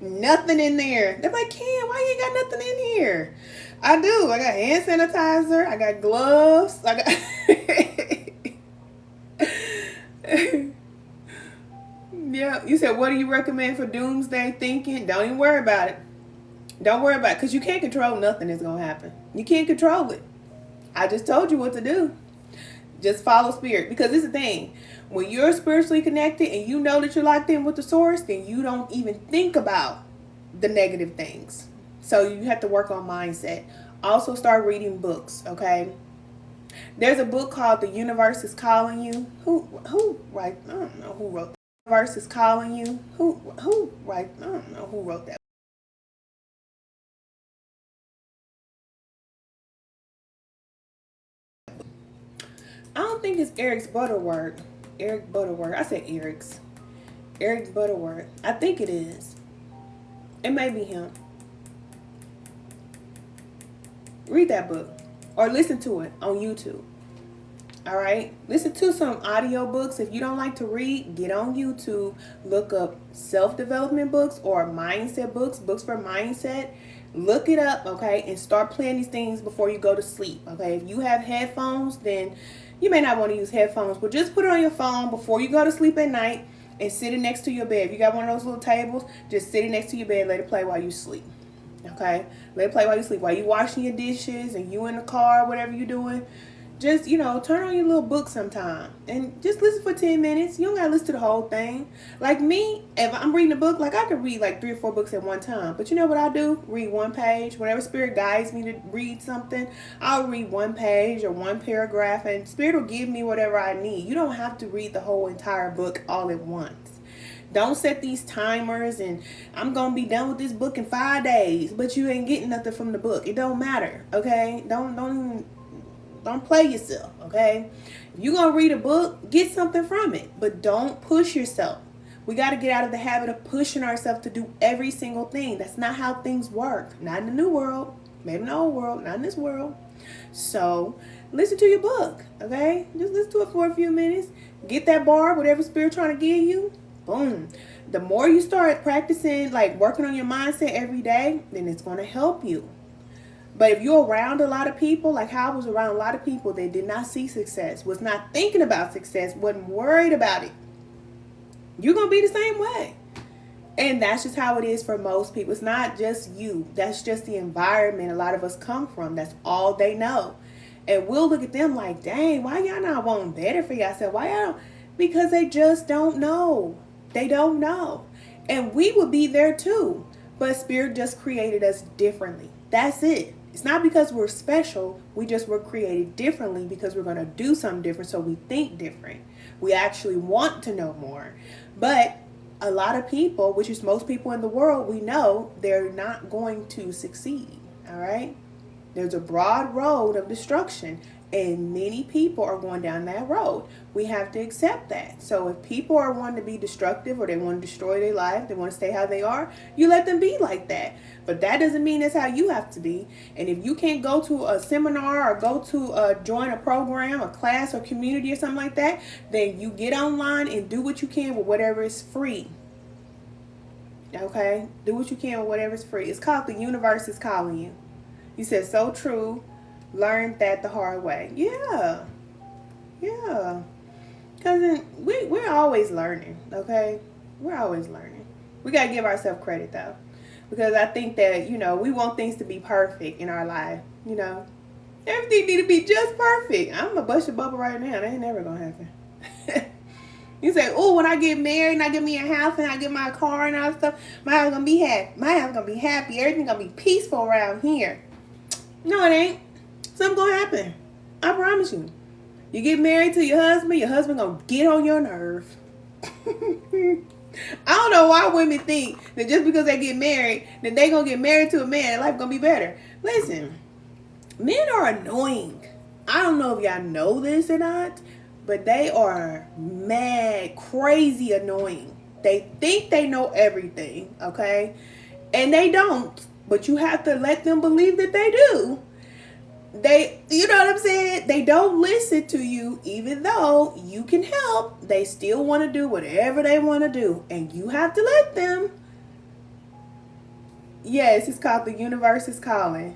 Nothing in there. They're like, Ken, why you ain't got nothing in here? I do. I got hand sanitizer. I got gloves. I got... Yeah, you said, what do you recommend for doomsday thinking? Don't even worry about it. Don't worry about it, because you can't control nothing that's going to happen. You can't control it. I just told you what to do. Just follow spirit. Because this is the thing. When you're spiritually connected and you know that you're locked in with the source, then you don't even think about the negative things. So you have to work on mindset. Also start reading books, okay? There's a book called The Universe is Calling You. Who I don't know who wrote that. Universe is Calling You. I don't know who wrote that. I don't think it's Eric Butterworth. I said Eric's. Eric Butterworth. I think it is. It may be him. Read that book or listen to it on YouTube. All right, listen to some audio books. If you don't like to read, get on YouTube, look up self-development books or mindset books for mindset. Look it up, okay, and start playing these things before you go to sleep, okay? If you have headphones, then you may not want to use headphones, but just put it on your phone before you go to sleep at night and sit it next to your bed. If you got one of those little tables, just sit it next to your bed, let it play while you sleep, okay? Let it play while you sleep, while you washing your dishes and you in the car, whatever you're doing. Just, turn on your little book sometime and just listen for 10 minutes. You don't got to listen to the whole thing. Like me, if I'm reading a book, like I could read like 3 or 4 books at one time. But you know what I do? Read one page. Whenever Spirit guides me to read something, I'll read one page or one paragraph and Spirit will give me whatever I need. You don't have to read the whole entire book all at once. Don't set these timers and I'm going to be done with this book in 5 days, but you ain't getting nothing from the book. It don't matter, okay? Don't play yourself, okay? If you're going to read a book, get something from it, but don't push yourself. We got to get out of the habit of pushing ourselves to do every single thing. That's not how things work. Not in the new world, maybe in the old world, not in this world. So listen to your book, okay? Just listen to it for a few minutes. Get that bar, whatever spirit trying to give you. Boom. The more you start practicing, like working on your mindset every day, then it's going to help you. But if you're around a lot of people, like how I was around a lot of people that did not see success, was not thinking about success, wasn't worried about it, you're going to be the same way. And that's just how it is for most people. It's not just you. That's just the environment a lot of us come from. That's all they know. And we'll look at them like, dang, why y'all not wanting better for yourself? Why y'all don't? Because they just don't know. They don't know. And we would be there too. But Spirit just created us differently. That's it. It's not because we're special. We just were created differently because we're going to do something different. So we think different. We actually want to know more. But a lot of people, which is most people in the world, we know they're not going to succeed. All right. There's a broad road of destruction. And many people are going down that road. We have to accept that. So if people are wanting to be destructive or they want to destroy their life, they want to stay how they are, you let them be like that. But that doesn't mean that's how you have to be. And if you can't go to a seminar or go to join a program, a class or community or something like that, then you get online and do what you can with whatever is free. Okay? Do what you can with whatever is free. It's called the universe is calling you. You said so true. Learned that the hard way. Yeah. Cousin, we're always learning, okay? We're always learning. We got to give ourselves credit, though. Because I think that, we want things to be perfect in our life, Everything need to be just perfect. I'm going to bust your bubble right now. That ain't never going to happen. You say, oh, when I get married and I get me a house and I get my car and all that stuff, my house going to be happy. My house going to be happy. Everything going to be peaceful around here. No, it ain't. Something gonna happen. I promise you. You get married to your husband gonna get on your nerve. I don't know why women think that just because they get married, that they gonna get married to a man and life gonna be better. Listen, men are annoying. I don't know if y'all know this or not, but they are mad, crazy annoying. They think they know everything, okay? And they don't, but you have to let them believe that they do. You know what I'm saying? They don't listen to you, even though you can help. They still want to do whatever they want to do, and you have to let them. Yes, it's called the universe is calling.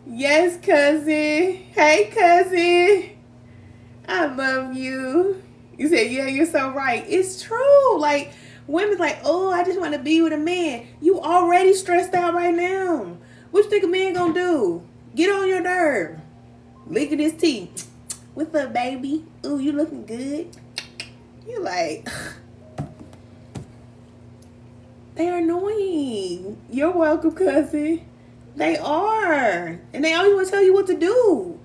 Yes, cousin. Hey, cousin. I love you. You said, yeah, you're so right. It's true. Like, women's like, oh, I just want to be with a man. You already stressed out right now. What you think a man gonna do? Get on your nerve. Lick at his teeth. What's up, baby? Ooh, you looking good. You like, they're annoying. You're welcome, cousin. They are. And they always want to tell you what to do.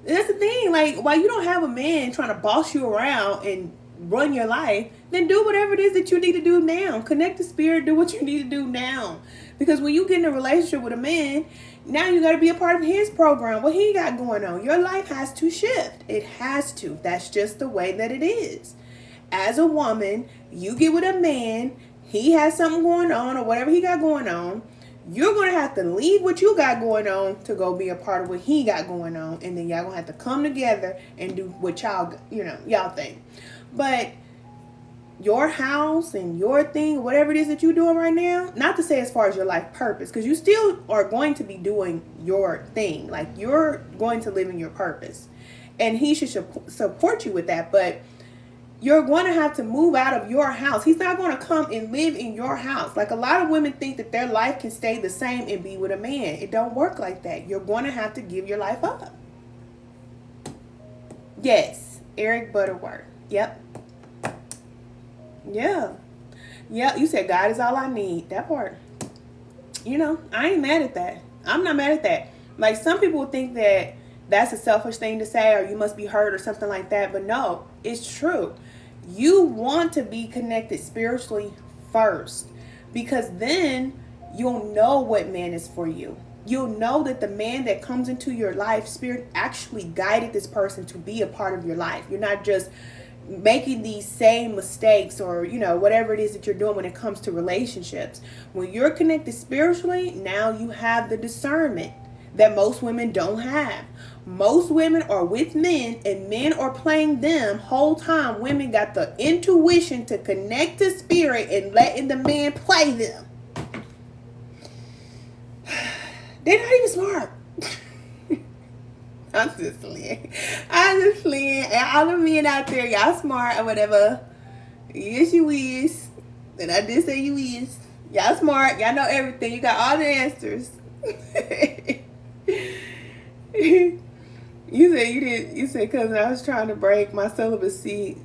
That's the thing. Like, while you don't have a man trying to boss you around and run your life, then do whatever it is that you need to do now. Connect to spirit. Do what you need to do now. Because when you get in a relationship with a man, now you got to be a part of his program. What he got going on. Your life has to shift. It has to. That's just the way that it is. As a woman, you get with a man, he has something going on or whatever he got going on. You're going to have to leave what you got going on to go be a part of what he got going on. And then y'all going to have to come together and do what y'all think. But your house and your thing, whatever it is that you're doing right now, not to say as far as your life purpose, because you still are going to be doing your thing. Like, you're going to live in your purpose. And he should support you with that. But you're going to have to move out of your house. He's not going to come and live in your house. Like, a lot of women think that their life can stay the same and be with a man. It don't work like that. You're going to have to give your life up. Yes, Eric Butterworth. Yep. Yeah. You said God is all I need. That part. I ain't mad at that. I'm not mad at that. Like, some people think that that's a selfish thing to say, or you must be hurt or something like that. But no, it's true. You want to be connected spiritually first, because then you'll know what man is for you. You'll know that the man that comes into your life, Spirit actually guided this person to be a part of your life. You're not just making these same mistakes or, whatever it is that you're doing when it comes to relationships. When you're connected spiritually, now you have the discernment that most women don't have. Most women are with men and men are playing them. Whole time women got the intuition to connect to spirit and letting the man play them. They're not even smart. I'm just playing. And all the men out there, y'all smart or whatever. Yes, you is. And I did say you is. Y'all smart. Y'all know everything. You got all the answers. You said, cousin, I was trying to break my celibacy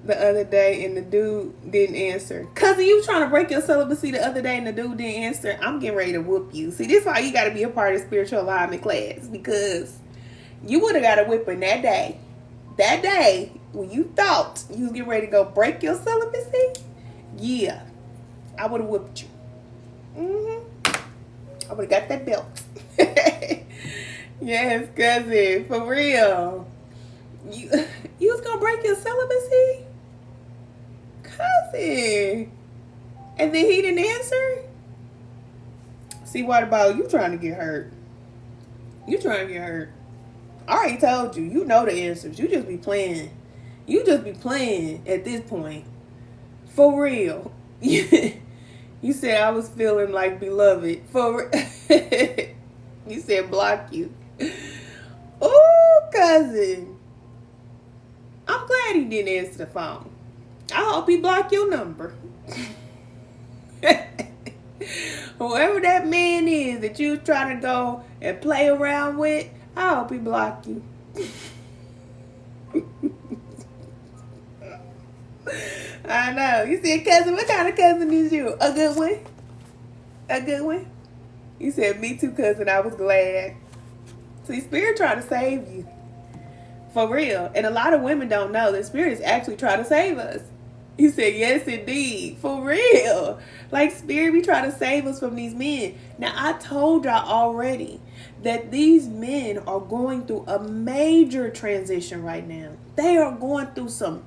the other day and the dude didn't answer. Cousin, you trying to break your celibacy the other day and the dude didn't answer? I'm getting ready to whoop you. See, this is why you got to be a part of spiritual alignment class, because you would have got a whipping that day. That day when you thought you was getting ready to go break your celibacy, yeah, I would have whooped you. I would have got that belt. Yes, cousin, for real. You was gonna break your celibacy? Cousin. And then he didn't answer? See, what about you trying to get hurt? You trying to get hurt. I already told you. You know the answers. You just be playing. You just be playing at this point. For real. You said I was feeling like beloved. For real. You said block you. Oh, cousin. I'm glad he didn't answer the phone. I hope he blocked your number. Whoever that man is that you trying to go and play around with, I hope he blocked you. I know. You said, cousin, what kind of cousin is you? A good one? A good one? You said, me too, cousin. I was glad. See, Spirit trying to save you. For real. And a lot of women don't know that Spirit is actually trying to save us. He said, yes, indeed. For real. Like, Spirit be trying to save us from these men. Now, I told y'all already that these men are going through a major transition right now. They are going through some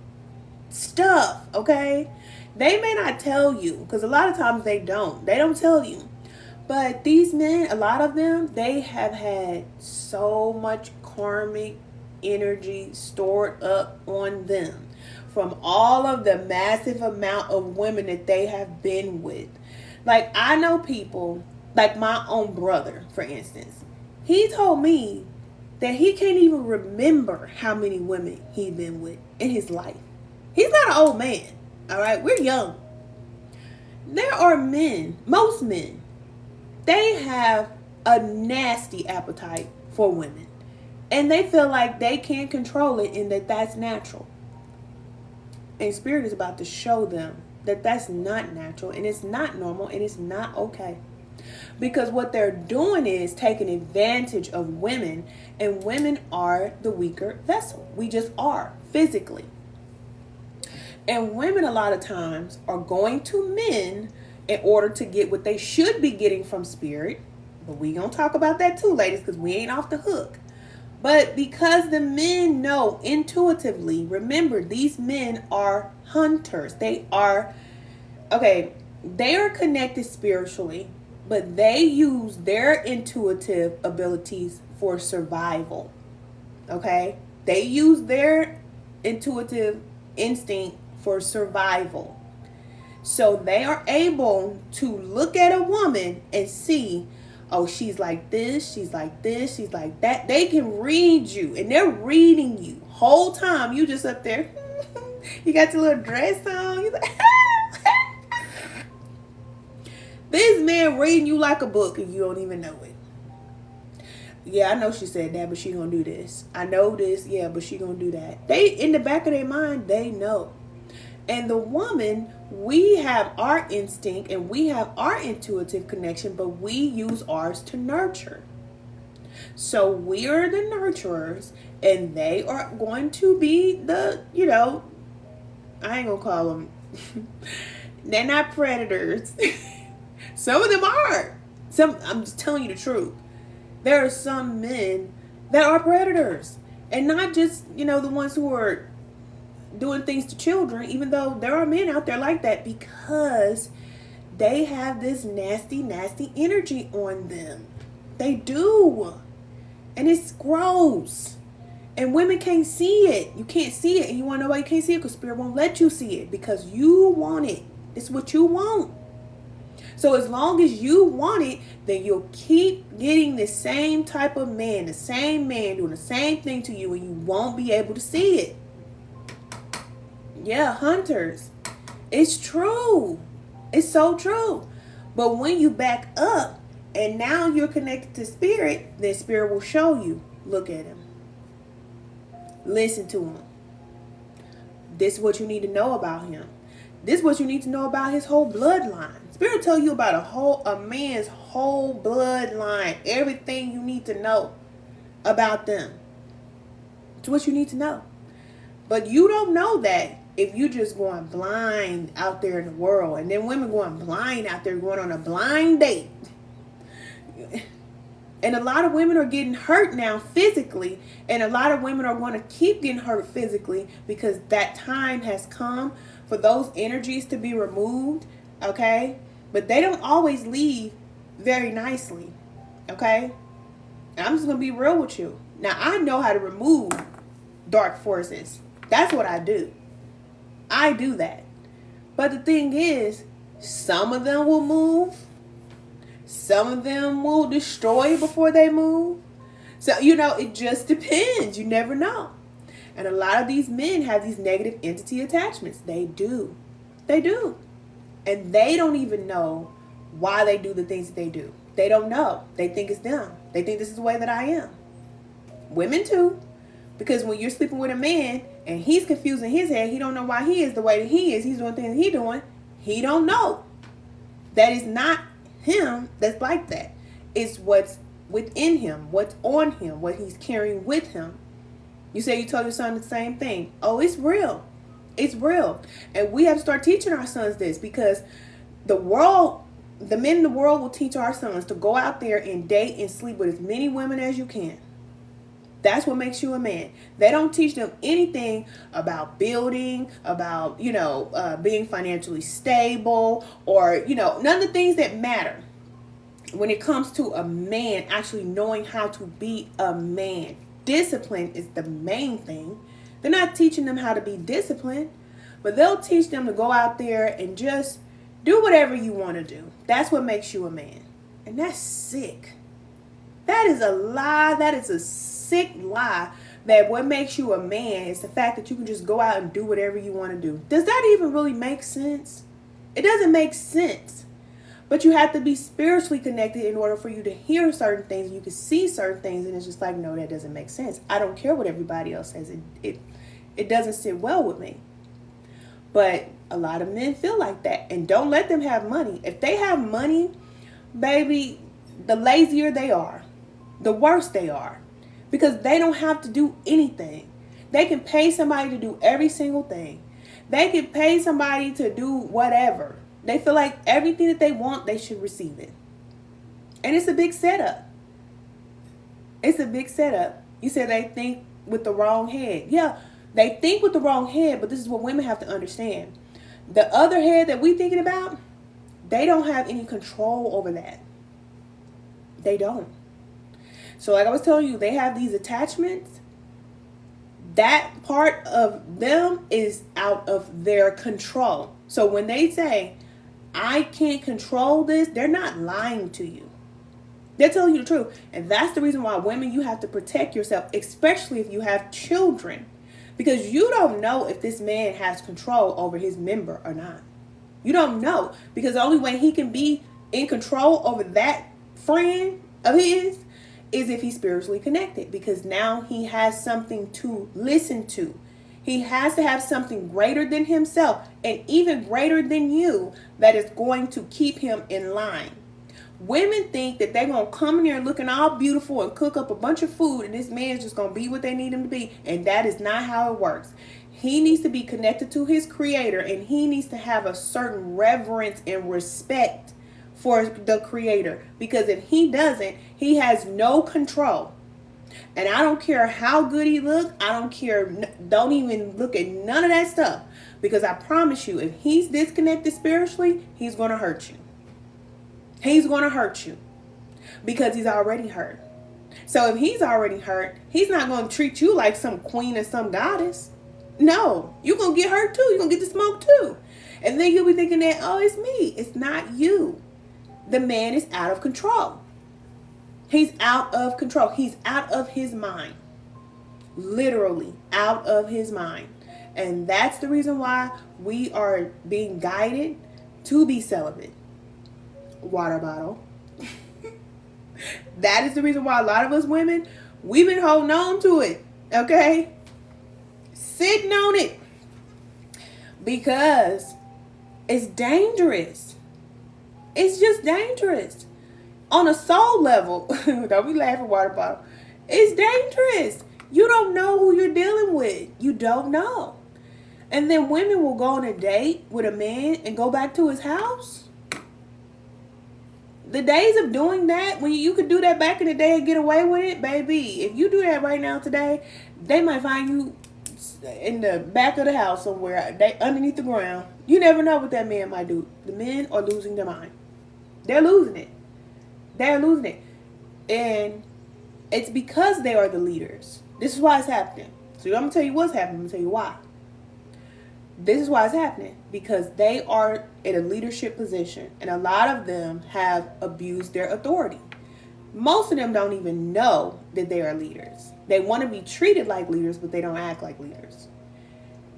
stuff, okay? They may not tell you, because a lot of times they don't. They don't tell you. But these men, a lot of them, they have had so much karmic energy stored up on them from all of the massive amount of women that they have been with. Like, I know people, like my own brother, for instance. He told me that he can't even remember how many women he's been with in his life. He's not an old man, all right? We're young. There are men, most men, they have a nasty appetite for women. And they feel like they can't control it and that that's natural. And Spirit is about to show them that that's not natural and it's not normal and it's not okay. Because what they're doing is taking advantage of women, and women are the weaker vessel. We just are, physically. And women a lot of times are going to men in order to get what they should be getting from Spirit. But we gonna talk about that too, ladies, because we ain't off the hook. But because the men know intuitively, remember, these men are hunters. They are connected spiritually, but they use their intuitive abilities for survival. Okay? They use their intuitive instinct for survival. So they are able to look at a woman and see, oh, she's like this, she's like this, she's like that. They can read you, and they're reading you. Whole time, you just up there. You got your little dress on. You're like, this man reading you like a book, and you don't even know it. Yeah, I know she said that, but she gonna do this. I know this, yeah, but she gonna do that. They, in the back of their mind, they know. And the woman, we have our instinct and we have our intuitive connection, but we use ours to nurture. So we are the nurturers, and they are going to be the, I ain't gonna call them. They're not predators. Some of them are. I'm just telling you the truth. There are some men that are predators. And not just, the ones who are doing things to children, even though there are men out there like that, because they have this nasty, nasty energy on them. They do. And it's gross. And women can't see it. You can't see it. And you want to know why you can't see it? Because Spirit won't let you see it. Because you want it. It's what you want. So as long as you want it, then you'll keep getting the same type of man, the same man doing the same thing to you, and you won't be able to see it. Yeah, hunters. It's true. It's so true. But when you back up and now you're connected to Spirit, then Spirit will show you. Look at him. Listen to him. This is what you need to know about him. This is what you need to know about his whole bloodline. Spirit will tell you about a man's whole bloodline. Everything you need to know about them. It's what you need to know. But you don't know that if you just going blind out there in the world. And then women going blind out there, going on a blind date. And a lot of women are getting hurt now physically. And a lot of women are going to keep getting hurt physically because that time has come for those energies to be removed. Okay? But they don't always leave very nicely. Okay? And I'm just going to be real with you. Now, I know how to remove dark forces. That's what I do. I do that. But the thing is, some of them will move. Some of them will destroy before they move. So, it just depends. You never know. And a lot of these men have these negative entity attachments. They do. They do. And they don't even know why they do the things that they do. They don't know. They think it's them. They think this is the way that I am. Women too. Because when you're sleeping with a man and he's confused in his head, he don't know why he is the way that he is. He's doing things he's doing. He don't know. That is not him that's like that. It's what's within him, what's on him, what he's carrying with him. You say you told your son the same thing. Oh, it's real. It's real. And we have to start teaching our sons this, because the men in the world will teach our sons to go out there and date and sleep with as many women as you can. That's what makes you a man. They don't teach them anything about building, about, being financially stable, or, none of the things that matter when it comes to a man actually knowing how to be a man. Discipline is the main thing. They're not teaching them how to be disciplined, but they'll teach them to go out there and just do whatever you want to do. That's what makes you a man. And that's sick. That is a lie. That is a sick lie. That what makes you a man is the fact that you can just go out and do whatever you want to do. Does that even really make sense? It doesn't make sense. But you have to be spiritually connected in order for you to hear certain things. You can see certain things, and it's just like, no, that doesn't make sense. I don't care what everybody else says. It doesn't sit well with me. But a lot of men feel like that. And don't let them have money. If they have money, baby, the lazier they are, the worse they are. Because they don't have to do anything. They can pay somebody to do every single thing. They can pay somebody to do whatever. They feel like everything that they want, they should receive it. And it's a big setup. It's a big setup. You said they think with the wrong head. Yeah, they think with the wrong head, but this is what women have to understand. The other head that we thinking about, they don't have any control over that. They don't. So like I was telling you, they have these attachments. That part of them is out of their control. So when they say, I can't control this, they're not lying to you. They're telling you the truth. And that's the reason why women, you have to protect yourself, especially if you have children. Because you don't know if this man has control over his member or not. You don't know. Because the only way he can be in control over that friend of his is if he's spiritually connected. Because now he has something to listen to. He has to have something greater than himself and even greater than you that is going to keep him in line. Women think that they're going to come in here looking all beautiful and cook up a bunch of food and this man's just going to be what they need him to be. And that is not how it works. He needs to be connected to his creator, and he needs to have a certain reverence and respect for the creator, because if he doesn't, he has no control. And I don't care how good he looks. I don't care. Don't even look at none of that stuff, because I promise you, if he's disconnected spiritually, he's going to hurt you. He's going to hurt you because he's already hurt. So if he's already hurt, he's not going to treat you like some queen or some goddess. No, you're going to get hurt too. You're going to get the smoke too. And then you'll be thinking that, oh, it's me. It's not you. The man is out of control. He's out of control. He's out of his mind. Literally out of his mind. And that's the reason why we are being guided to be celibate. Water bottle. That is the reason why a lot of us women, we've been holding on to it. Okay? Sitting on it. Because it's dangerous. It's just dangerous. On a soul level, don't be laughing, water bottle. It's dangerous. You don't know who you're dealing with. You don't know. And then women will go on a date with a man and go back to his house. The days of doing that, when you could do that back in the day and get away with it, baby, if you do that right now today, they might find you in the back of the house somewhere, underneath the ground. You never know what that man might do. The men are losing their mind. They're losing it. They're losing it. And it's because they are the leaders. This is why it's happening. So I'm going to tell you what's happening. I'm going to tell you why. This is why it's happening. Because they are in a leadership position. And a lot of them have abused their authority. Most of them don't even know that they are leaders. They want to be treated like leaders, but they don't act like leaders.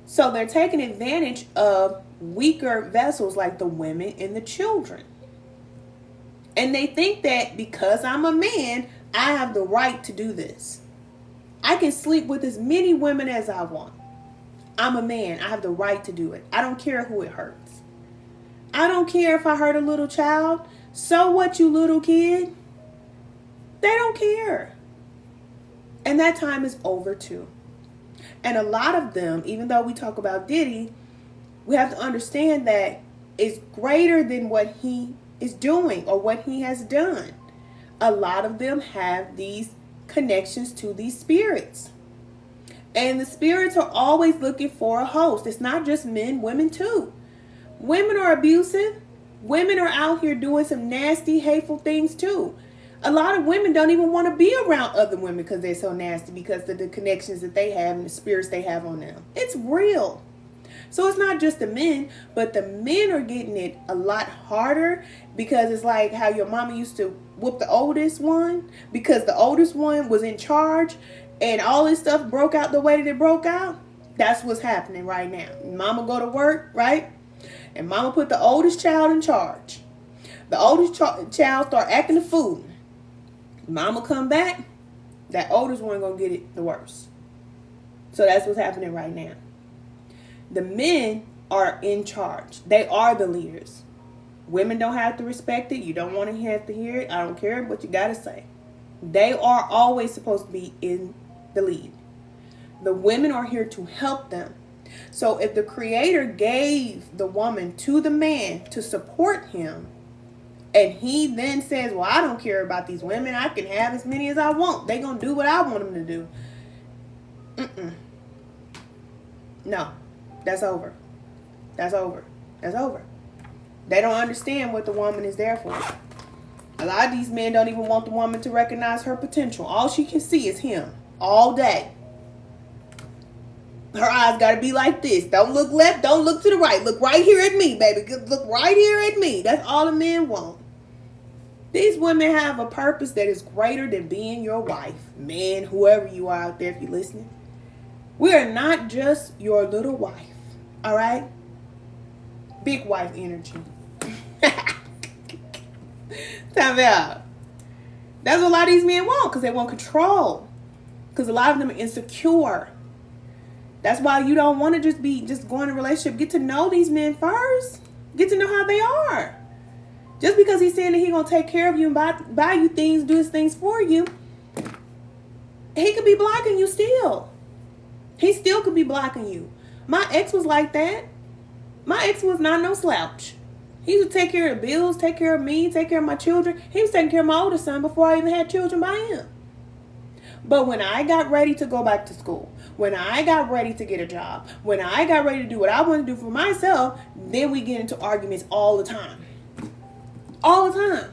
So they're taking advantage of weaker vessels like the women and the children. And they think that because I'm a man, I have the right to do this. I can sleep with as many women as I want. I'm a man. I have the right to do it. I don't care who it hurts. I don't care if I hurt a little child. So what, you little kid? They don't care. And that time is over too. And a lot of them, even though we talk about Diddy, we have to understand that it's greater than what he is doing or what he has done. A lot of them have these connections to these spirits. And the spirits are always looking for a host. It's not just men, women too. Women are abusive. Women are out here doing some nasty, hateful things too. A lot of women don't even want to be around other women because they're so nasty, because of the connections that they have and the spirits they have on them. It's real. So it's not just the men, but the men are getting it a lot harder, because it's like how your mama used to whoop the oldest one because the oldest one was in charge and all this stuff broke out the way that it broke out. That's what's happening right now. Mama go to work, right? And mama put the oldest child in charge. The oldest child start acting a fool. Mama come back, that oldest one gonna get it the worst. So that's what's happening right now. The men are in charge. They are the leaders. Women don't have to respect it. You don't want to have to hear it. I don't care what you got to say. They are always supposed to be in the lead. The women are here to help them. So if the creator gave the woman to the man to support him, and he then says, well, I don't care about these women. I can have as many as I want. They're going to do what I want them to do. No, that's over. That's over. That's over. They don't understand what the woman is there for. A lot of these men don't even want the woman to recognize her potential. All she can see is him all day. Her eyes got to be like this. Don't look left. Don't look to the right. Look right here at me, baby. Look right here at me. That's all the men want. These women have a purpose that is greater than being your wife, man, whoever you are out there, if you're listening. We are not just your little wife, all right? Big wife energy. Time out. That's what a lot of these men want, because they want control. Because a lot of them are insecure. That's why you don't want to just go in a relationship. Get to know these men first. Get to know how they are. Just because he's saying that he's going to take care of you and buy you things, do his things for you, he could be blocking you still. He still could be blocking you. My ex was like that. My ex was not no slouch. He used to take care of the bills, take care of me, take care of my children. He was taking care of my older son before I even had children by him. But when I got ready to go back to school, when I got ready to get a job, when I got ready to do what I want to do for myself, then we get into arguments all the time. All the time.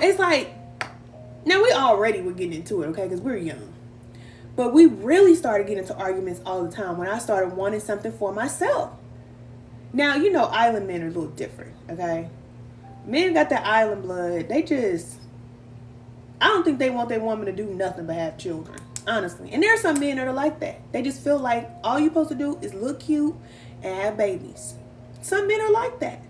It's like, now we already were getting into it, okay, because we're young. But we really started getting into arguments all the time when I started wanting something for myself. Now, you know, island men are a little different, okay? Men got that island blood. They just, I don't think they want their woman to do nothing but have children, honestly. And there are some men that are like that. They just feel like all you're supposed to do is look cute and have babies. Some men are like that.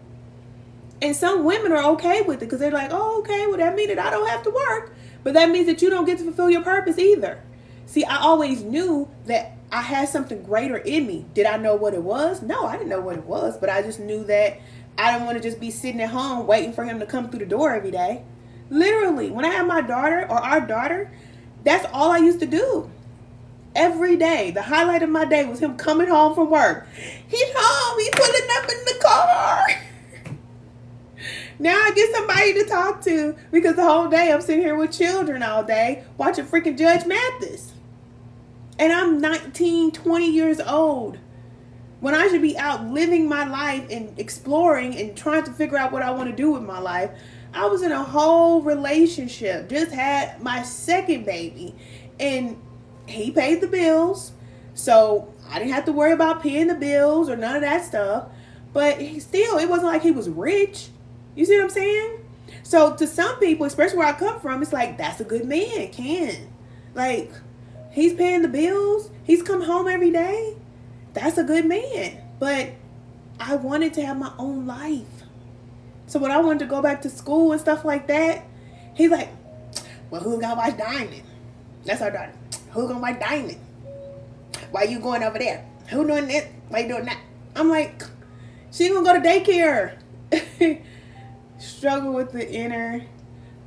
And some women are okay with it because they're like, oh, okay, well, that means that I don't have to work. But that means that you don't get to fulfill your purpose either. See, I always knew that I had something greater in me. Did I know what it was? No, I didn't know what it was. But I just knew that I didn't want to just be sitting at home waiting for him to come through the door every day. Literally, when I had my daughter or our daughter, that's all I used to do. Every day, the highlight of my day was him coming home from work. He's home. He's pulling up in the car. Now I get somebody to talk to because the whole day I'm sitting here with children all day watching freaking Judge Mathis. And I'm 19, 20 years old when I should be out living my life and exploring and trying to figure out what I want to do with my life. I was in a whole relationship, just had my second baby, and he paid the bills. So I didn't have to worry about paying the bills or none of that stuff. But still, it wasn't like he was rich. You see what I'm saying? So to some people, especially where I come from, it's like, that's a good man, Ken. Like, he's paying the bills. He's come home every day. That's a good man. But I wanted to have my own life. So when I wanted to go back to school and stuff like that, he's like, well, who's going to watch Diamond? That's our daughter. Who's going to watch Diamond? Why you going over there? Who doing this? Why you doing that? I'm like, she going to go to daycare. Struggle with the inner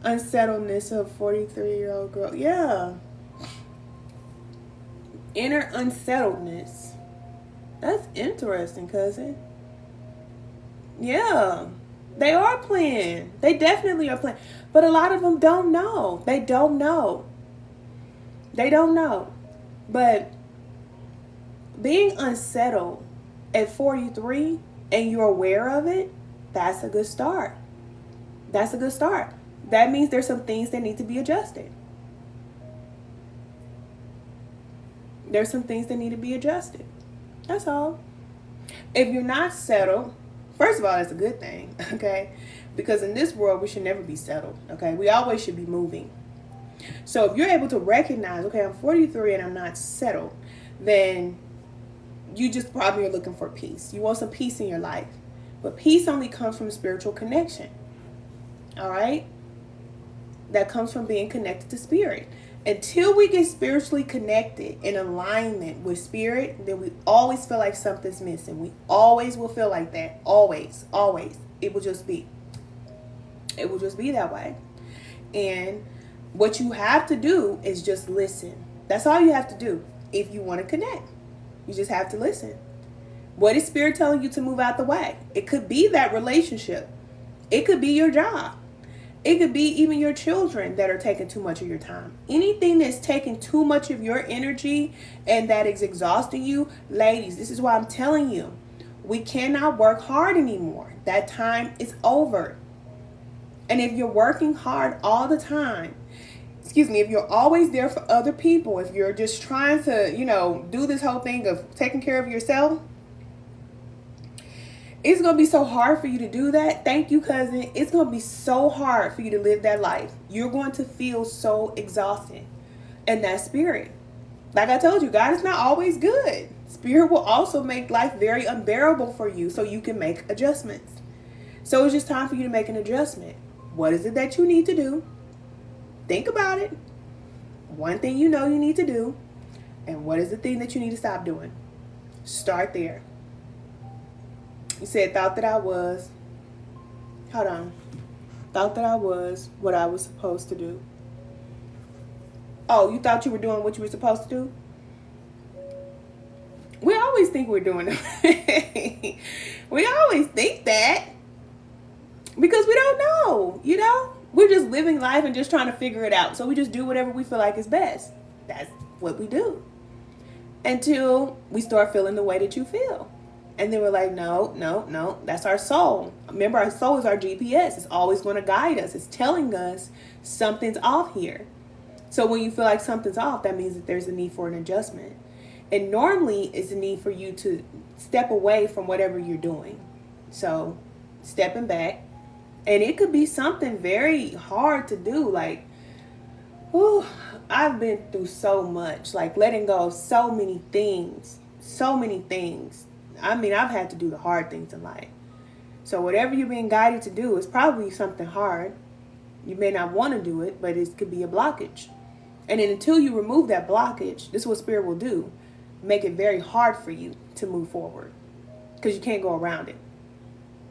unsettledness of a 43-year-old girl. Yeah. Inner unsettledness. That's interesting, cousin. Yeah. They are playing. They definitely are playing. But a lot of them don't know. They don't know. They don't know. But being unsettled at 43 and you're aware of it, that's a good start. That's a good start. That means there's some things that need to be adjusted. There's some things that need to be adjusted. That's all. If you're not settled, first of all, that's a good thing, okay? Because in this world, we should never be settled, okay? We always should be moving. So if you're able to recognize, okay, I'm 43 and I'm not settled, then you just probably are looking for peace. You want some peace in your life. But peace only comes from spiritual connection, all right? That comes from being connected to spirit. Until we get spiritually connected in alignment with spirit, then we always feel like something's missing. We always will feel like that. Always, always. It will just be. It will just be that way. And what you have to do is just listen. That's all you have to do if you want to connect. You just have to listen. What is spirit telling you to move out the way? It could be that relationship. It could be your job. It could be even your children that are taking too much of your time. Anything that's taking too much of your energy and that is exhausting you, ladies, this is why I'm telling you, we cannot work hard anymore. That time is over. And if you're working hard all the time, if you're always there for other people, if you're just trying to, do this whole thing of taking care of yourself, it's going to be so hard for you to do that. Thank you, cousin. It's going to be so hard for you to live that life. You're going to feel so exhausted. And that spirit, like I told you, God is not always good. Spirit will also make life very unbearable for you so you can make adjustments. So it's just time for you to make an adjustment. What is it that you need to do? Think about it. One thing you know you need to do. And what is the thing that you need to stop doing? Start there. You said, thought that I was. Hold on. Thought that I was what I was supposed to do. Oh, you thought you were doing what you were supposed to do? We're always think we're doing it. We always think that because we don't know, We're just living life and just trying to figure it out. So we just do whatever we feel like is best. That's what we do. Until we start feeling the way that you feel. And then we're like, no, that's our soul. Remember, our soul is our GPS. It's always going to guide us. It's telling us something's off here. So when you feel like something's off, that means that there's a need for an adjustment. And normally it's a need for you to step away from whatever you're doing. So stepping back. And it could be something very hard to do. Like, I've been through so much. Like letting go of so many things. I mean, I've had to do the hard things in life. So whatever you're being guided to do is probably something hard. You may not want to do it, but it could be a blockage. And then until you remove that blockage, this is what Spirit will do. Make it very hard for you to move forward. Because you can't go around it.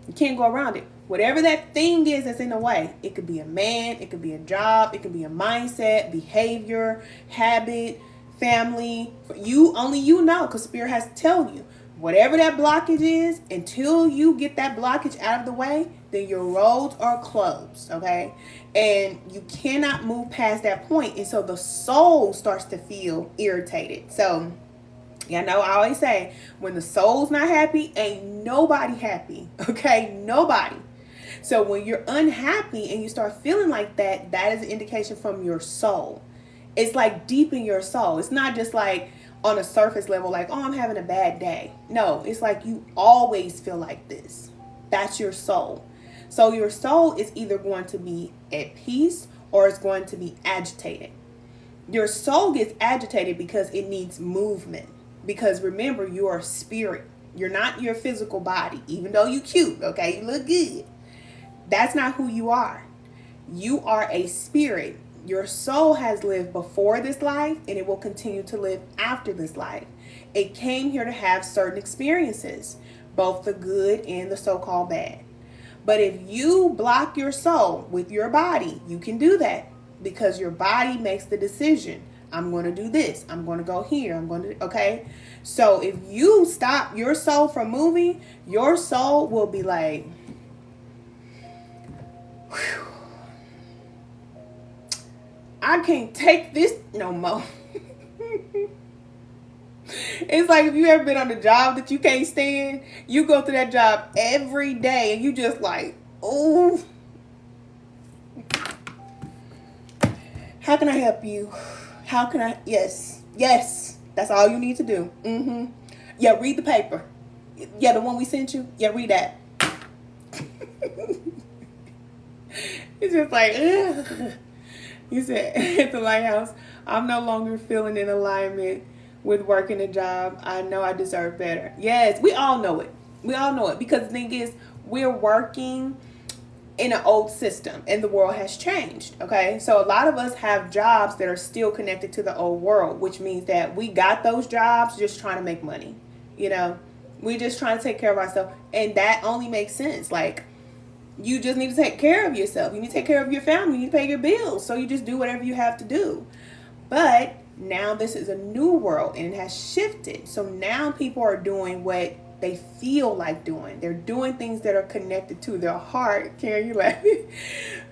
You can't go around it. Whatever that thing is that's in the way, it could be a man, it could be a job, it could be a mindset, behavior, habit, family. Only you know, because Spirit has to tell you. Whatever that blockage is, until you get that blockage out of the way, then your roads are closed, okay? And you cannot move past that point. And so the soul starts to feel irritated. So, I always say, when the soul's not happy, ain't nobody happy, okay? Nobody. So when you're unhappy and you start feeling like that, that is an indication from your soul. It's like deep in your soul. It's not just like on a surface level, like, oh, I'm having a bad day. No, it's like you always feel like this. That's your soul. So your soul is either going to be at peace or it's going to be agitated. Your soul gets agitated because it needs movement. Because remember, you are spirit. You're not your physical body, even though you're cute, okay? You look good. That's not who you are. You are a spirit. Your soul has lived before this life and it will continue to live after this life. It came here to have certain experiences, both the good and the so-called bad. But if you block your soul with your body, you can do that because your body makes the decision. I'm going to do this. I'm going to go here. Okay? So if you stop your soul from moving, your soul will be like, whew, I can't take this no more. It's like if you ever been on a job that you can't stand, you go through that job every day and you just like, oh, how can I help you? How can I? Yes. That's all you need to do. Yeah, read the paper. Yeah, the one we sent you. Yeah, read that. It's just like, ugh. He said, at the lighthouse, I'm no longer feeling in alignment with working a job. I know I deserve better. Yes, we all know it. Because the thing is, we're working in an old system and the world has changed. Okay, so a lot of us have jobs that are still connected to the old world, which means that we got those jobs just trying to make money. We just trying to take care of ourselves, and that only makes sense. Like, you just need to take care of yourself. You need to take care of your family. You need to pay your bills. So you just do whatever you have to do. But now this is a new world and it has shifted. So now people are doing what they feel like doing. They're doing things that are connected to their heart. Karen, you laughing?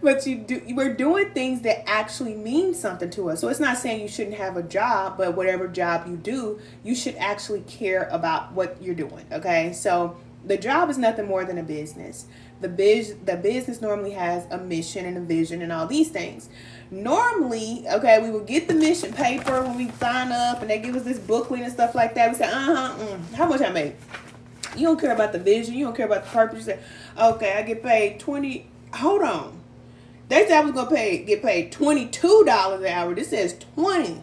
But we're doing things that actually mean something to us. So it's not saying you shouldn't have a job, but whatever job you do, you should actually care about what you're doing. Okay, so the job is nothing more than a business. The business normally has a mission and a vision and all these things. Normally, okay, we would get the mission paper when we sign up and they give us this booklet and stuff like that. We say, how much I make? You don't care about the vision. You don't care about the purpose. You say, okay, I get paid 20. Hold on. They said I was going to get paid $22 an hour. This says 20.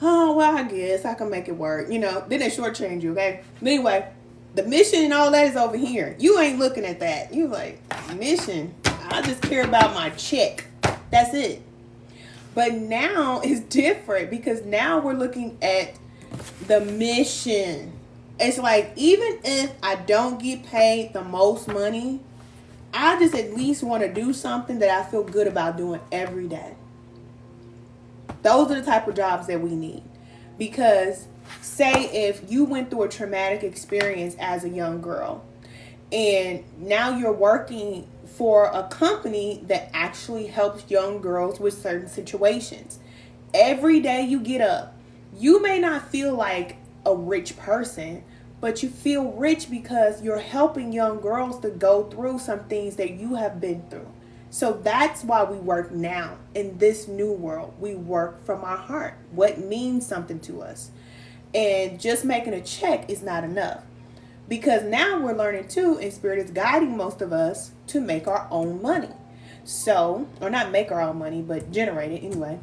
Oh, well, I guess I can make it work. Then they shortchange you, okay? But anyway, the mission and all that is over here. You ain't looking at that. You like, mission. I just care about my check. That's it. But now it's different because now we're looking at the mission. It's like, even if I don't get paid the most money, I just at least want to do something that I feel good about doing every day. Those are the type of jobs that we need. Because say if you went through a traumatic experience as a young girl, and now you're working for a company that actually helps young girls with certain situations. Every day you get up, you may not feel like a rich person, but you feel rich because you're helping young girls to go through some things that you have been through. So that's why we work now in this new world. We work from our heart, what means something to us. And just making a check is not enough. Because now we're learning too, and Spirit is guiding most of us to make our own money. So, or not make our own money, but generate it anyway.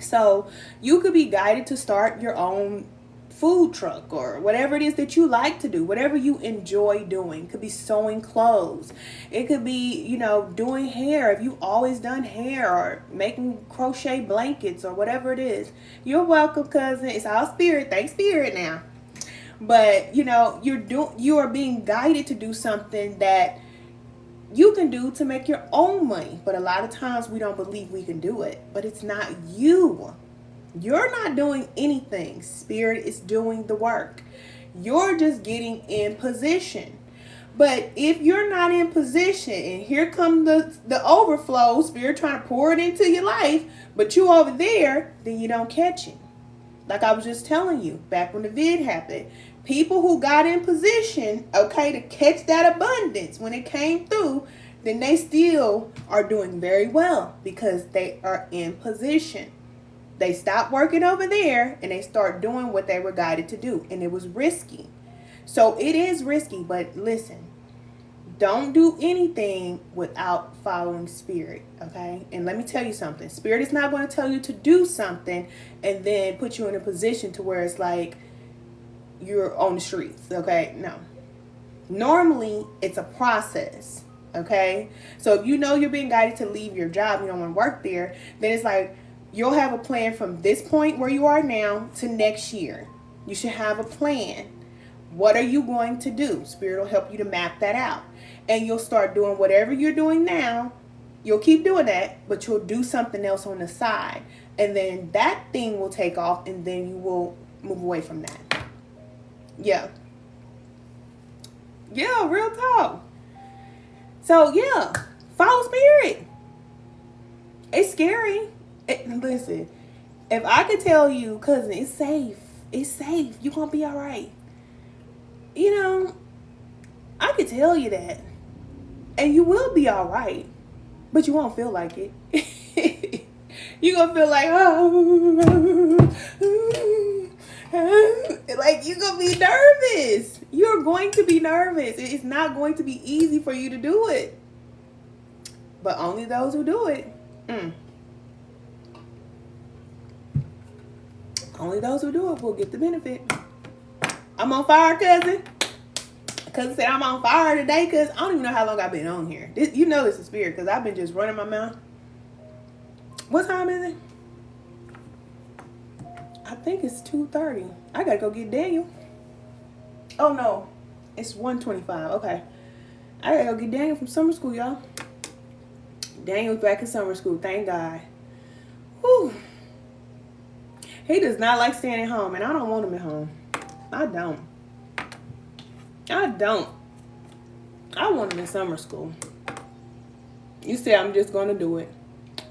So you could be guided to start your own food truck or whatever it is that you like to do, whatever you enjoy doing. It could be sewing clothes. It could be, doing hair. If you've always done hair, or making crochet blankets or whatever it is. You're welcome, cousin. It's all Spirit. Thanks, Spirit now. But, you are being guided to do something that you can do to make your own money. But a lot of times we don't believe we can do it. But it's not you. You're not doing anything. Spirit is doing the work. You're just getting in position. But if you're not in position, and here come the overflow, Spirit trying to pour it into your life, but you over there, then you don't catch it. Like I was just telling you, back when the vid happened, people who got in position, to catch that abundance when it came through, then they still are doing very well because they are in position. They stop working over there and they start doing what they were guided to do. And it was risky. So it is risky, but listen, don't do anything without following Spirit, okay? And let me tell you something. Spirit is not going to tell you to do something and then put you in a position to where it's like you're on the streets, okay? No. Normally, it's a process, okay? So if you're being guided to leave your job, you don't want to work there, then it's like you'll have a plan from this point where you are now to next year. You should have a plan. What are you going to do? Spirit will help you to map that out. And you'll start doing whatever you're doing now. You'll keep doing that, but you'll do something else on the side. And then that thing will take off, and then you will move away from that. Yeah. Yeah, real talk. So, yeah, follow Spirit. It's scary. Listen, if I could tell you, cousin, it's safe. It's safe. You're going to be all right. I could tell you that. And you will be all right. But you won't feel like it. You're going to feel like, like you're going to be nervous. You're going to be nervous. It's not going to be easy for you to do it. But only those who do it. Only those who do it will get the benefit. I'm on fire, cousin. Cousin said I'm on fire today because I don't even know how long I've been on here. This is Spirit because I've been just running my mouth. What time is it? I think it's 2:30. I gotta go get Daniel. Oh no, it's 1:25. Okay, I gotta go get Daniel from summer school, y'all. Daniel's back in summer school. Thank God. Whew. He does not like staying at home, and I don't want him at home. I don't. I want him in summer school. You say I'm just going to do it.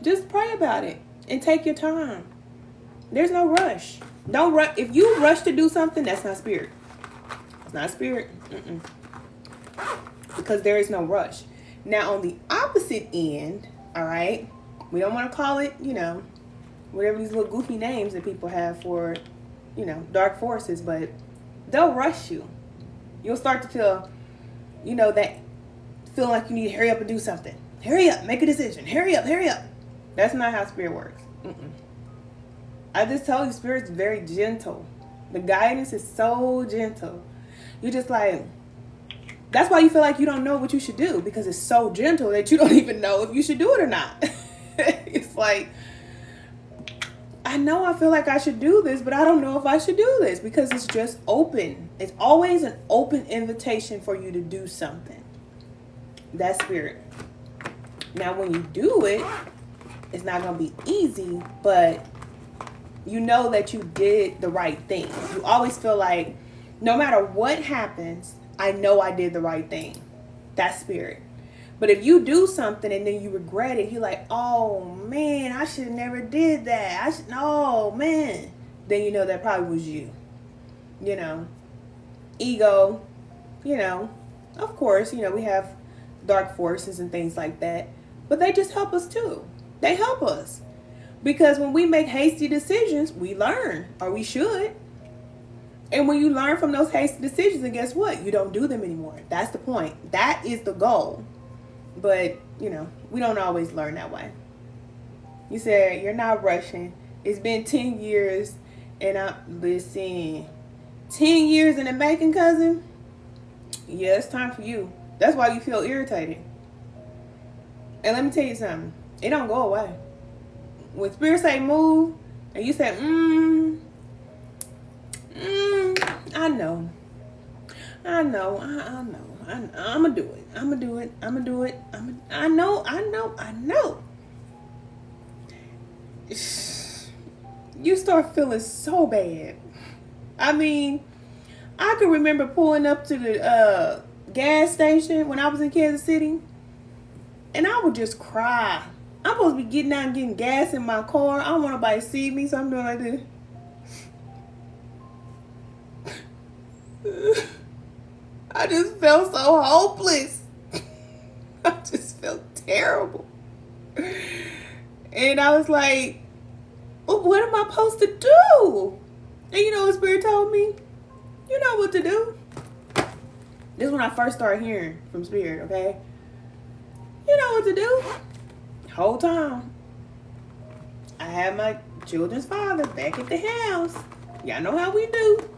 Just pray about it and take your time. There's no rush. Don't rush. If you rush to do something, that's not Spirit. It's not Spirit. Because there is no rush. Now, on the opposite end, all right, we don't want to call it, whatever these little goofy names that people have for, dark forces, but they'll rush you. You'll start to feel, that feeling like you need to hurry up and do something. Hurry up, make a decision. Hurry up. That's not how Spirit works. I just told you, Spirit's very gentle. The guidance is so gentle. You're just like, that's why you feel like you don't know what you should do, because it's so gentle that you don't even know if you should do it or not. It's like, I know I feel like I should do this, but I don't know if I should do this because it's just open. It's always an open invitation for you to do something. That's Spirit. Now, when you do it, it's not going to be easy, but You know that you did the right thing. You always feel like no matter what happens, I know I did the right thing. That's spirit. But if you do something and then you regret it, you're like, oh man, I should have never did that. Oh man. Then you know that probably was you. You know, ego, you know, of course, you know, we have dark forces and things like that. But they just help us too. They help us. Because when we make hasty decisions, we learn, or we should. And when you learn from those hasty decisions, then guess what? You don't do them anymore. That's the point. That is the goal. But, you know, we don't always learn that way. You said, you're not rushing. It's been 10 years, and listen, 10 years in the making, cousin? Yeah, it's time for you. That's why you feel irritated. And let me tell you something. It don't go away. When spirit say move, and you say, I know. I'm gonna do it. I know. You start feeling so bad. I mean, I can remember pulling up to the gas station when I was in Kansas City, and I would just cry. I'm supposed to be getting out and getting gas in my car. I don't want nobody to see me, so I'm doing like this. I just felt so hopeless. I just felt terrible. And I was like, well, what am I supposed to do? And you know what Spirit told me? You know what to do. This is when I first started hearing from Spirit, okay? You know what to do. Whole time, I had my children's father back at the house. Y'all know how we do.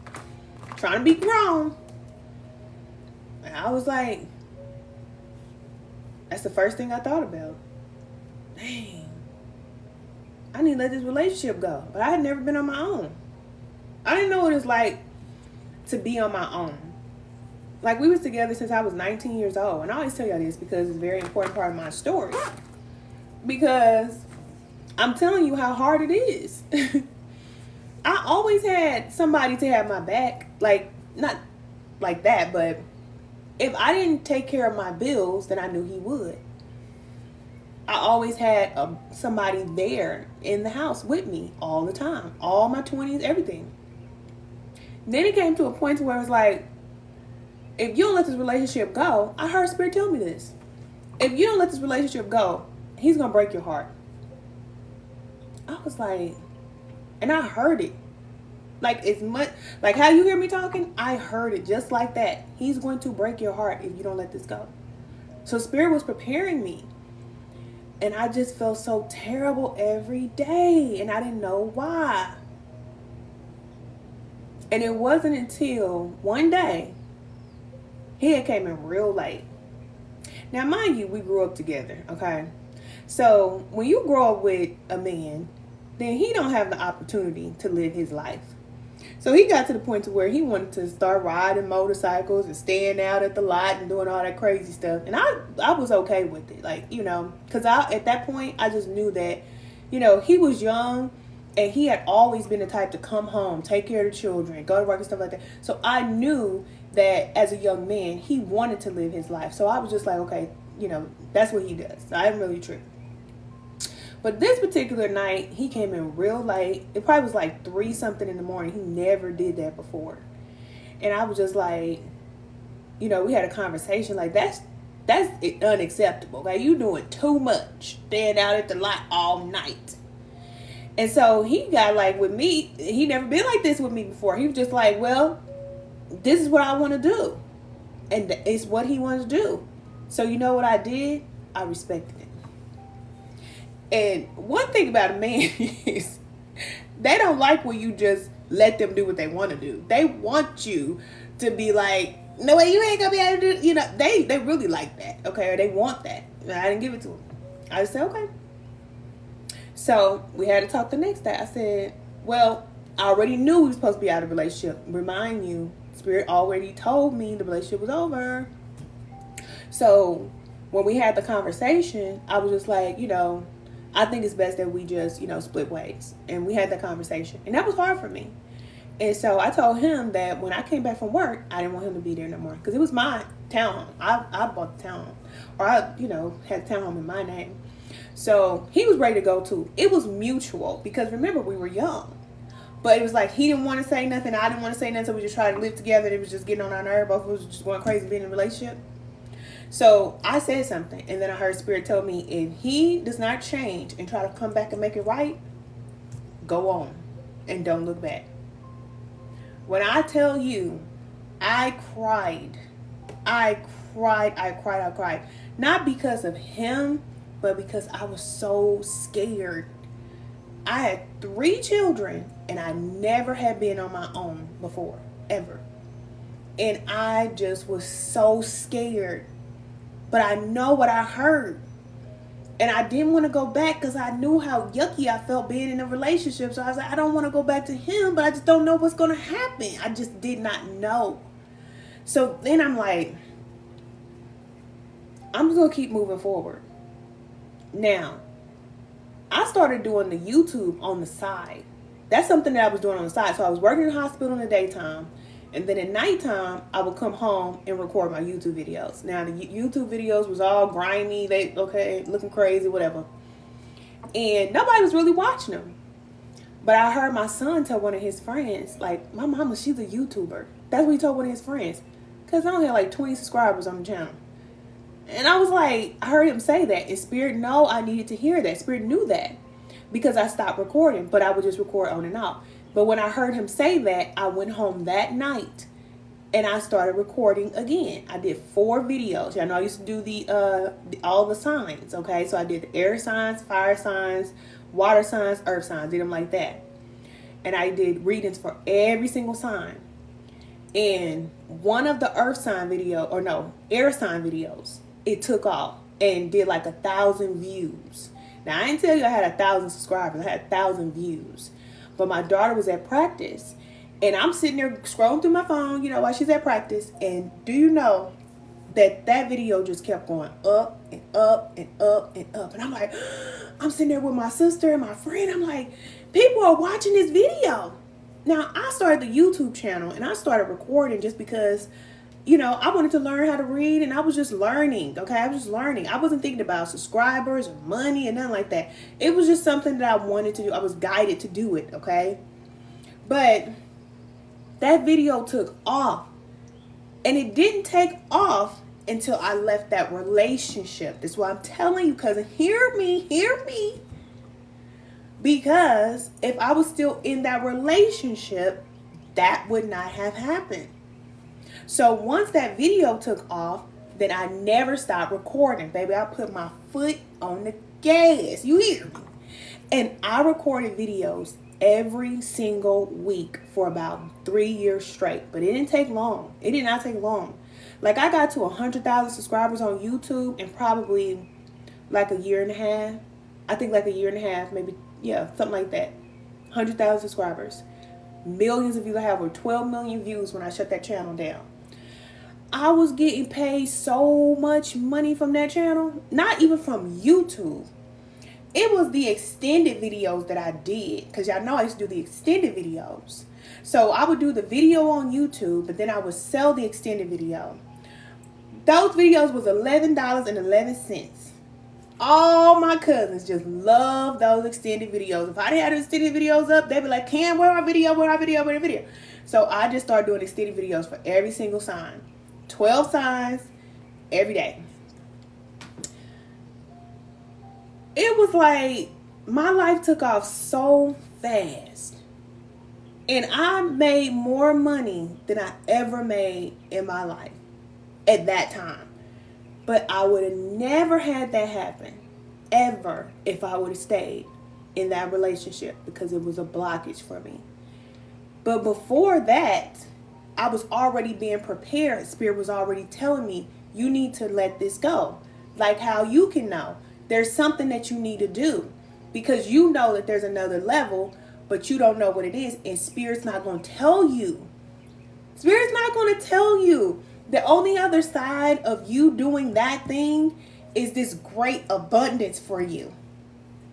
Trying to be grown. And I was like, that's the first thing I thought about. Dang. I need to let this relationship go. But I had never been on my own. I didn't know what it's like to be on my own. Like, we was together since I was 19 years old. And I always tell y'all this because it's a very important part of my story. Because I'm telling you how hard it is. I always had somebody to have my back. Like, not like that, but if I didn't take care of my bills, then I knew he would. I always had somebody there in the house with me all the time. All my 20s, everything. Then it came to a point where it was like, if you don't let this relationship go, I heard Spirit tell me this. If you don't let this relationship go, he's going to break your heart. I was like, and I heard it. Like, as much, like how you hear me talking, I heard it just like that. He's going to break your heart if you don't let this go. So Spirit was preparing me. And I just felt so terrible every day. And I didn't know why. And it wasn't until one day, he had came in real late. Now, mind you, we grew up together, okay? So when you grow up with a man, then he don't have the opportunity to live his life. So he got to the point to where he wanted to start riding motorcycles and staying out at the lot and doing all that crazy stuff. And I was okay with it. Like, you know, because at that point, I just knew that, you know, he was young and he had always been the type to come home, take care of the children, go to work and stuff like that. So I knew that as a young man, he wanted to live his life. So I was just like, okay, you know, that's what he does. So I didn't really trip. But this particular night, he came in real late. It probably was like 3 something in the morning. He never did that before. And I was just like, you know, we had a conversation like, that's unacceptable. Like, you doing too much. Staying out at the lot all night. And so he got like with me, he never been like this with me before. He was just like, well, this is what I want to do. And it's what he wants to do. So you know what I did? I respected it. And one thing about a man is they don't like when you just let them do what they want to do. They want you to be like, no way, you ain't gonna be able to do, you know, they really like that, okay? Or they want that. And I didn't give it to them. I just said, okay. So we had to talk the next day. I said, well, I already knew we were supposed to be out of a relationship. Remind you, Spirit already told me the relationship was over. So when we had the conversation, I was just like, you know, I think it's best that we just, split ways. And we had that conversation. And that was hard for me. And so I told him that when I came back from work, I didn't want him to be there no more. Because it was my townhome. I bought the townhome. Or I, had the townhome in my name. So he was ready to go too. It was mutual. Because remember, we were young. But it was like he didn't want to say nothing. I didn't want to say nothing. So we just tried to live together. It was just getting on our nerve. Both of us just going crazy being in a relationship. So I said something. And then I heard Spirit tell me, if he does not change and try to come back and make it right, go on. And don't look back. When I tell you, I cried. I cried. Not because of him, but because I was so scared. I had 3 children, and I never had been on my own before, ever. And I just was so scared. But I know what I heard. And I didn't want to go back because I knew how yucky I felt being in a relationship. So I was like, I don't want to go back to him, but I just don't know what's going to happen. I just did not know. So then I'm like, I'm just going to keep moving forward. Now, I started doing the YouTube on the side. That's something that I was doing on the side. So I was working in the hospital in the daytime. And then at nighttime, I would come home and record my YouTube videos. Now, the YouTube videos was all grimy. Looking crazy, whatever. And nobody was really watching them. But I heard my son tell one of his friends, like, my mama, she's a YouTuber. That's what he told one of his friends. Because I only had like 20 subscribers on the channel. And I was like, I heard him say that. And Spirit know I needed to hear that. Spirit knew that. Because I stopped recording. But I would just record on and off. But when I heard him say that, I went home that night and I started recording again. I did 4 videos. I know I used to do all the signs, okay? So I did the air signs, fire signs, water signs, earth signs, did them like that. And I did readings for every single sign. And one of the earth sign air sign videos, it took off and did like 1,000 views. Now, I didn't tell you I had 1,000 subscribers. I had 1,000 views. But my daughter was at practice. And I'm sitting there scrolling through my phone, while she's at practice. And do you know that video just kept going up and up and up and up. And I'm like, I'm sitting there with my sister and my friend. I'm like, people are watching this video. Now, I started the YouTube channel and I started recording just because, I wanted to learn how to read and I was just learning, okay? I was just learning. I wasn't thinking about subscribers or money and nothing like that. It was just something that I wanted to do. I was guided to do it, okay? But that video took off. And it didn't take off until I left that relationship. That's why I'm telling you, cousin, hear me. Because if I was still in that relationship, that would not have happened. So once that video took off, then I never stopped recording. Baby, I put my foot on the gas. You hear me? And I recorded videos every single week for about 3 years straight. But it didn't take long. It did not take long. Like, I got to 100,000 subscribers on YouTube in probably like a year and a half. I think like a year and a half, maybe, yeah, something like that. 100,000 subscribers. Millions of views. I have over 12 million views when I shut that channel down. I was getting paid so much money from that channel. Not even from YouTube. It was the extended videos that I did. Because y'all know I used to do the extended videos. So I would do the video on YouTube, but then I would sell the extended video. Those videos was $11.11. All my cousins just love those extended videos. If I didn't have the extended videos up, they'd be like, Can, where our video, where our video, where the video? So I just started doing extended videos for every single sign. 12 signs every day. It was like my life took off so fast. And I made more money than I ever made in my life at that time. But I would have never had that happen, ever, if I would have stayed in that relationship because it was a blockage for me. But before that, I was already being prepared. Spirit was already telling me, you need to let this go. Like how you can know. There's something that you need to do because you know that there's another level, but you don't know what it is. And Spirit's not going to tell you. Spirit's not going to tell you. The only other side of you doing that thing is this great abundance for you.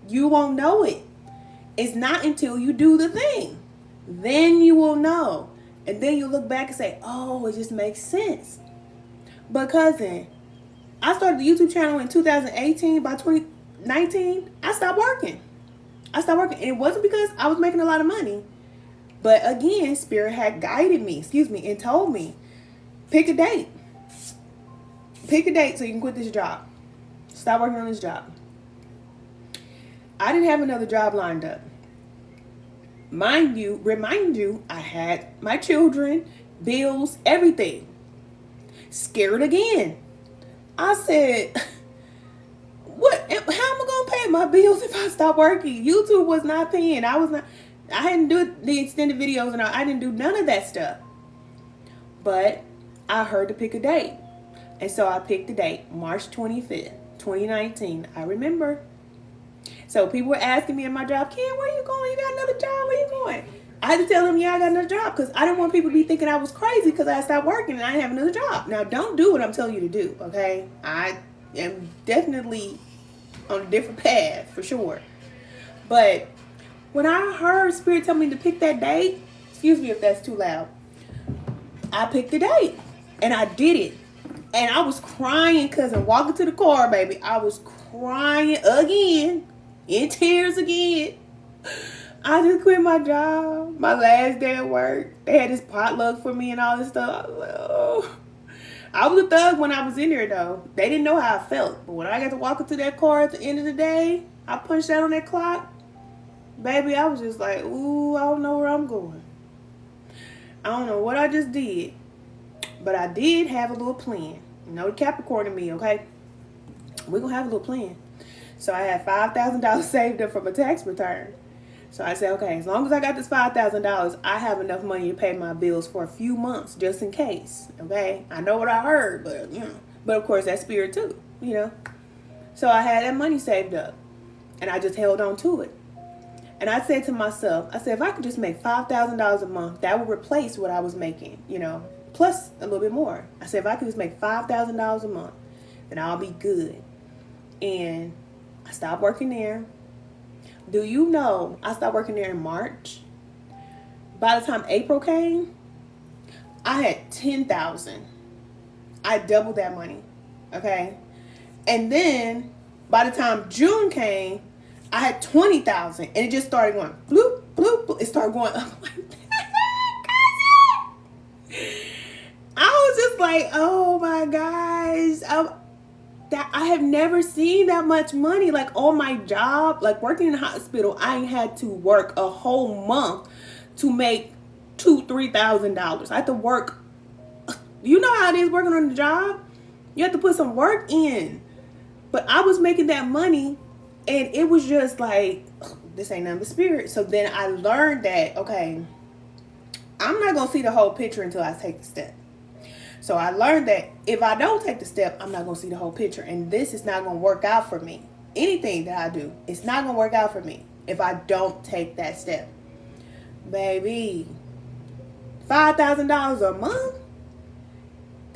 You won't know it. It's not until you do the thing. Then you will know. And then you look back and say, oh, it just makes sense. But cousin, I started the YouTube channel in 2018. By 2019, I stopped working. And it wasn't because I was making a lot of money. But again, Spirit had guided me, and told me, pick a date. Pick a date so you can quit this job. Stop working on this job. I didn't have another job lined up. Remind you, I had my children, bills, everything. Scared again. I said, how am I going to pay my bills if I stop working? YouTube was not paying. I hadn't do the extended videos and I didn't do none of that stuff. But I heard to pick a date. And so I picked the date, March 25th, 2019. I remember. So people were asking me at my job, Ken, where you going? You got another job? Where you going? I had to tell them, yeah, I got another job, because I didn't want people to be thinking I was crazy because I stopped working and I didn't have another job. Now, don't do what I'm telling you to do, okay? I am definitely on a different path, for sure. But when I heard Spirit tell me to pick that date, excuse me if that's too loud, I picked the date and I did it. And I was crying, cousin, walking to the car, baby. I was crying again, in tears again. I just quit my job, my last day at work. They had this potluck for me and all this stuff. I was like, oh. I was a thug when I was in there, though. They didn't know how I felt. But when I got to walk into that car at the end of the day, I punched out on that clock. Baby, I was just like, ooh, I don't know where I'm going. I don't know what I just did. But I did have a little plan. You know the Capricorn in me, okay? We're going to have a little plan. So I had $5,000 saved up from a tax return. So I said, okay, as long as I got this $5,000, I have enough money to pay my bills for a few months, just in case, okay? I know what I heard, but, but of course, that's Spirit too, So I had that money saved up, and I just held on to it. And I said to myself, if I could just make $5,000 a month, that would replace what I was making, plus a little bit more. I said, if I could just make $5,000 a month, then I'll be good. And I stopped working there. Do you know I stopped working there in March? By the time April came, I had $10,000. I doubled that money, okay? And then by the time June came, I had $20,000, and it just started going bloop, bloop, bloop. It started going up like that. I was just like, oh my gosh. I have never seen that much money. Like on my job, like working in the hospital, I had to work a whole month to make $2,000-$3,000. I had to work. You know how it is working on the job? You have to put some work in. But I was making that money, and it was just like, this ain't nothing but Spirit. So then I learned that, okay, I'm not going to see the whole picture until I take the step. So I learned that if I don't take the step, I'm not going to see the whole picture. And this is not going to work out for me. Anything that I do, it's not going to work out for me if I don't take that step. Baby, $5,000 a month?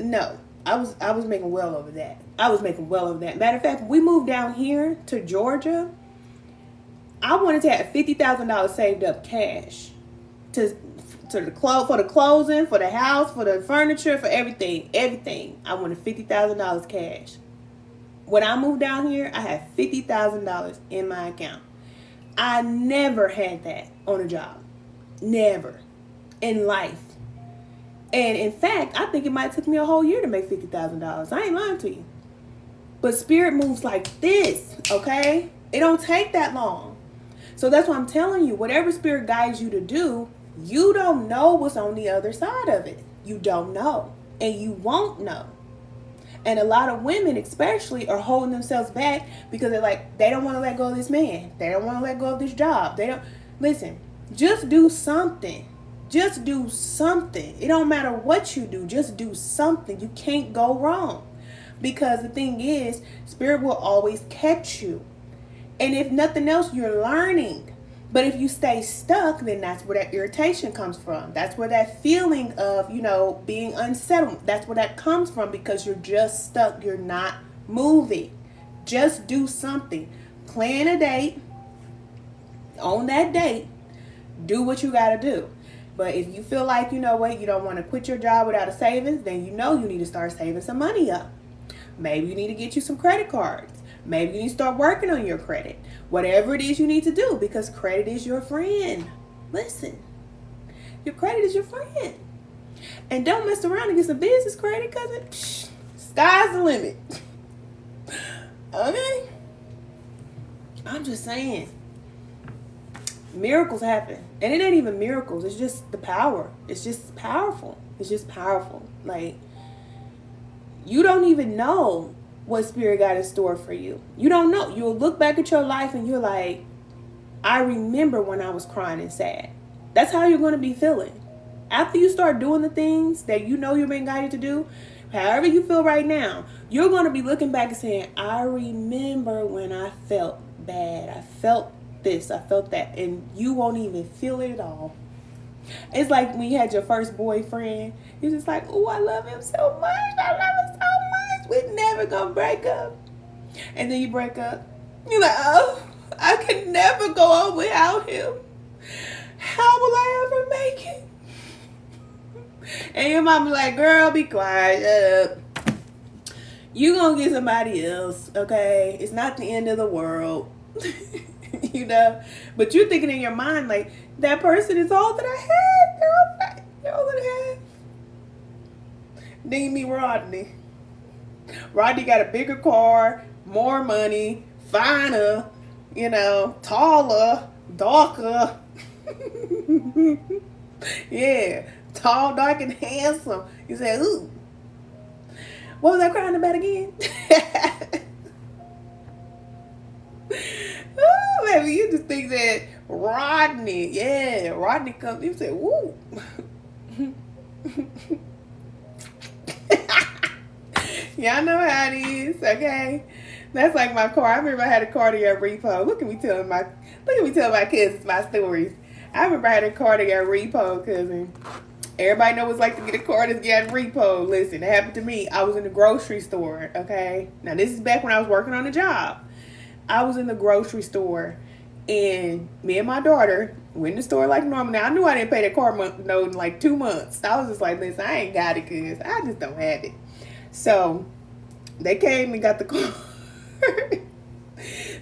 No, I was making well over that. Matter of fact, when we moved down here to Georgia, I wanted to have $50,000 saved up cash for the clothing, for the house, for the furniture, for everything. I wanted $50,000 cash. When I moved down here, I had $50,000 in my account. I never had that on a job. Never. In life. And in fact, I think it might have took me a whole year to make $50,000. I ain't lying to you. But Spirit moves like this, okay? It don't take that long. So that's why I'm telling you, whatever Spirit guides you to do, you don't know what's on the other side of it. You don't know. And you won't know. And a lot of women especially are holding themselves back because they don't want to let go of this man. They don't want to let go of this job. Listen, just do something. Just do something. It don't matter what you do. Just do something. You can't go wrong. Because the thing is, Spirit will always catch you. And if nothing else, you're learning. But if you stay stuck, then that's where that irritation comes from. That's where that feeling of, being unsettled, that's where that comes from, because you're just stuck. You're not moving. Just do something. Plan a date. on that date, do what you got to do. But if you feel like, you know what, you don't want to quit your job without a savings, then you know you need to start saving some money up. Maybe you need to get you some credit cards. Maybe you need to start working on your credit. Whatever it is you need to do, because credit is your friend. Listen, your credit is your friend. And don't mess around and get some business credit, because sky's the limit. Okay? I'm just saying. Miracles happen. And it ain't even miracles. It's just the power. It's just powerful. It's just powerful. Like, you don't even know what Spirit got in store for you. You don't know. You'll look back at your life and you're like, I remember when I was crying and sad. That's how you're going to be feeling. After you start doing the things that you know you're being guided to do, however you feel right now, you're going to be looking back and saying, I remember when I felt bad. I felt this, I felt that. And you won't even feel it at all. It's like when you had your first boyfriend. You're just like, oh, I love him so much. I love him so much. We're never going to break up. And then you break up. You're like, oh, I could never go on without him. How will I ever make it? And your mom be like, girl, be quiet. Shut up. You gonna get somebody else, okay? It's not the end of the world. You know? But you're thinking in your mind, like, that person is all that I had. They're all that I had. Then you meet Rodney. Rodney got a bigger car, more money, finer, you know, taller, darker. Yeah. Tall, dark, and handsome. You say, ooh. What was I crying about again? Oh, baby, you just think that Rodney. Yeah, Rodney comes. You say, woo. Y'all know how it is, okay? That's like my car. I remember I had a Cartier repo. Look at me telling my kids my stories. I remember I had a Cartier repo, cousin. Everybody knows what it's like to get a car that's getting repo. Listen, it happened to me. I was in the grocery store, okay? Now, this is back when I was working on a job. I was in the grocery store, and me and my daughter went in the store like normal. Now, I knew I didn't pay that car note in like 2 months. I was just like, listen, I ain't got it because I just don't have it. So, they came and got the car.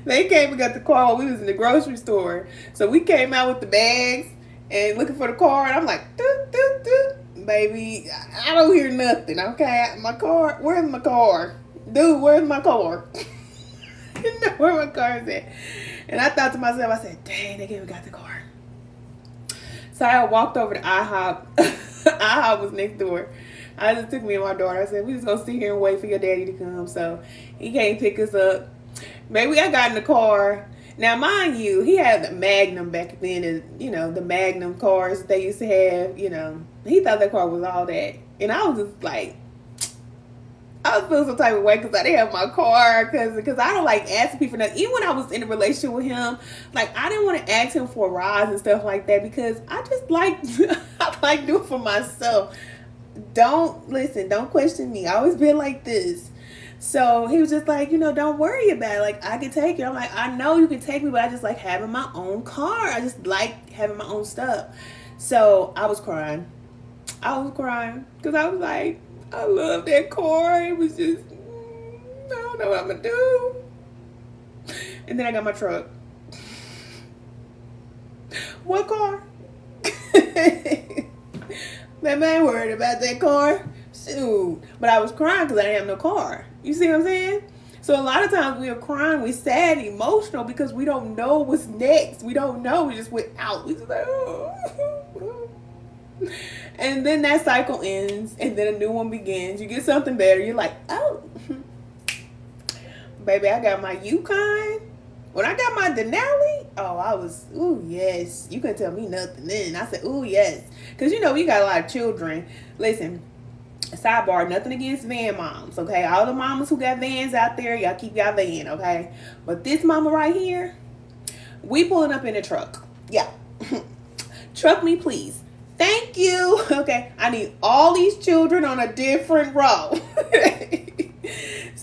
They came and got the car while we was in the grocery store. So, we came out with the bags and looking for the car, and I'm like, doot, doot, doot. Baby, I don't hear nothing, okay? My car, where's my car? Dude, where's my car? You know where my car is at. And I thought to myself, I said, dang, they came and got the car. So I walked over to IHOP. IHOP was next door. I just took me and my daughter. I said, we just gonna sit here and wait for your daddy to come. So he came pick us up. Maybe I got in the car. Now, mind you, he had the Magnum back then, and, you know, the Magnum cars they used to have, you know. He thought that car was all that. And I was just like, I was feeling some type of way because I didn't have my car, because I don't like asking people nothing. Even when I was in a relationship with him, like, I didn't want to ask him for rides and stuff like that because I just like, I like doing it for myself. Don't question me. I always been like this. So he was just like, you know, don't worry about it. Like, I can take you. I'm like, I know you can take me, but I just like having my own car. I just like having my own stuff. So I was crying. Because I was like, I love that car. It was just, I don't know what I'm going to do. And then I got my truck. What car? Man, I ain't worried about that car. Shoot. But I was crying because I didn't have no car. You see what I'm saying? So a lot of times we are crying, we're sad, emotional because we don't know what's next. We don't know. We just went out. We just like, oh. And then that cycle ends, and then a new one begins. You get something better. You're like, oh. Baby, I got my Yukon. When I got my Denali, oh, I was, ooh, yes. You couldn't tell me nothing then. I said, ooh, yes. Because, you know, we got a lot of children. Listen. Sidebar, nothing against van moms, okay? All the mamas who got vans out there, y'all keep y'all van, okay? But this mama right here, we pulling up in a truck. Yeah. Truck me, please. Thank you. Okay, I need all these children on a different row.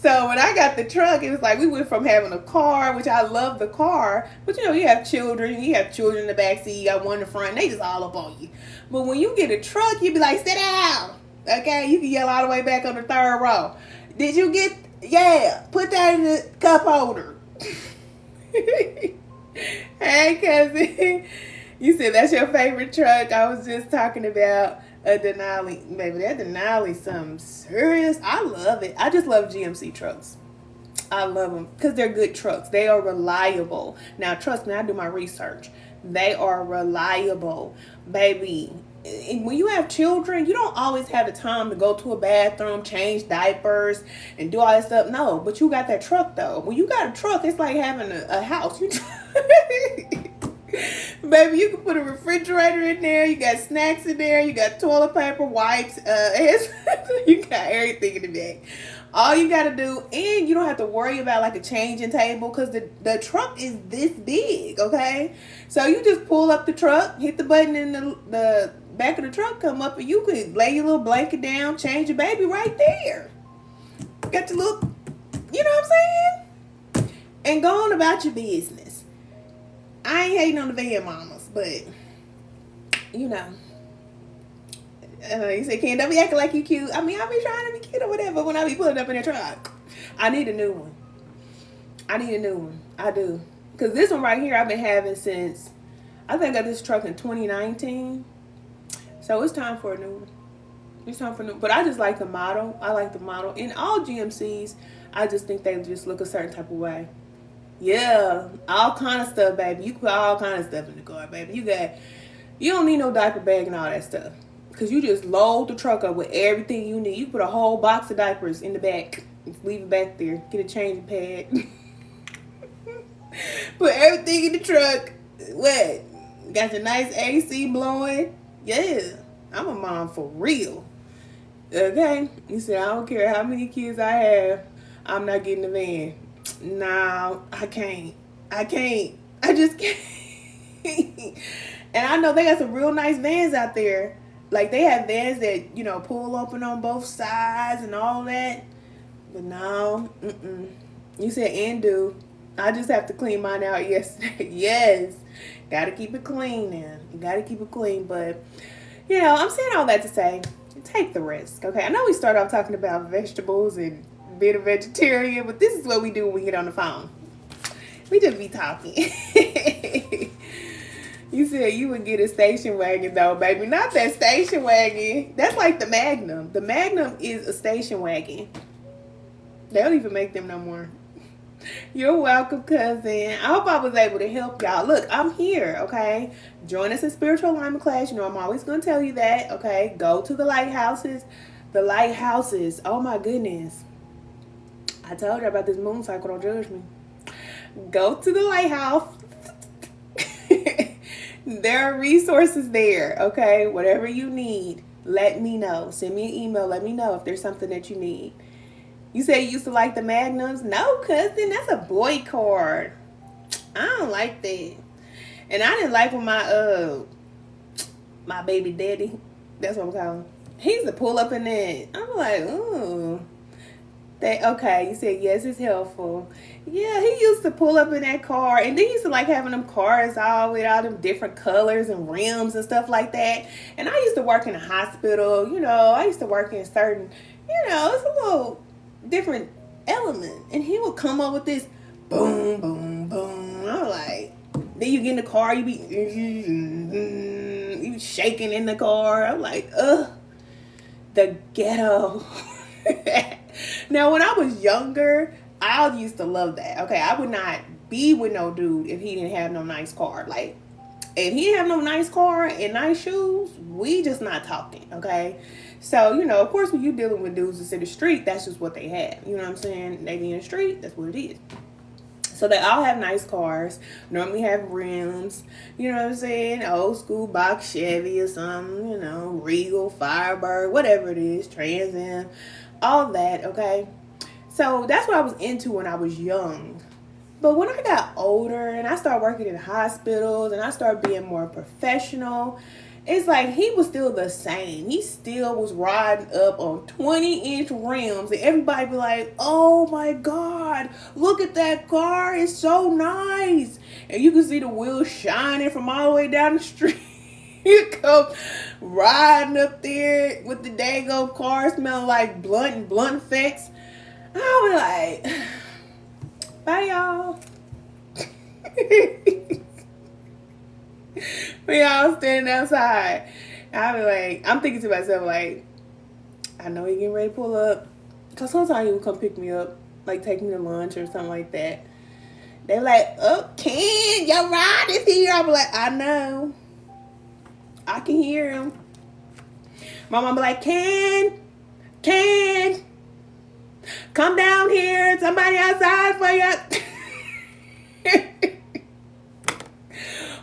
So when I got the truck, it was like we went from having a car, which I love the car, but you know, you have children in the back seat, you got one in the front, and they just all up on you. But when you get a truck, you be like, sit down. Okay, you can yell all the way back on the third row. Did you get, yeah, put that in the cup holder. Hey, cousin. You said that's your favorite truck. I was just talking about a Denali. Baby, that Denali something serious. I love it. I just love GMC trucks. I love them because they're good trucks. They are reliable. Now, trust me, I do my research. They are reliable, baby. And when you have children, you don't always have the time to go to a bathroom, change diapers, and do all that stuff. No, but you got that truck, though. When you got a truck, it's like having a house. Baby, you can put a refrigerator in there. You got snacks in there. You got toilet paper, wipes. You got everything in the bag. All you got to do, and you don't have to worry about like a changing table because the truck is this big, okay? So you just pull up the truck, hit the button in the back of the truck, come up, and you could lay your little blanket down, change your baby right there. Got your little, you know what I'm saying? And go on about your business. I ain't hating on the van mamas, but, you know. You say, Ken, don't be acting like you cute. I mean, I be trying to be cute or whatever when I be pulling up in the truck. I need a new one. I do. Because this one right here I've been having since, I think I got this truck in 2019. So it's time for a new one. But I just like the model. In all GMCs, I just think they just look a certain type of way. Yeah, all kind of stuff, baby. You can put all kind of stuff in the car, baby. You don't need no diaper bag and all that stuff. Because you just load the truck up with everything you need. You put a whole box of diapers in the back. Just leave it back there. Get a changing pad. Put everything in the truck. What? Got your nice AC blowing. Yeah. I'm a mom for real. Okay? You said, I don't care how many kids I have. I'm not getting a van. No, I can't. I just can't. And I know they got some real nice vans out there. Like, they have vans that, you know, pull open on both sides and all that. But no, You said and do. I just have to clean mine out yesterday. Yes. Gotta keep it clean now. You gotta keep it clean. But, you know, I'm saying all that to say, take the risk, okay? I know we start off talking about vegetables and being a vegetarian, but this is what we do when we get on the phone. We just be talking. You said you would get a station wagon, though, baby. Not that station wagon. That's like the Magnum. The Magnum is a station wagon. They don't even make them no more. You're welcome, cousin. I hope I was able to help y'all. Look, I'm here, okay? Join us in spiritual alignment class. You know, I'm always going to tell you that, okay? Go to the lighthouses. The lighthouses. Oh, my goodness. I told you about this moon cycle. Don't judge me. Go to the lighthouse. There are resources there, okay? Whatever you need, let me know. Send me an email. Let me know if there's something that you need. You say you used to like the Magnums? No, cousin. That's a boy card. I don't like that. And I didn't like when my baby daddy, that's what I'm calling him, he used to pull up in that. I'm like, ooh. Okay, you said yes, it's helpful. Yeah, he used to pull up in that car, and they used to like having them cars all with all them different colors and rims and stuff like that. And I used to work in a hospital, you know, I used to work in certain, you know, it's a little different element. And he would come up with this boom, boom, boom. I'm like, then you get in the car, you be shaking in the car. I'm like, the ghetto. Now, when I was younger, I used to love that. Okay, I would not be with no dude if he didn't have no nice car. Like, if he didn't have no nice car and nice shoes, we just not talking, okay? So, you know, of course, when you're dealing with dudes that's in the street, that's just what they have. You know what I'm saying? They be in the street, that's what it is. So they all have nice cars, normally have rims, you know what I'm saying? Old school box Chevy or something, you know, Regal, Firebird, whatever it is, Trans Am, all that, okay? So that's what I was into when I was young. But when I got older and I started working in hospitals and I started being more professional It's like he was still the same. He still was riding up on 20-inch rims, and everybody be like, "Oh my God, look at that car! It's so nice!" And you can see the wheels shining from all the way down the street. You come riding up there with the dago car smelling like blunt effects. I was like, "Bye, y'all." We all standing outside. I be like, I'm thinking to myself, like, I know he getting ready to pull up. Because sometimes he would come pick me up, like take me to lunch or something like that. They were like, "Oh, Ken, your ride is here." I be like, "I know. I can hear him." My mom be like, Ken, come down here. Somebody outside for you."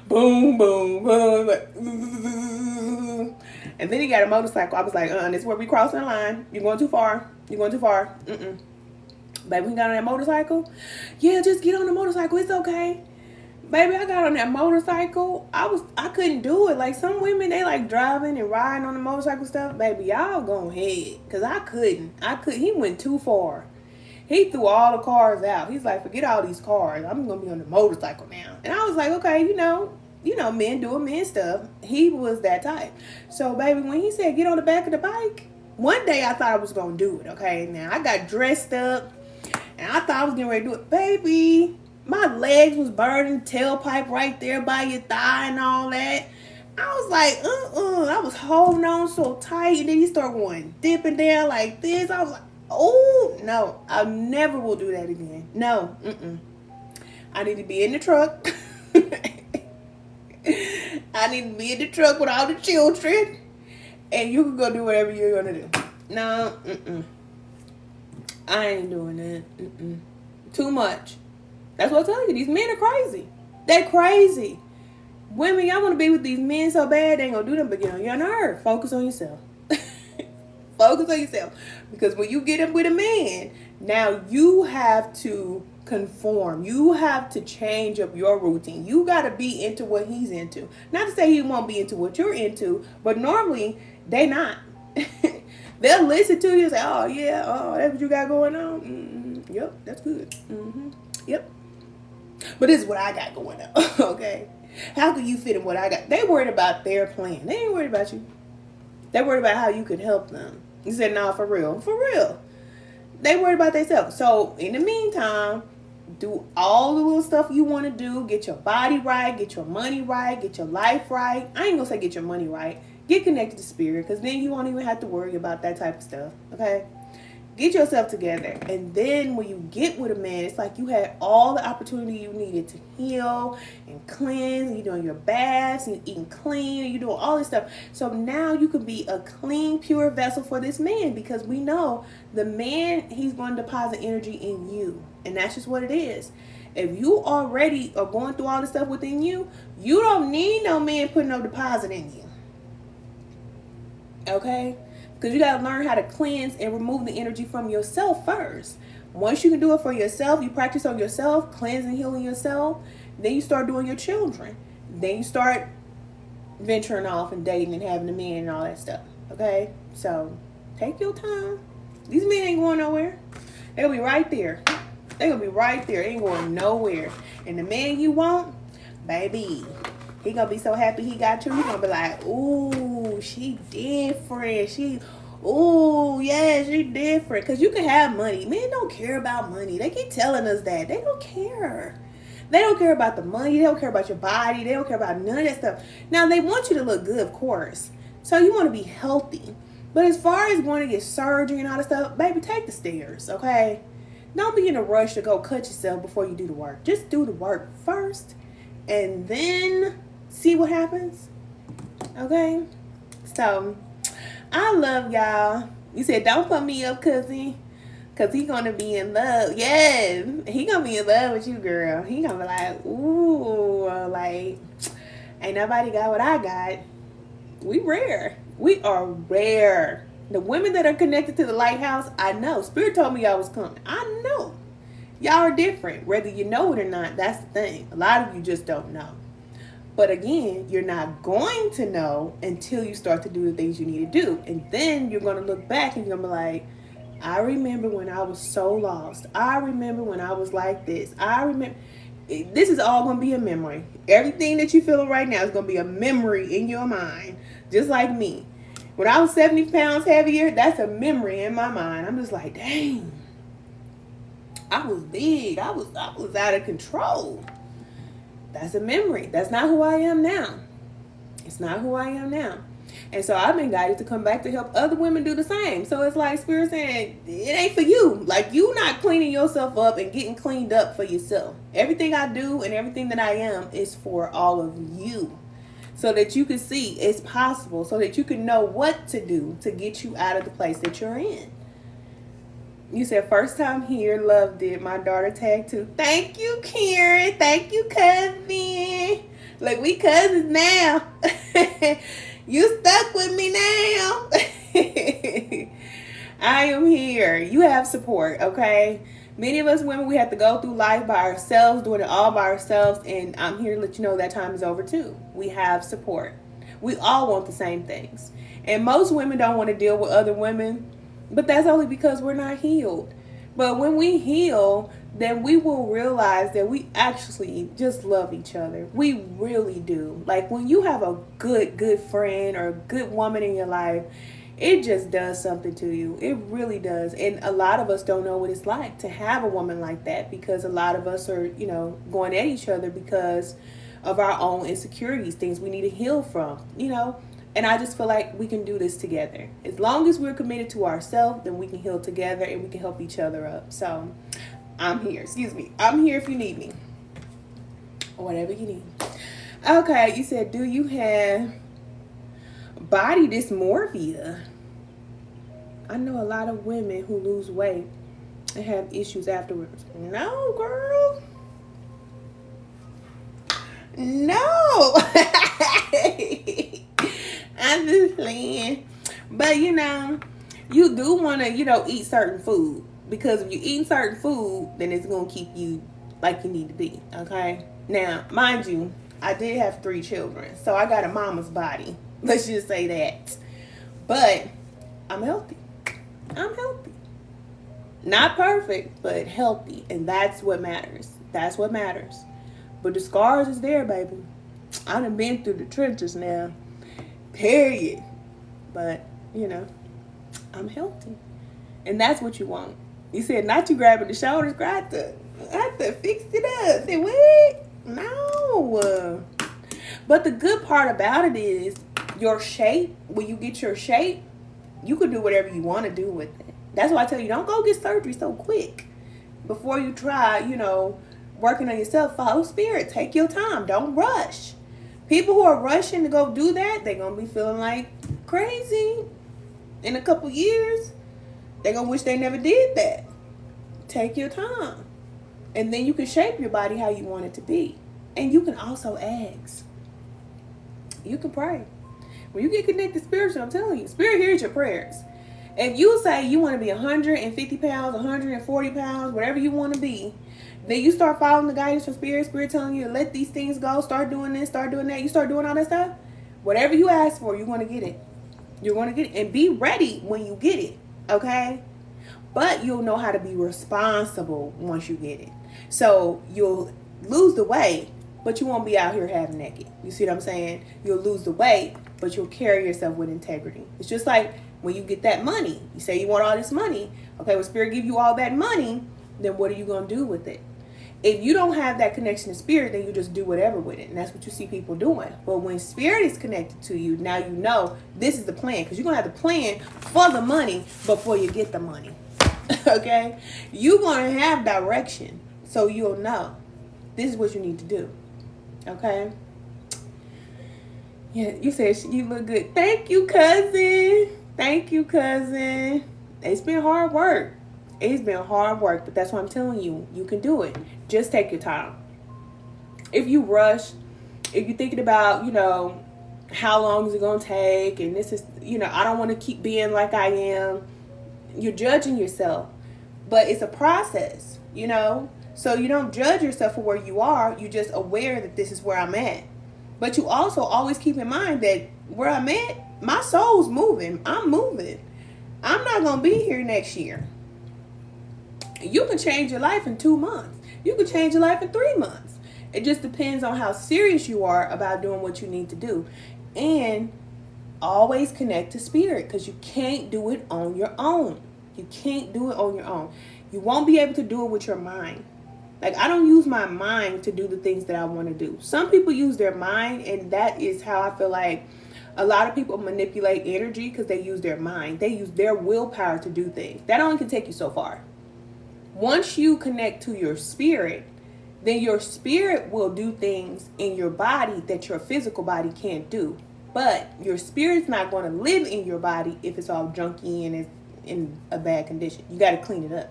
Boom, boom, boom. Like, and then he got a motorcycle. I was like, this is where we crossing the line. You're going too far. You're going too far. Baby, we got on that motorcycle. Yeah, just get on the motorcycle. It's okay. Baby, I got on that motorcycle. I couldn't do it. Like some women, they like driving and riding on the motorcycle stuff. Baby, y'all go ahead. Because I couldn't. He went too far. He threw all the cars out. He's like, "Forget all these cars. I'm going to be on the motorcycle now." And I was like, okay, you know, men doing men stuff. He was that type. So, baby, when he said get on the back of the bike, one day I thought I was going to do it, okay? Now, I got dressed up, and I thought I was getting ready to do it. Baby, my legs was burning, tailpipe right there by your thigh and all that. I was like, I was holding on so tight, and then he started going dipping down like this. I was like, oh, no, I never will do that again. No, I need to be in the truck. I need to be in the truck with all the children, and you can go do whatever you're going to do. No, I ain't doing that. Too much. That's what I'm telling you. These men are crazy. They're crazy. Women, y'all want to be with these men so bad, they ain't going to do them but get on your nerve. Focus on yourself. Focus on yourself. Because when you get up with a man, now you have to conform. You have to change up your routine. You got to be into what he's into. Not to say he won't be into what you're into, but normally they not. They'll listen to you and say, "Oh, yeah, oh, that's what you got going on. Yep, that's good. Yep. But this is what I got going on." Okay. How can you fit in what I got? They worried about their plan. They ain't worried about you. They worried about how you could help them. You said, "No, for real." For real. They worried about themselves. So, in the meantime, do all the little stuff you want to do. Get your body right. Get your money right. Get your life right. I ain't going to say get your money right. Get connected to spirit, because then you won't even have to worry about that type of stuff. Okay? Get yourself together. And then when you get with a man, it's like you had all the opportunity you needed to heal and cleanse. You're doing your baths and eating clean. And you're doing all this stuff. So now you can be a clean, pure vessel for this man, because we know the man, he's going to deposit energy in you. And that's just what it is. If you already are going through all this stuff within you, you don't need no man putting no deposit in you. Okay? Because you got to learn how to cleanse and remove the energy from yourself first. Once you can do it for yourself, you practice on yourself, cleansing, healing yourself, then you start doing your children. Then you start venturing off and dating and having a man and all that stuff. Okay? So, take your time. These men ain't going nowhere. They'll be right there. They're going to be right there. They ain't going nowhere. And the man you want, baby, he gonna be so happy he got you. He gonna be like, "Ooh, she different. Ooh, yeah, she different." Because you can have money. Men don't care about money. They keep telling us that. They don't care. They don't care about the money. They don't care about your body. They don't care about none of that stuff. Now, they want you to look good, of course. So you want to be healthy. But as far as going to get surgery and all that stuff, baby, take the stairs, okay? Don't be in a rush to go cut yourself before you do the work. Just do the work first, and then see what happens. Okay? So, I love y'all. You said, don't put me up, cousin. Because he going to be in love. Yes. He going to be in love with you, girl. He going to be like, ooh, like, ain't nobody got what I got. We rare. We are rare. The women that are connected to the lighthouse, I know. Spirit told me y'all was coming. I know. Y'all are different. Whether you know it or not, that's the thing. A lot of you just don't know. But again, you're not going to know until you start to do the things you need to do. And then you're going to look back and you're going to be like, I remember when I was so lost. I remember when I was like this. I remember. This is all going to be a memory. Everything that you're feeling right now is going to be a memory in your mind. Just like me. When I was 70 pounds heavier, that's a memory in my mind. I'm just like, dang. I was big. I was out of control. That's a memory. That's not who I am now. It's not who I am now. And so I've been guided to come back to help other women do the same. So it's like Spirit saying, it ain't for you. Like, you not cleaning yourself up and getting cleaned up for yourself. Everything I do and everything that I am is for all of you. So that you can see it's possible. So that you can know what to do to get you out of the place that you're in. You said, first time here, loved it. My daughter tagged too. Thank you, Karen. Thank you, cousin. Look, we cousins now. You stuck with me now. I am here. You have support, okay? Many of us women, we have to go through life by ourselves, doing it all by ourselves. And I'm here to let you know that time is over too. We have support. We all want the same things. And most women don't want to deal with other women. But that's only because we're not healed. But when we heal, then we will realize that we actually just love each other. We really do. Like, when you have a good friend or a good woman in your life, it just does something to you. It really does. And a lot of us don't know what it's like to have a woman like that, because a lot of us are, going at each other because of our own insecurities, things we need to heal from, And I just feel like we can do this together. As long as we're committed to ourselves, then we can heal together and we can help each other up. So I'm here. I'm here if you need me. Or whatever you need. Okay, you said, do you have body dysmorphia? I know a lot of women who lose weight and have issues afterwards. No, girl. No. I'm just playing. But you do want to, eat certain food. Because if you eat certain food, then it's going to keep you like you need to be. Okay? Now, mind you, I did have 3 children. So I got a mama's body. Let's just say that. But I'm healthy. I'm healthy. Not perfect, but healthy. And that's what matters. That's what matters. But the scars is there, baby. I done been through the trenches now. Period. But, I'm healthy. And that's what you want. You said not you grabbing the shoulders. I have to fix it up. I said, what? No. But the good part about it is your shape. When you get your shape, you can do whatever you want to do with it. That's why I tell you, don't go get surgery so quick. Before you try, working on yourself, follow spirit. Take your time. Don't rush. People who are rushing to go do that, they're going to be feeling like crazy in a couple years. They're going to wish they never did that. Take your time. And then you can shape your body how you want it to be. And you can also ask. You can pray. When you get connected spiritually, I'm telling you, spirit hears your prayers. If you say you want to be 150 pounds, 140 pounds, whatever you want to be, then you start following the guidance from spirit telling you to let these things go, start doing this, start doing that. You start doing all that stuff. Whatever you ask for, you're going to get it. You're going to get it. And be ready when you get it. Okay? But you'll know how to be responsible once you get it. So you'll lose the weight, but you won't be out here half naked. You see what I'm saying? You'll lose the weight, but you'll carry yourself with integrity. It's just like when you get that money. You say you want all this money. Okay, when spirit give you all that money, then what are you going to do with it? If you don't have that connection to spirit, then you just do whatever with it. And that's what you see people doing. But when spirit is connected to you, now you know this is the plan. Because you're going to have the plan for the money before you get the money. Okay? You're going to have direction. So you'll know this is what you need to do. Okay? Yeah, you said you look good. Thank you, cousin. Thank you, cousin. It's been hard work. It's been hard work, but that's what I'm telling you. You can do it. Just take your time. If you rush, if you're thinking about, how long is it going to take, and this is, I don't want to keep being like I am, you're judging yourself. But it's a process, So you don't judge yourself for where you are. You're just aware that this is where I'm at. But you also always keep in mind that where I'm at, my soul's moving. I'm moving. I'm not going to be here next year. You can change your life in 2 months. You can change your life in 3 months. It just depends on how serious you are about doing what you need to do. And always connect to spirit, because you can't do it on your own. You can't do it on your own. You won't be able to do it with your mind. Like, I don't use my mind to do the things that I want to do. Some people use their mind, and that is how I feel like a lot of people manipulate energy, because they use their mind. They use their willpower to do things. That only can take you so far. Once you connect to your spirit, then your spirit will do things in your body that your physical body can't do. But your spirit's not going to live in your body if it's all junky and it's in a bad condition. You got to clean it up.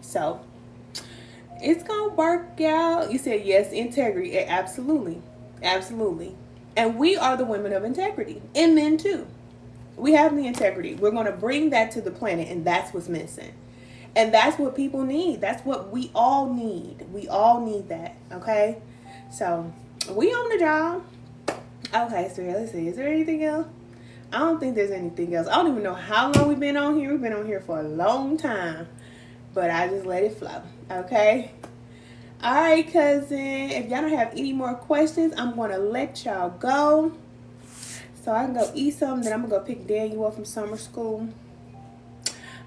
So it's going to work out. You said yes, integrity. Absolutely. Absolutely. And we are the women of integrity, and men too. We have the integrity. We're going to bring that to the planet, and that's what's missing. And that's what people need. That's what we all need. We all need that. Okay? So we on the job. Okay, so let's see. Is there anything else? I don't think there's anything else. I don't even know how long we've been on here. We've been on here for a long time. But I just let it flow. Okay? All right, cousin. If y'all don't have any more questions, I'm going to let y'all go. So I can go eat something. Then I'm going to go pick Daniel up from summer school.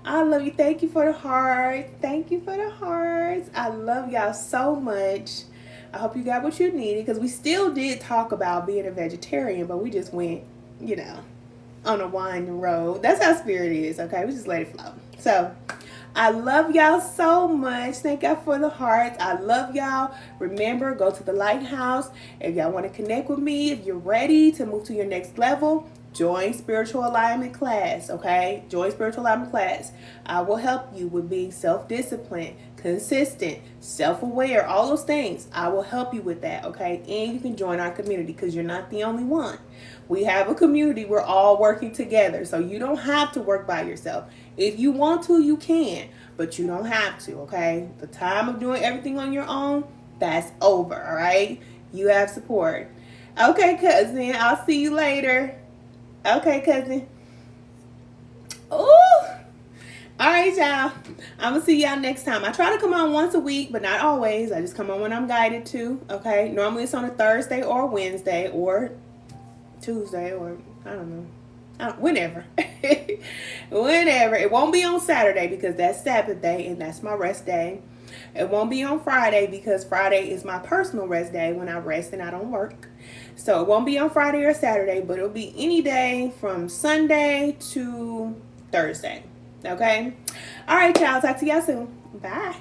I love you. Thank you for the heart. Thank you for the hearts. I love y'all so much. I hope you got what you needed, because we still did talk about being a vegetarian, but we just went, you know, on a winding road. That's how spirit is, okay? We just let it flow. So I love y'all so much. Thank y'all for the hearts. I love y'all. Remember, go to the Lighthouse. If y'all want to connect with me, if you're ready to move to your next level, join spiritual alignment class, okay? Join spiritual alignment class. I will help you with being self-disciplined, consistent, self-aware, all those things. I will help you with that, okay? And you can join our community, because you're not the only one. We have a community. We're all working together, so you don't have to work by yourself. If you want to, you can, but you don't have to, okay? The time of doing everything on your own, that's over, all right? You have support. Okay, cousin, I'll see you later. Okay, cousin. Ooh. All right, y'all. I'm going to see y'all next time. I try to come on once a week, but not always. I just come on when I'm guided to, okay? Normally it's on a Thursday or Wednesday or Tuesday or, I don't know. Whenever. Whenever. It won't be on Saturday, because that's Sabbath day and that's my rest day. It won't be on Friday, because Friday is my personal rest day when I rest and I don't work. So it won't be on Friday or Saturday, but it'll be any day from Sunday to Thursday. Okay? All right, y'all. Talk to y'all soon. Bye.